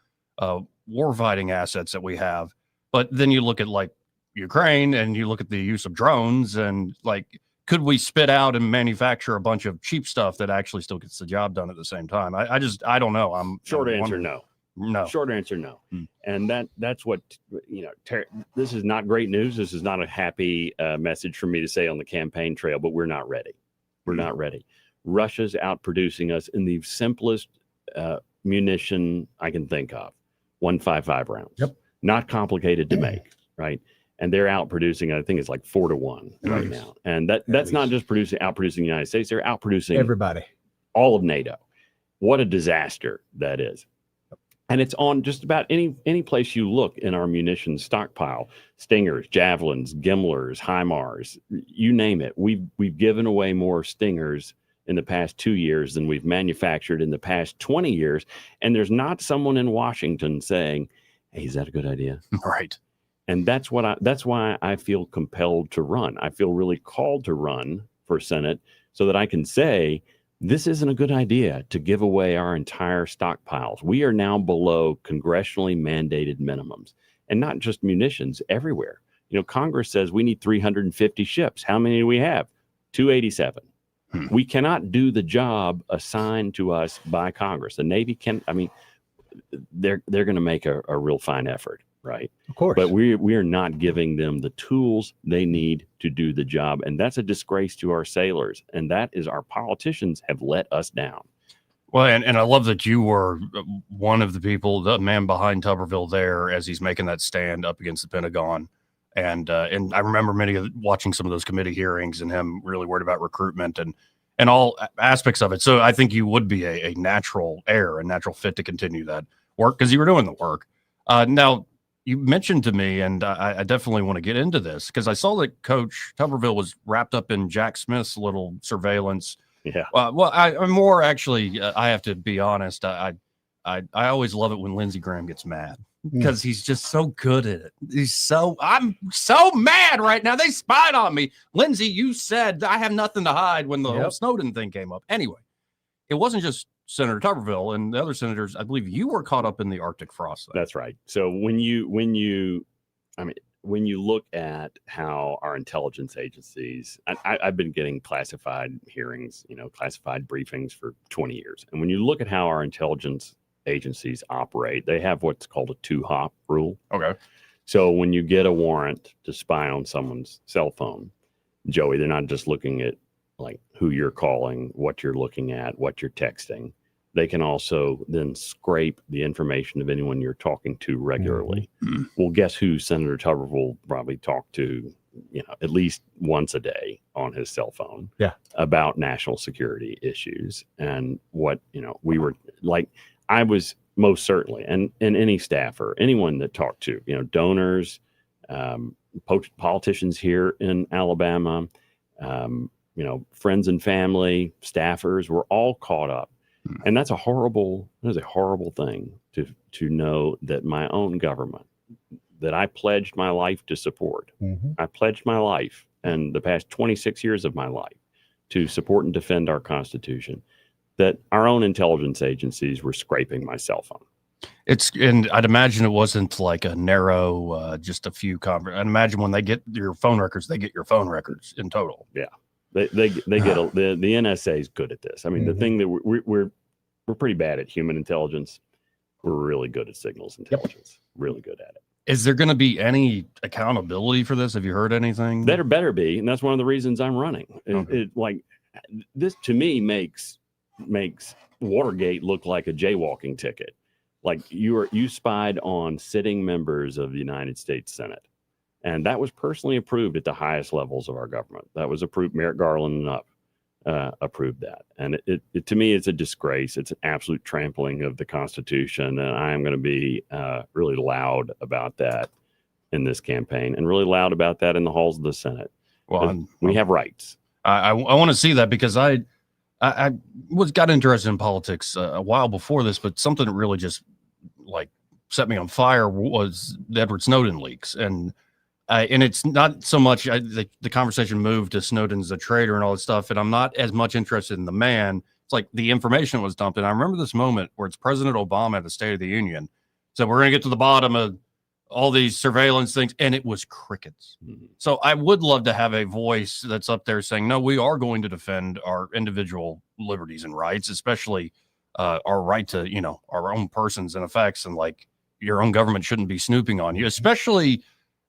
warfighting assets that we have, but then you look at like Ukraine and you look at the use of drones and like, could we spit out and manufacture a bunch of cheap stuff that actually still gets the job done at the same time? I don't know. Short I'm answer, wondering. no. Short answer, no. And that's what, this is not great news. This is not a happy message for me to say on the campaign trail, but we're not ready. We're not ready. Russia's outproducing us in the simplest munition I can think of. 155 rounds. Yep. Not complicated to make, right? And they're outproducing, I think it's like 4-1 right now. And that's not just outproducing the United States, they're outproducing everybody, all of NATO. What a disaster that is. And it's on just about any place you look in our munitions stockpile. Stingers, javelins, Gimlers, HIMARS, you name it. We've given away more Stingers in the past 2 years than we've manufactured in the past 20 years. And there's not someone in Washington saying, hey, is that a good idea? Right. And that's why I feel compelled to run. I feel really called to run for Senate so that I can say, this isn't a good idea to give away our entire stockpiles. We are now below congressionally mandated minimums, and not just munitions, everywhere. Congress says we need 350 ships. How many do we have? 287. We cannot do the job assigned to us by Congress. The Navy they're going to make a real fine effort, right? Of course. But we are not giving them the tools they need to do the job. And that's a disgrace to our sailors. And that is our politicians have let us down. Well, and I love that you were one of the people, the man behind Tuberville there as he's making that stand up against the Pentagon. And I remember watching some of those committee hearings and him really worried about recruitment and all aspects of it. So I think you would be a natural heir, a natural fit to continue that work because you were doing the work. Now, you mentioned to me, and I definitely want to get into this because I saw that Coach Tuberville was wrapped up in Jack Smith's little surveillance. Yeah. I'm more actually, I have to be honest. I always love it when Lindsey Graham gets mad because he's just so good at it. I'm so mad right now. They spied on me. Lindsey, you said I have nothing to hide when the whole Snowden thing came up. Anyway, it wasn't just Senator Tuberville and the other senators. I believe you were caught up in the Arctic frost thing. That's right. So when you look at how our intelligence agencies, I've been getting classified hearings, classified briefings for 20 years. And when you look at how our intelligence agencies operate, they have what's called a 2-hop rule. Okay. So when you get a warrant to spy on someone's cell phone, Joey, they're not just looking at like who you're calling, what you're looking at, what you're texting. They can also then scrape the information of anyone you're talking to regularly. Mm-hmm. Well, guess who Senator Tuberville will probably talk to, at least once a day on his cell phone about national security issues. And what, we were like, I was most certainly, and any staffer, anyone that talked to, donors, politicians here in Alabama, friends and family, staffers were all caught up. And that's a horrible thing to know that my own government, that I pledged my life to support. Mm-hmm. I pledged my life and the past 26 years of my life to support and defend our Constitution, that our own intelligence agencies were scraping my cell phone. And I'd imagine it wasn't like a narrow, just a few I'd imagine when they get your phone records, they get your phone records in total. Yeah. They get the NSA is good at this. I mean, the thing that we're pretty bad at human intelligence. We're really good at signals intelligence. Really good at it. Is there going to be any accountability for this? Have you heard anything? There better be, and that's one of the reasons I'm running. This to me makes Watergate look like a jaywalking ticket. Like you spied on sitting members of the United States Senate. And that was personally approved at the highest levels of our government. That was approved, Merrick Garland and up. approved that. And it to me, it's a disgrace. It's an absolute trampling of the Constitution. And I am going to be really loud about that in this campaign, and really loud about that in the halls of the Senate. Well, we have rights. I want to see that, because I got interested in politics a while before this, but something that really just like set me on fire was the Edward Snowden leaks. And it's not so much the conversation moved to Snowden's a traitor and all this stuff, and I'm not as much interested in the man. It's like the information was dumped. And I remember this moment where it's President Obama at the State of the Union said, we're going to get to the bottom of all these surveillance things, and it was crickets. So I would love to have a voice that's up there saying, no, we are going to defend our individual liberties and rights, especially our right to, our own persons and effects, and like your own government shouldn't be snooping on you, especially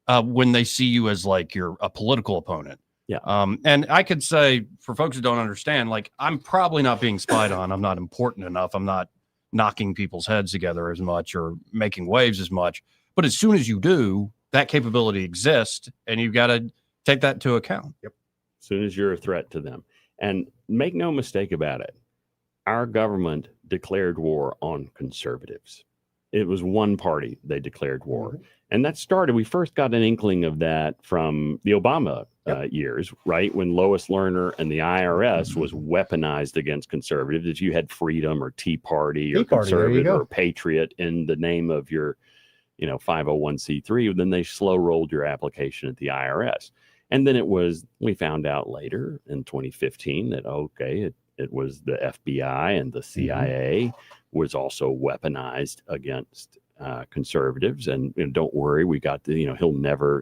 when they see you as like you're a political opponent. Yeah. And I could say, for folks who don't understand, like, I'm probably not being spied on. I'm not important enough. I'm not knocking people's heads together as much or making waves as much. But as soon as you do, that capability exists, and you've got to take that into account. Yep. As soon as you're a threat to them. And make no mistake about it, our government declared war on conservatives. It was one party they declared war. And that started, we first got an inkling of that from the Obama years, right? When Lois Lerner and the IRS was weaponized against conservatives. If you had Freedom or Tea Party or Conservative or Patriot in the name of your 501c3, then they slow rolled your application at the IRS. And then we found out later in 2015 that, it was the FBI and the CIA was also weaponized against conservatives. And don't worry, we got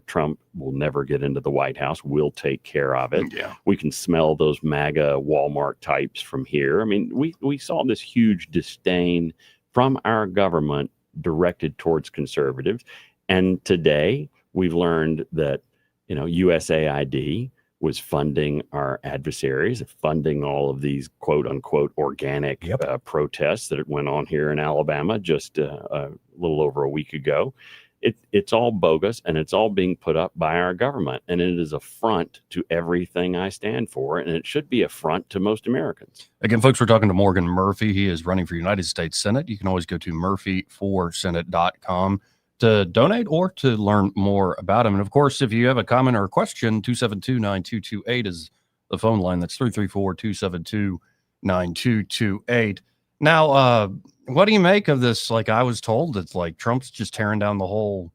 Trump will never get into the White House. We'll take care of it. Yeah. We can smell those MAGA Walmart types from here. I mean, we saw this huge disdain from our government directed towards conservatives. And today we've learned that, USAID was funding our adversaries, funding all of these quote unquote organic protests that went on here in Alabama just a little over a week ago. It's all bogus, and it's all being put up by our government. And it is a front to everything I stand for. And it should be a front to most Americans. Again, folks, we're talking to Morgan Murphy. He is running for United States Senate. You can always go to murphyforsenate.com to donate or to learn more about him. And of course, if you have a comment or a question, 272-9228 is the phone line. That's 334-272-9228. Now, what do you make of this? Like, I was told that like Trump's just tearing down he's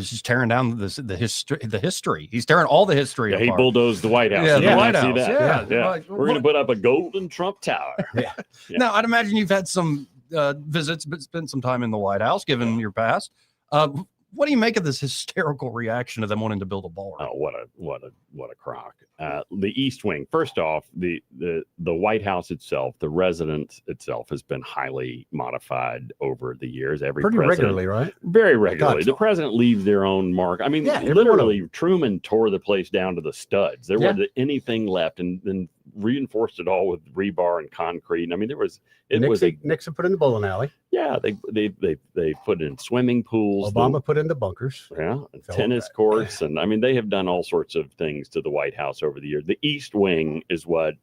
just tearing down the history. He's tearing all the history. Yeah, he bulldozed the White House. Yeah, the White House. Yeah. Like, we're going to put up a golden Trump tower. Now, I'd imagine you've had some visits, but spent some time in the White House, given your past. What do you make of this hysterical reaction of them wanting to build a ballroom? Oh, what a crock. The East Wing. First off, the White House itself, the residence itself, has been highly modified over the years. Pretty regularly, right? Very regularly. The president leaves their own mark. I mean, literally, Truman tore the place down to the studs. There wasn't anything left, and then reinforced it all with rebar and concrete. I mean, Nixon put in the bowling alley. Yeah, they put in swimming pools. Obama put in the bunkers. Yeah, tennis courts, and I mean, they have done all sorts of things to the White House over the years. The East Wing is what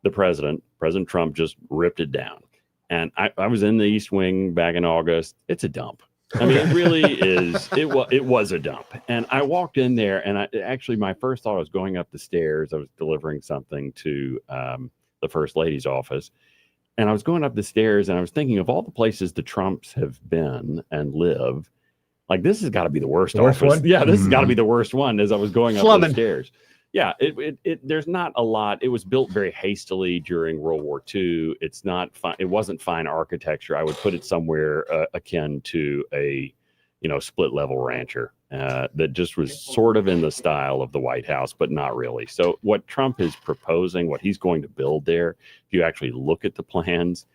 the President Trump, just ripped it down. And I was in the East Wing back in August. It's a dump. I mean, it really is. It was a dump. And I walked in there, and my first thought, I was going up the stairs. I was delivering something to the First Lady's office. And I was going up the stairs, and I was thinking of all the places the Trumps have been and live. Like, this has got to be the worst office. One? Yeah, this has got to be the worst one as I was going up the stairs. Yeah, there's not a lot. It was built very hastily during World War II. It's not fine. It wasn't fine architecture. I would put it somewhere akin to a, split level rancher that just was sort of in the style of the White House, but not really. So what Trump is proposing, what he's going to build there, if you actually look at the plans,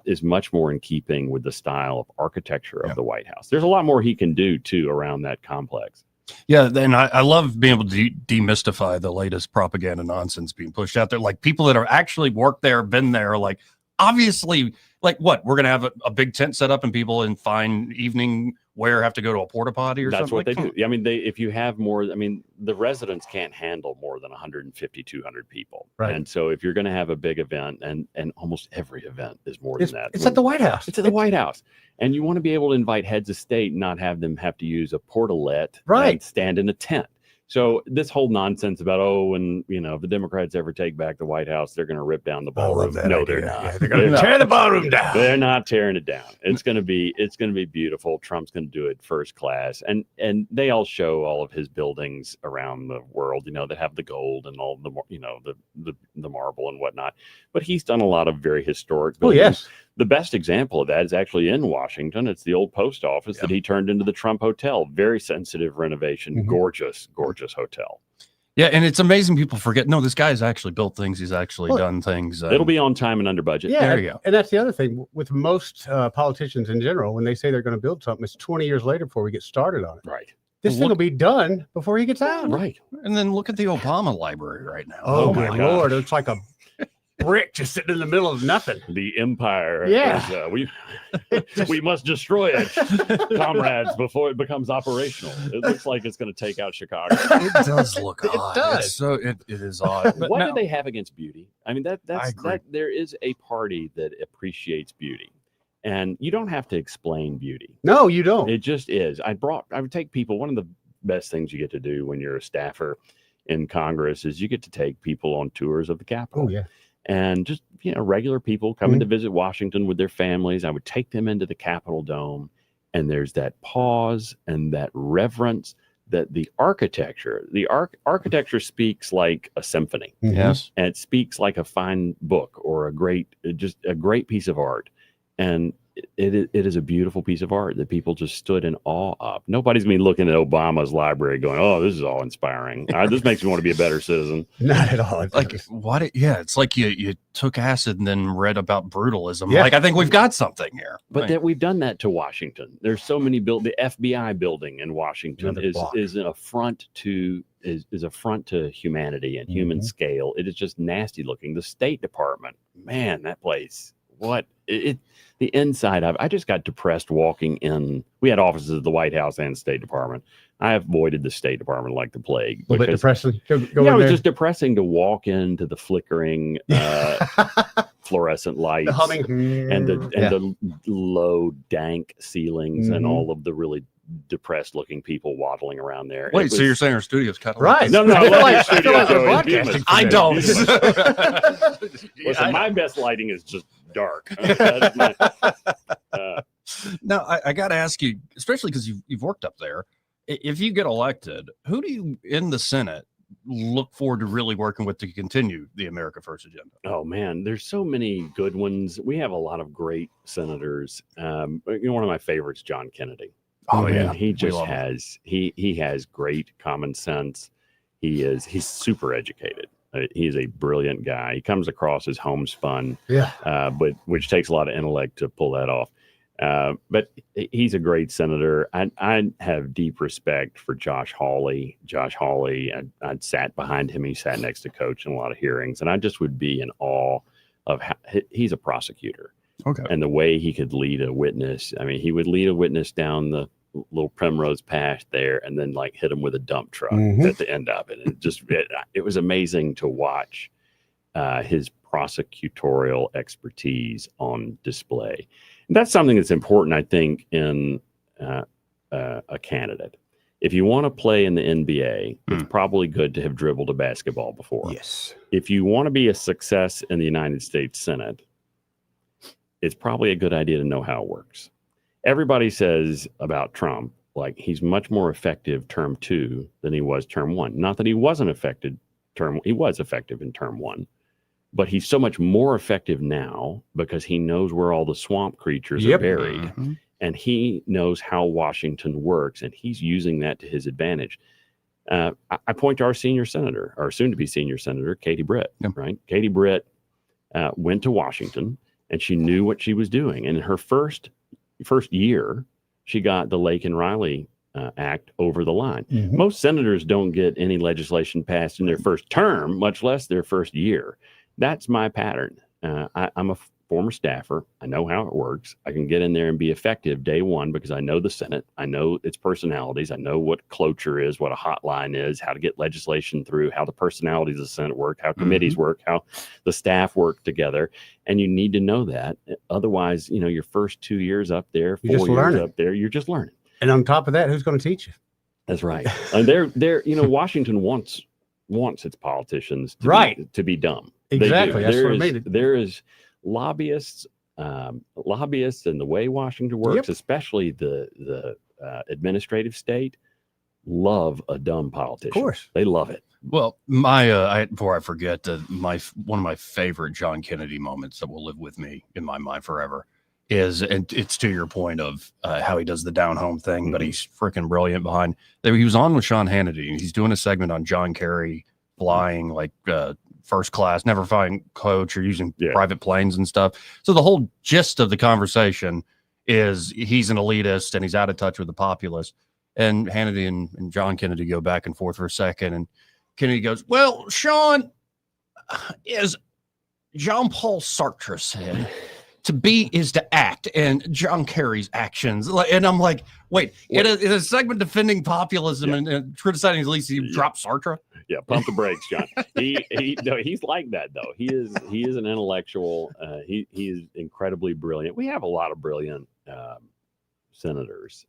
is much more in keeping with the style of architecture of the White House. There's a lot more he can do too around that complex. Yeah, and I love being able to demystify the latest propaganda nonsense being pushed out there. Like, people that are actually worked there, been there, like, obviously, like, what? We're going to have a big tent set up and people in fine evening have to go to a porta potty or That's something? what they do. I mean, if you have more, I mean, the residents can't handle more than 150, 200 people. Right. And so if you're going to have a big event, and almost every event is more than that. It's at the White House. It's at the White House. And you want to be able to invite heads of state, and not have them have to use a portalet and stand in a tent. So this whole nonsense about, if the Democrats ever take back the White House, they're going to rip down the ballroom. No, they're not. Yeah, they're going to tear the ballroom down. They're not tearing it down. It's going to be beautiful. Trump's going to do it first class, and they all show all of his buildings around the world. That have the gold and all the marble and whatnot. But he's done a lot of very historic buildings. Oh, yes. The best example of that is actually in Washington. It's the old post office that he turned into the Trump Hotel. Very sensitive renovation, gorgeous hotel. Yeah, and it's amazing people forget. No, this guy's actually built things. He's actually done things. It'll be on time and under budget. Yeah, there you go. And that's the other thing with most politicians in general. When they say they're going to build something, it's 20 years later before we get started on it. Right. This thing will be done before he gets out. Right. And then look at the Obama library right now. Oh my Lord. It's like a brick just sitting in the middle of nothing. The empire. Yeah. We must destroy it, comrades, before it becomes operational. It looks like it's going to take out Chicago. It does look odd. It does. It's so it is odd. But What now, do they have against beauty? I mean, I that's agree. there is a party that appreciates beauty. And you don't have to explain beauty. No, you don't. It just is. I would take people. One of the best things you get to do when you're a staffer in Congress is you get to take people on tours of the Capitol. Oh, yeah. And just, regular people coming to visit Washington with their families. I would take them into the Capitol Dome, and there's that pause and that reverence that the architecture speaks like a symphony. Yes. And it speaks like a fine book or a great piece of art. And it is a beautiful piece of art that people just stood in awe of. Nobody's been looking at Obama's library going, "Oh, this is all inspiring. This makes me want to be a better citizen." Not at all. It's like it's like you took acid and then read about brutalism. Yeah. Like, I think we've got something here. But that we've done that to Washington. There's so many the FBI building in Washington Another block. is an affront to humanity and human scale. It is just nasty looking. The State Department, man, that place. The inside of it, I just got depressed walking in. We had offices at the White House and State Department. I avoided the State Department like the plague. A little bit depressing. Go It in was there. just depressing to walk into the flickering fluorescent lights, The humming. and the low dank ceilings, and all of the really depressed looking people waddling around there. Wait, so you're saying our studio's kind of Right. No, I love your studio. like we're Joey. broadcasting. I don't. Listen, my best lighting is just dark. That's my, Now, I got to ask you, especially because you've worked up there. If you get elected, who do you in the Senate look forward to really working with to continue the America First agenda? Oh man, there's so many good ones. We have a lot of great senators. One of my favorites, John Kennedy. Oh, yeah. He We just love him. has he has great common sense. He's super educated. He's a brilliant guy. He comes across as homespun, but which takes a lot of intellect to pull that off. But he's a great senator. I have deep respect for Josh Hawley. I'd sat behind him. He sat next to Coach in a lot of hearings, and I just would be in awe of how he's a prosecutor. Okay. And the way he could lead a witness. I mean, he would lead a witness down the little Primrose Path there and then like hit him with a dump truck at the end of it. And it was amazing to watch his prosecutorial expertise on display. And that's something that's important, I think, in a candidate. If you want to play in the NBA, it's probably good to have dribbled a basketball before. Yes. If you want to be a success in the United States Senate, it's probably a good idea to know how it works. Everybody says about Trump, like he's much more effective term 2 than he was term 1. Not that he wasn't effective he was effective in term 1, but he's so much more effective now because he knows where all the swamp creatures are buried, and he knows how Washington works, and he's using that to his advantage. I point to our senior senator, our soon-to-be senior senator, Katie Britt, right? Katie Britt went to Washington, and she knew what she was doing. And in her first year, she got the Lake and Riley Act over the line. Most senators don't get any legislation passed in their first term, much less their first year. That's my pattern. I'm a former staffer. I know how it works. I can get in there and be effective day one because I know the Senate. I know its personalities. I know what cloture is, what a hotline is, how to get legislation through, how the personalities of the Senate work, how committees work, how the staff work together. And you need to know that. Otherwise, your first 2 years up there, 4 years up there, you're just learning. And on top of that, who's going to teach you? That's right. And they're Washington wants its politicians to be dumb. Exactly. That's what I mean. There is lobbyists and the way Washington works, especially the administrative state, love a dumb politician. Of course. They love it. Well, before I forget, one of my favorite John Kennedy moments that will live with me in my mind forever is, and it's to your point of how he does the down home thing, but he's freaking brilliant behind. He was on with Sean Hannity, and he's doing a segment on John Kerry flying like first class, never flying coach or using private planes and stuff. So the whole gist of the conversation is he's an elitist and he's out of touch with the populace. And Hannity and John Kennedy go back and forth for a second, and Kennedy goes, "Well, Sean, as Jean Paul Sartre said, to be is to act, and John Kerry's actions." And I'm like, wait, in a segment defending populism and criticizing his least, he dropped Sartre? Yeah, pump the brakes, John. He's like that though. He is an intellectual. He is incredibly brilliant. We have a lot of brilliant senators,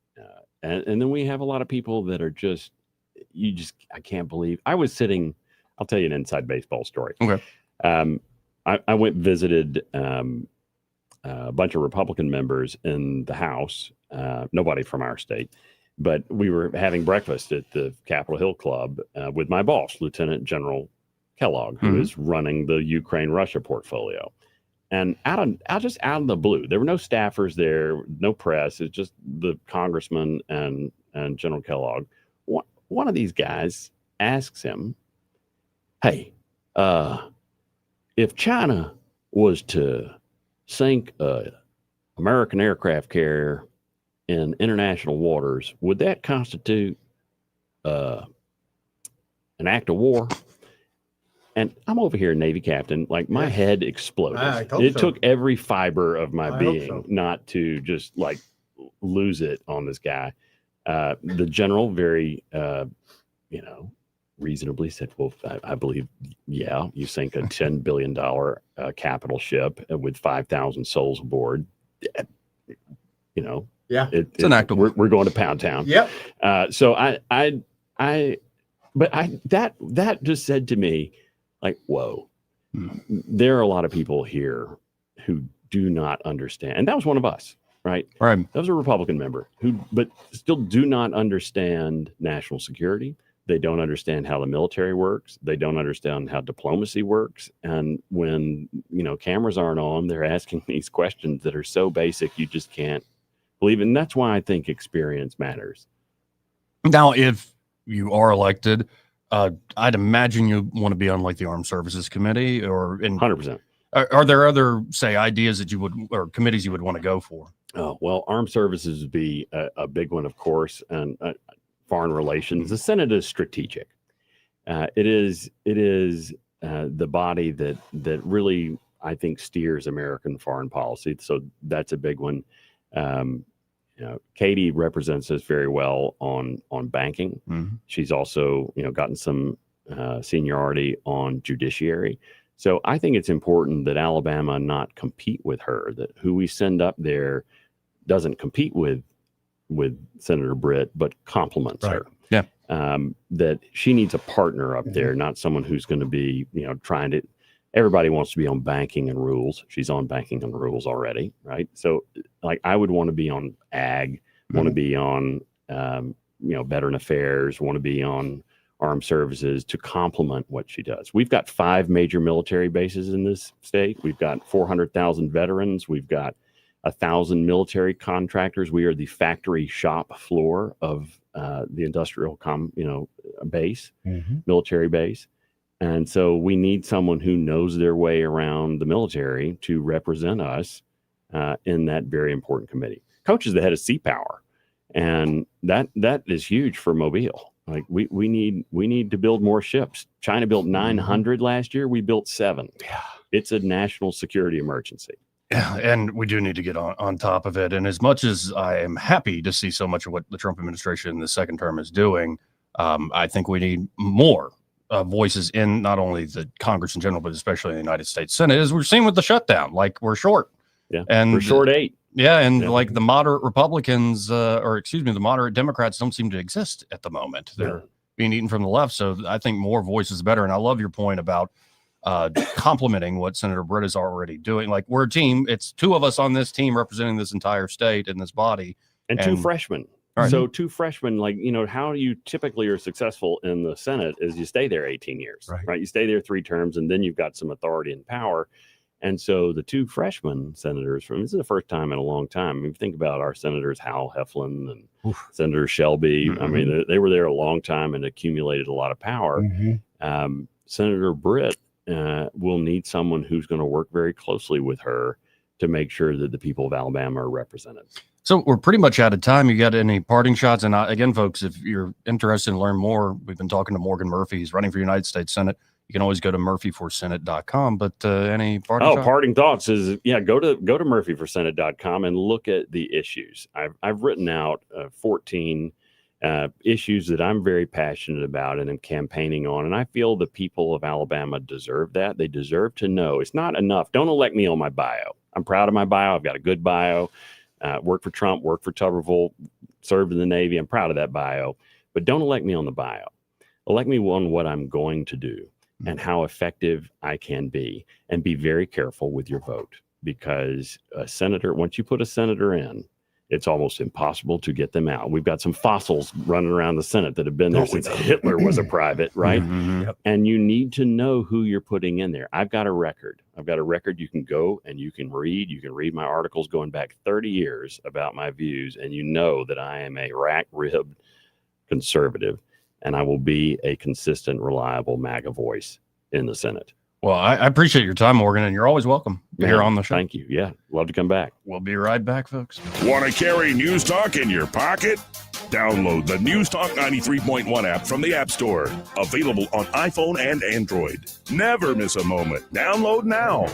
and then we have a lot of people that are I can't believe. I was sitting. I'll tell you an inside baseball story. Okay. I went visited a bunch of Republican members in the House. Nobody from our state. But we were having breakfast at the Capitol Hill Club with my boss, Lieutenant General Kellogg, who is running the Ukraine-Russia portfolio. And out of the blue, there were no staffers there, no press. It's just the congressman and General Kellogg. One of these guys asks him, "Hey, if China was to sink an American aircraft carrier in international waters, would that constitute an act of war?" And I'm over here, Navy captain, like my head exploded. It took every fiber of my being not to just like lose it on this guy. The general very, reasonably said, "Well, I believe, you sink a $10 billion capital ship with 5,000 souls aboard. It's an act of we're going to Pound Town." Yep. So that just said to me, like, whoa, there are a lot of people here who do not understand. And that was one of us, right? Right. That was a Republican member but still do not understand national security. They don't understand how the military works. They don't understand how diplomacy works. And when, cameras aren't on, they're asking these questions that are so basic, you just can't believe it. And that's why I think experience matters. Now, if you are elected, I'd imagine you want to be on like the Armed Services Committee or 100%. Are there other, say, ideas that you would, or committees you would want to go for? Oh, well, Armed Services would be a big one, of course, and foreign relations. The Senate is strategic. It is the body that really, I think, steers American foreign policy. So that's a big one. Katie represents us very well on banking. Mm-hmm. She's also, gotten some seniority on judiciary. So I think it's important that Alabama not compete with her, that who we send up there doesn't compete with Senator Britt, but complements her. Yeah. That she needs a partner up there, not someone who's going to be, trying to. Everybody wants to be on banking and rules. She's on banking and rules already, right? So, like, I would want to be on ag, want to be on, veteran affairs, want to be on armed services to complement what she does. We've got 5 major military bases in this state. We've got 400,000 veterans. We've got 1,000 military contractors. We are the factory shop floor of the industrial base, military base. And so we need someone who knows their way around the military to represent us in that very important committee. Coach is the head of Sea Power, and that is huge for Mobile. Like we need to build more ships. China built 900 last year. We built 7. Yeah. It's a national security emergency. And we do need to get on top of it. And as much as I am happy to see so much of what the Trump administration in the second term is doing, I think we need more voices in not only the Congress in general, but especially in the United States Senate, as we're seeing with the shutdown. Like, we're short. Yeah, and we're short 8. Yeah, and like the moderate Republicans, the moderate Democrats don't seem to exist at the moment. They're being eaten from the left. So I think more voices is better. And I love your point about complimenting what Senator Britt is already doing. Like, we're a team. It's 2 of us on this team representing this entire state and this body. And 2 freshmen. Right. So 2 freshmen, like, how you typically are successful in the Senate is you stay there 18 years, right? You stay there 3 terms, and then you've got some authority and power. And so the 2 freshman senators this is the first time in a long time. I mean, think about our senators, Hal Heflin and Senator Shelby. I mean, they were there a long time and accumulated a lot of power. Senator Britt will need someone who's going to work very closely with her to make sure that the people of Alabama are represented. So we're pretty much out of time. You got any parting shots? And again, folks, if you're interested in learn more, we've been talking to Morgan Murphy. He's running for United States Senate. You can always go to murphyforsenate.com. But any parting shots? Parting thoughts is, go to murphyforsenate.com and look at the issues. I've written out 14 issues that I'm very passionate about and am campaigning on. And I feel the people of Alabama deserve that. They deserve to know. It's not enough. Don't elect me on my bio. I'm proud of my bio. I've got a good bio. Worked for Trump, worked for Tuberville, served in the Navy. I'm proud of that bio. But don't elect me on the bio. Elect me on what I'm going to do and how effective I can be. And be very careful with your vote, because a senator, once you put a senator in, it's almost impossible to get them out. We've got some fossils running around the Senate that have been there since Hitler was a private, right? And you need to know who you're putting in there. I've got a record. You can go and you can read. You can read my articles going back 30 years about my views, and you know that I am a rack-ribbed conservative, and I will be a consistent, reliable MAGA voice in the Senate. Well, I appreciate your time, Morgan, and you're always welcome here on the show. Thank you. Yeah, love to come back. We'll be right back, folks. Want to carry News Talk in your pocket? Download the News Talk 93.1 app from the App Store. Available on iPhone and Android. Never miss a moment. Download now.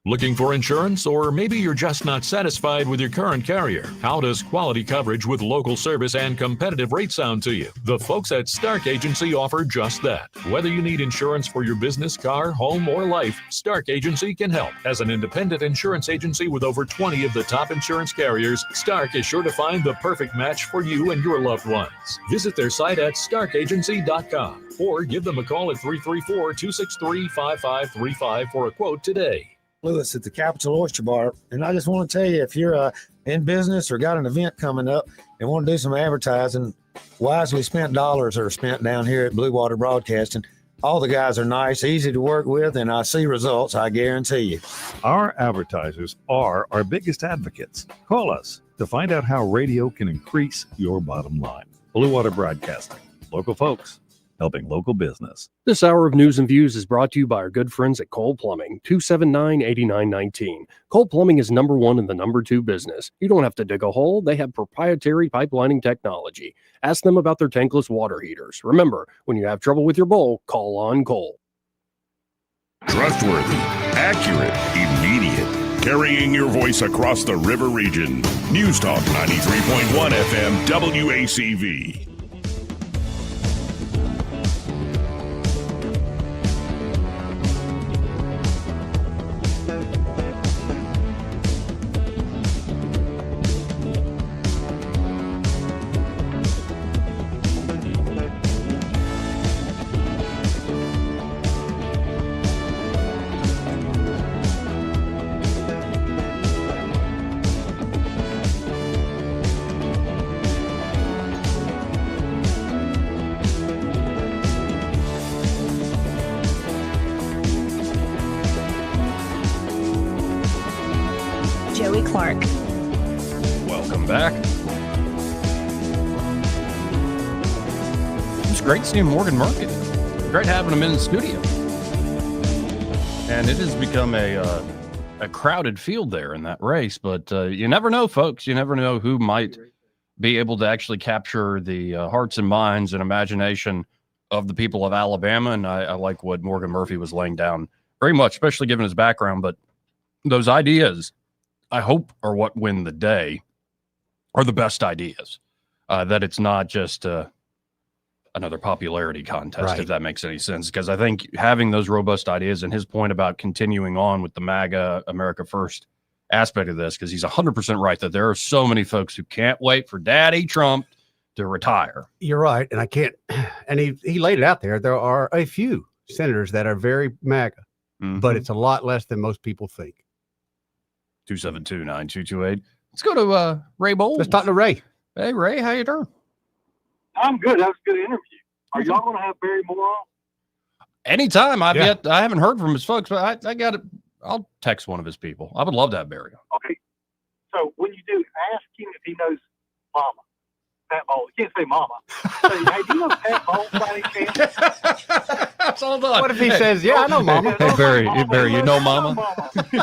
Looking for insurance, or maybe you're just not satisfied with your current carrier? How does quality coverage with local service and competitive rates sound to you? The folks at Stark Agency offer just that. Whether you need insurance for your business, car, home, or life, Stark Agency can help. As an independent insurance agency with over 20 of the top insurance carriers, Stark is sure to find the perfect match for you and your loved ones. Visit their site at starkagency.com or give them a call at 334-263-5535 for a quote today. Lewis at the Capital Oyster Bar, and I just want to tell you, if you're in business or got an event coming up and want to do some advertising, wisely spent dollars are spent down here at Blue Water Broadcasting. All the guys are nice, easy to work with, and I see results, I guarantee you. Our advertisers are our biggest advocates. Call us to find out how radio can increase your bottom line. Blue Water Broadcasting, local folks helping local business. This hour of news and views is brought to you by our good friends at Cole Plumbing, 279-8919. Cole Plumbing is number 1 in the number 2 business. You don't have to dig a hole. They have proprietary pipelining technology. Ask them about their tankless water heaters. Remember, when you have trouble with your bowl, call on Cole. Trustworthy, accurate, immediate. Carrying your voice across the river region. News Talk 93.1 FM WACV. Clarke. Welcome back. It's great seeing Morgan Murphy. Great having him in the studio. And it has become a crowded field there in that race, but you never know, folks. You never know who might be able to actually capture the hearts and minds and imagination of the people of Alabama, and I like what Morgan Murphy was laying down very much, especially given his background. But those ideas, I hope, are what win the day, are the best ideas. That it's not just another popularity contest, Right. if that makes any sense. Because I think having those robust ideas and his point about continuing on with the MAGA America First aspect of this, because he's 100% right that there are so many folks who can't wait for Daddy Trump to retire. You're right. And I can't, and he laid it out there. There are a few senators that are very MAGA, but it's a lot less than most people think. 272-9228. Let's go to Ray Bowles. Let's talk to Ray. Hey, Ray, how you doing? I'm good. That was a good interview. Are y'all going to have Barry Moore on? Anytime. I haven't heard from his folks, but I got it. I'll text one of his people. I would love to have Barry on. Okay. So when you do, ask him if he knows Mama. Pat Bowles. You can't say Mama. Say, hey, do you know Pat Bowles by any chance? Hold on. What if he says, yeah, I know Mama? Hey, Barry, you know Mama? Ask him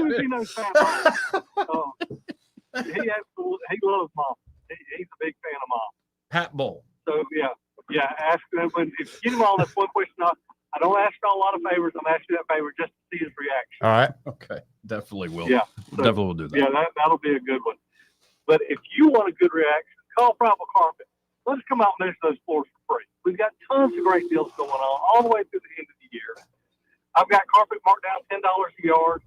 if he knows Pat Bowles. He loves Mama. He's a big fan of Mom. Pat Bowles. So yeah. Ask him if you get him on. That's one question. I don't ask you a lot of favors. I'm asking that favor just to see his reaction. All right. Okay. Definitely will. Yeah. Definitely will do that. Yeah, that'll be a good one. But if you want a good reaction, call Private Carpet. Let's come out and measure those floors for free. We've got tons of great deals going on all the way through the end of the year. I've got carpet marked down $10 a yard,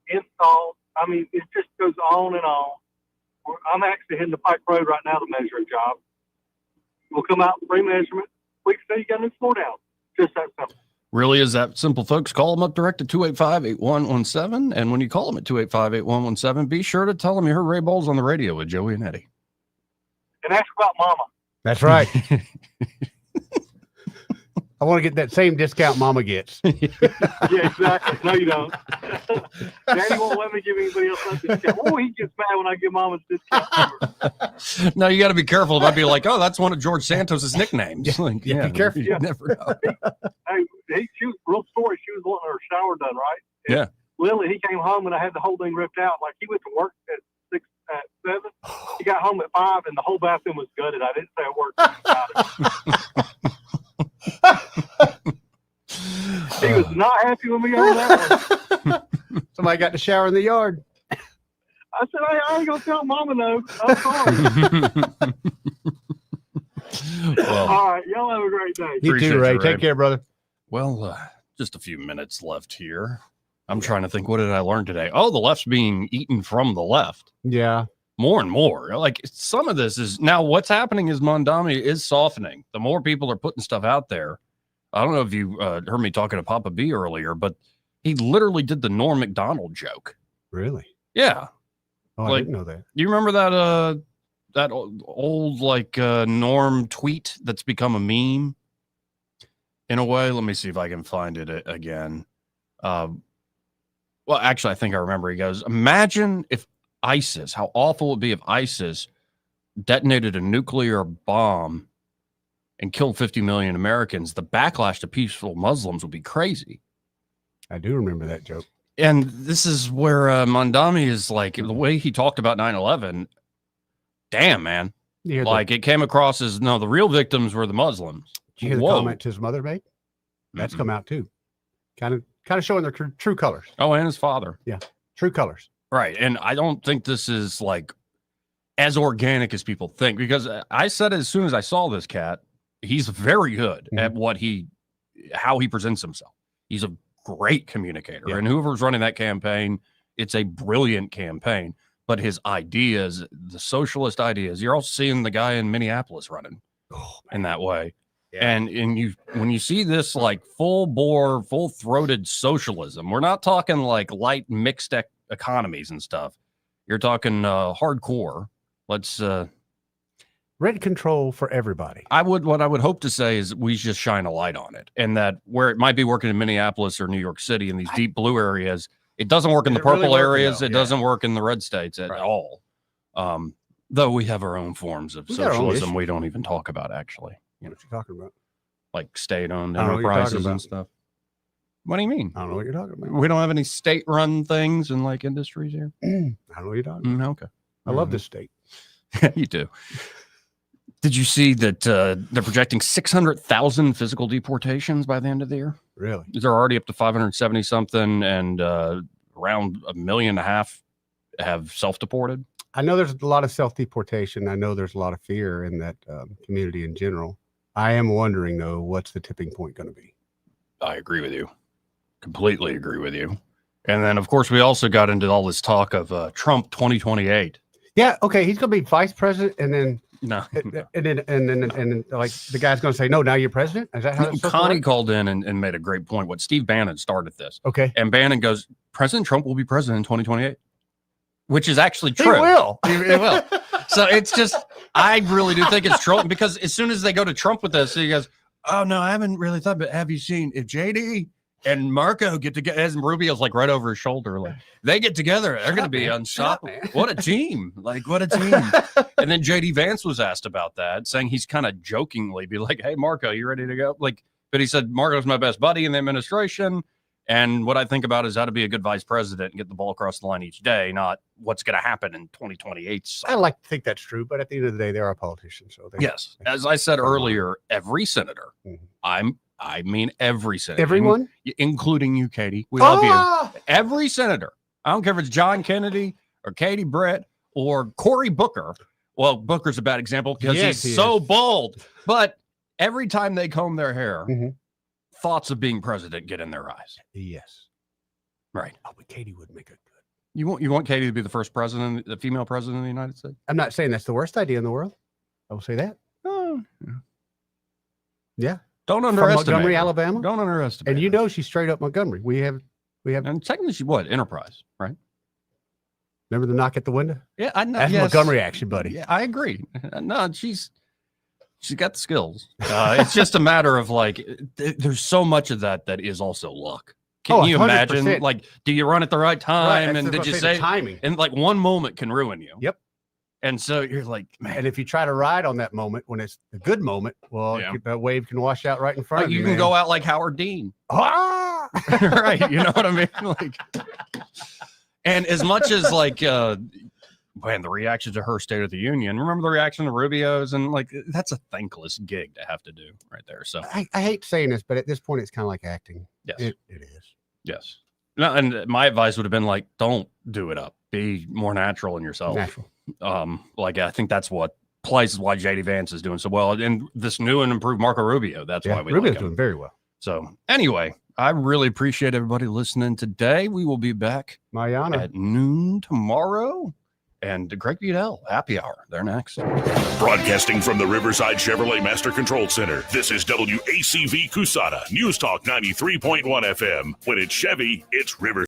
installed. I mean, it just goes on and on. I'm actually heading to Pike Road right now to measure a job. We'll come out, free measurement. We can say you got a new floor down. Just that simple. Really is that simple, folks. Call them up direct at 285-8117. And when you call them at 285-8117, be sure to tell them you heard Ray Bowles on the radio with Joey and Eddie. And ask about Mama. That's right. I want to get that same discount Mama gets. Yeah, exactly. No, you don't. Daddy won't let me give anybody else that discount. Oh, he gets mad when I give Mama's discount. No, you got to be careful. It might be like, oh, that's one of George Santos's nicknames. Like, be careful. You never know. Hey, real story. She was wanting her shower done, right? And Yeah. Lily, he came home and I had the whole thing ripped out. Like he went to work at 7. He got home at 5 and the whole bathroom was gutted. I didn't say a word about it. He was not happy with me on that one. Somebody got to shower in the yard. I said, hey, I ain't going to tell Mama no. I'm sorry. All right. Y'all have a great day. You too, Ray. Take care, brother. Well, just a few minutes left here. I'm trying to think, what did I learn today? Oh, the left's being eaten from the left. Yeah. More and more. Like some of this is now what's happening is Montgomery is softening. The more people are putting stuff out there. I don't know if you heard me talking to Papa B earlier, but he literally did the Norm Macdonald joke. Really? Yeah. Oh, I didn't know that. You remember that old Norm tweet that's become a meme? In a way, let me see if I can find it again. Well, actually, I think I remember. He goes, imagine if ISIS, how awful it would be if ISIS detonated a nuclear bomb and killed 50 million Americans. The backlash to peaceful Muslims would be crazy. I do remember that joke. And this is where Mondami is like, the way he talked about 9/11. Damn, man. Like it came across as, no, the real victims were the Muslims. Did you hear the comment his mother made? That's come out too. Kind of showing their true colors. Oh, and his father. Yeah. True colors. Right. And I don't think this is like as organic as people think, because I said as soon as I saw this cat, he's very good at how he presents himself. He's a great communicator. And whoever's running that campaign, it's a brilliant campaign. But his ideas, the socialist ideas, you're also seeing the guy in Minneapolis running in that way. Yeah. And when you see this like full bore, full throated socialism, we're not talking like light mixed economies and stuff. You're talking hardcore. Let's rent control for everybody. What I would hope to say is we just shine a light on it, and that where it might be working in Minneapolis or New York City in these deep blue areas, it doesn't work in the purple areas. It doesn't work in the red states at all. Though we have our own forms of socialism we don't even talk about actually. What you talking about? Like state-owned enterprises and stuff. What do you mean? I don't know what you're talking about. We don't have any state-run things and like industries here. I don't know what you're talking about. Okay. I love this state. You do. Did you see that they're projecting 600,000 physical deportations by the end of the year? Really? They're already up to 570 something, and around 1.5 million have self-deported. I know there's a lot of self-deportation. I know there's a lot of fear in that community in general. I am wondering, though, what's the tipping point going to be? I agree with you. Completely agree with you. And then, of course, we also got into all this talk of Trump 2028. Yeah, okay, he's going to be vice president, and then no, and then like the guy's going to say, no, now you're president. Is that how it's Connie called in and made a great point? What Steve Bannon started this. Okay, and Bannon goes, President Trump will be president in 2028, which is actually true. He will. He will. So it's just, I really do think it's trolling, because as soon as they go to Trump with this, he goes, oh no, I haven't really thought, but have you seen if JD and Marco get together, as Rubio's like right over his shoulder, like they get together, they're going to be unstoppable. What a team. Like, what a team. And then JD Vance was asked about that, saying he's kind of jokingly be like, hey, Marco, you ready to go? Like, but he said, Marco's my best buddy in the administration. And what I think about is how to be a good vice president and get the ball across the line each day, not what's going to happen in 2028. I like to think that's true, but at the end of the day, they are politicians. So yes, as I said earlier, every senator, I mean every senator, everyone, including you, Katie. We love you. Every senator. I don't care if it's John Kennedy or Katie Britt or Cory Booker. Well, Booker's a bad example because he's so bold. But every time they comb their hair, thoughts of being president get in their eyes. Yes. Right. Oh, but Katie would make it good. You want Katie to be the first president, the female president of the United States? I'm not saying that's the worst idea in the world. I will say that. Oh, yeah. Don't underestimate From Montgomery, her. Alabama. Don't underestimate. And you know she's straight up Montgomery. We have. And technically, she what? Enterprise, right? Remember the knock at the window? Yeah, I know. That's Montgomery action, buddy. Yeah, I agree. No, she's got the skills. It's just a matter of like, there's so much of that is also luck. Can you imagine? 100%. Like, do you run at the right time? And did you say timing? And like one moment can ruin you. Yep. And so you're like, man. And if you try to ride on that moment when it's a good moment, well, that wave can wash out right in front of you. You can go out like Howard Dean. Ah! Right. You know what I mean? Like, and as much as like, man, the reaction to her State of the Union, remember the reaction to Rubio's, and like, that's a thankless gig to have to do right there. So I hate saying this, but at this point, it's kind of like acting. Yes, it is. Yes. No, and my advice would have been like, don't do it up. Be more natural in yourself. Natural. Like I think that's what plays why JD Vance is doing so well, and this new and improved Marco Rubio. That's why we Rubio's like him. doing very well. So anyway, I really appreciate everybody listening today. We will be back at noon tomorrow. And Greg Budell, happy hour. They're next. Broadcasting from the Riverside Chevrolet Master Control Center, this is WACV Cusada, News Talk 93.1 FM. When it's Chevy, it's Riverside.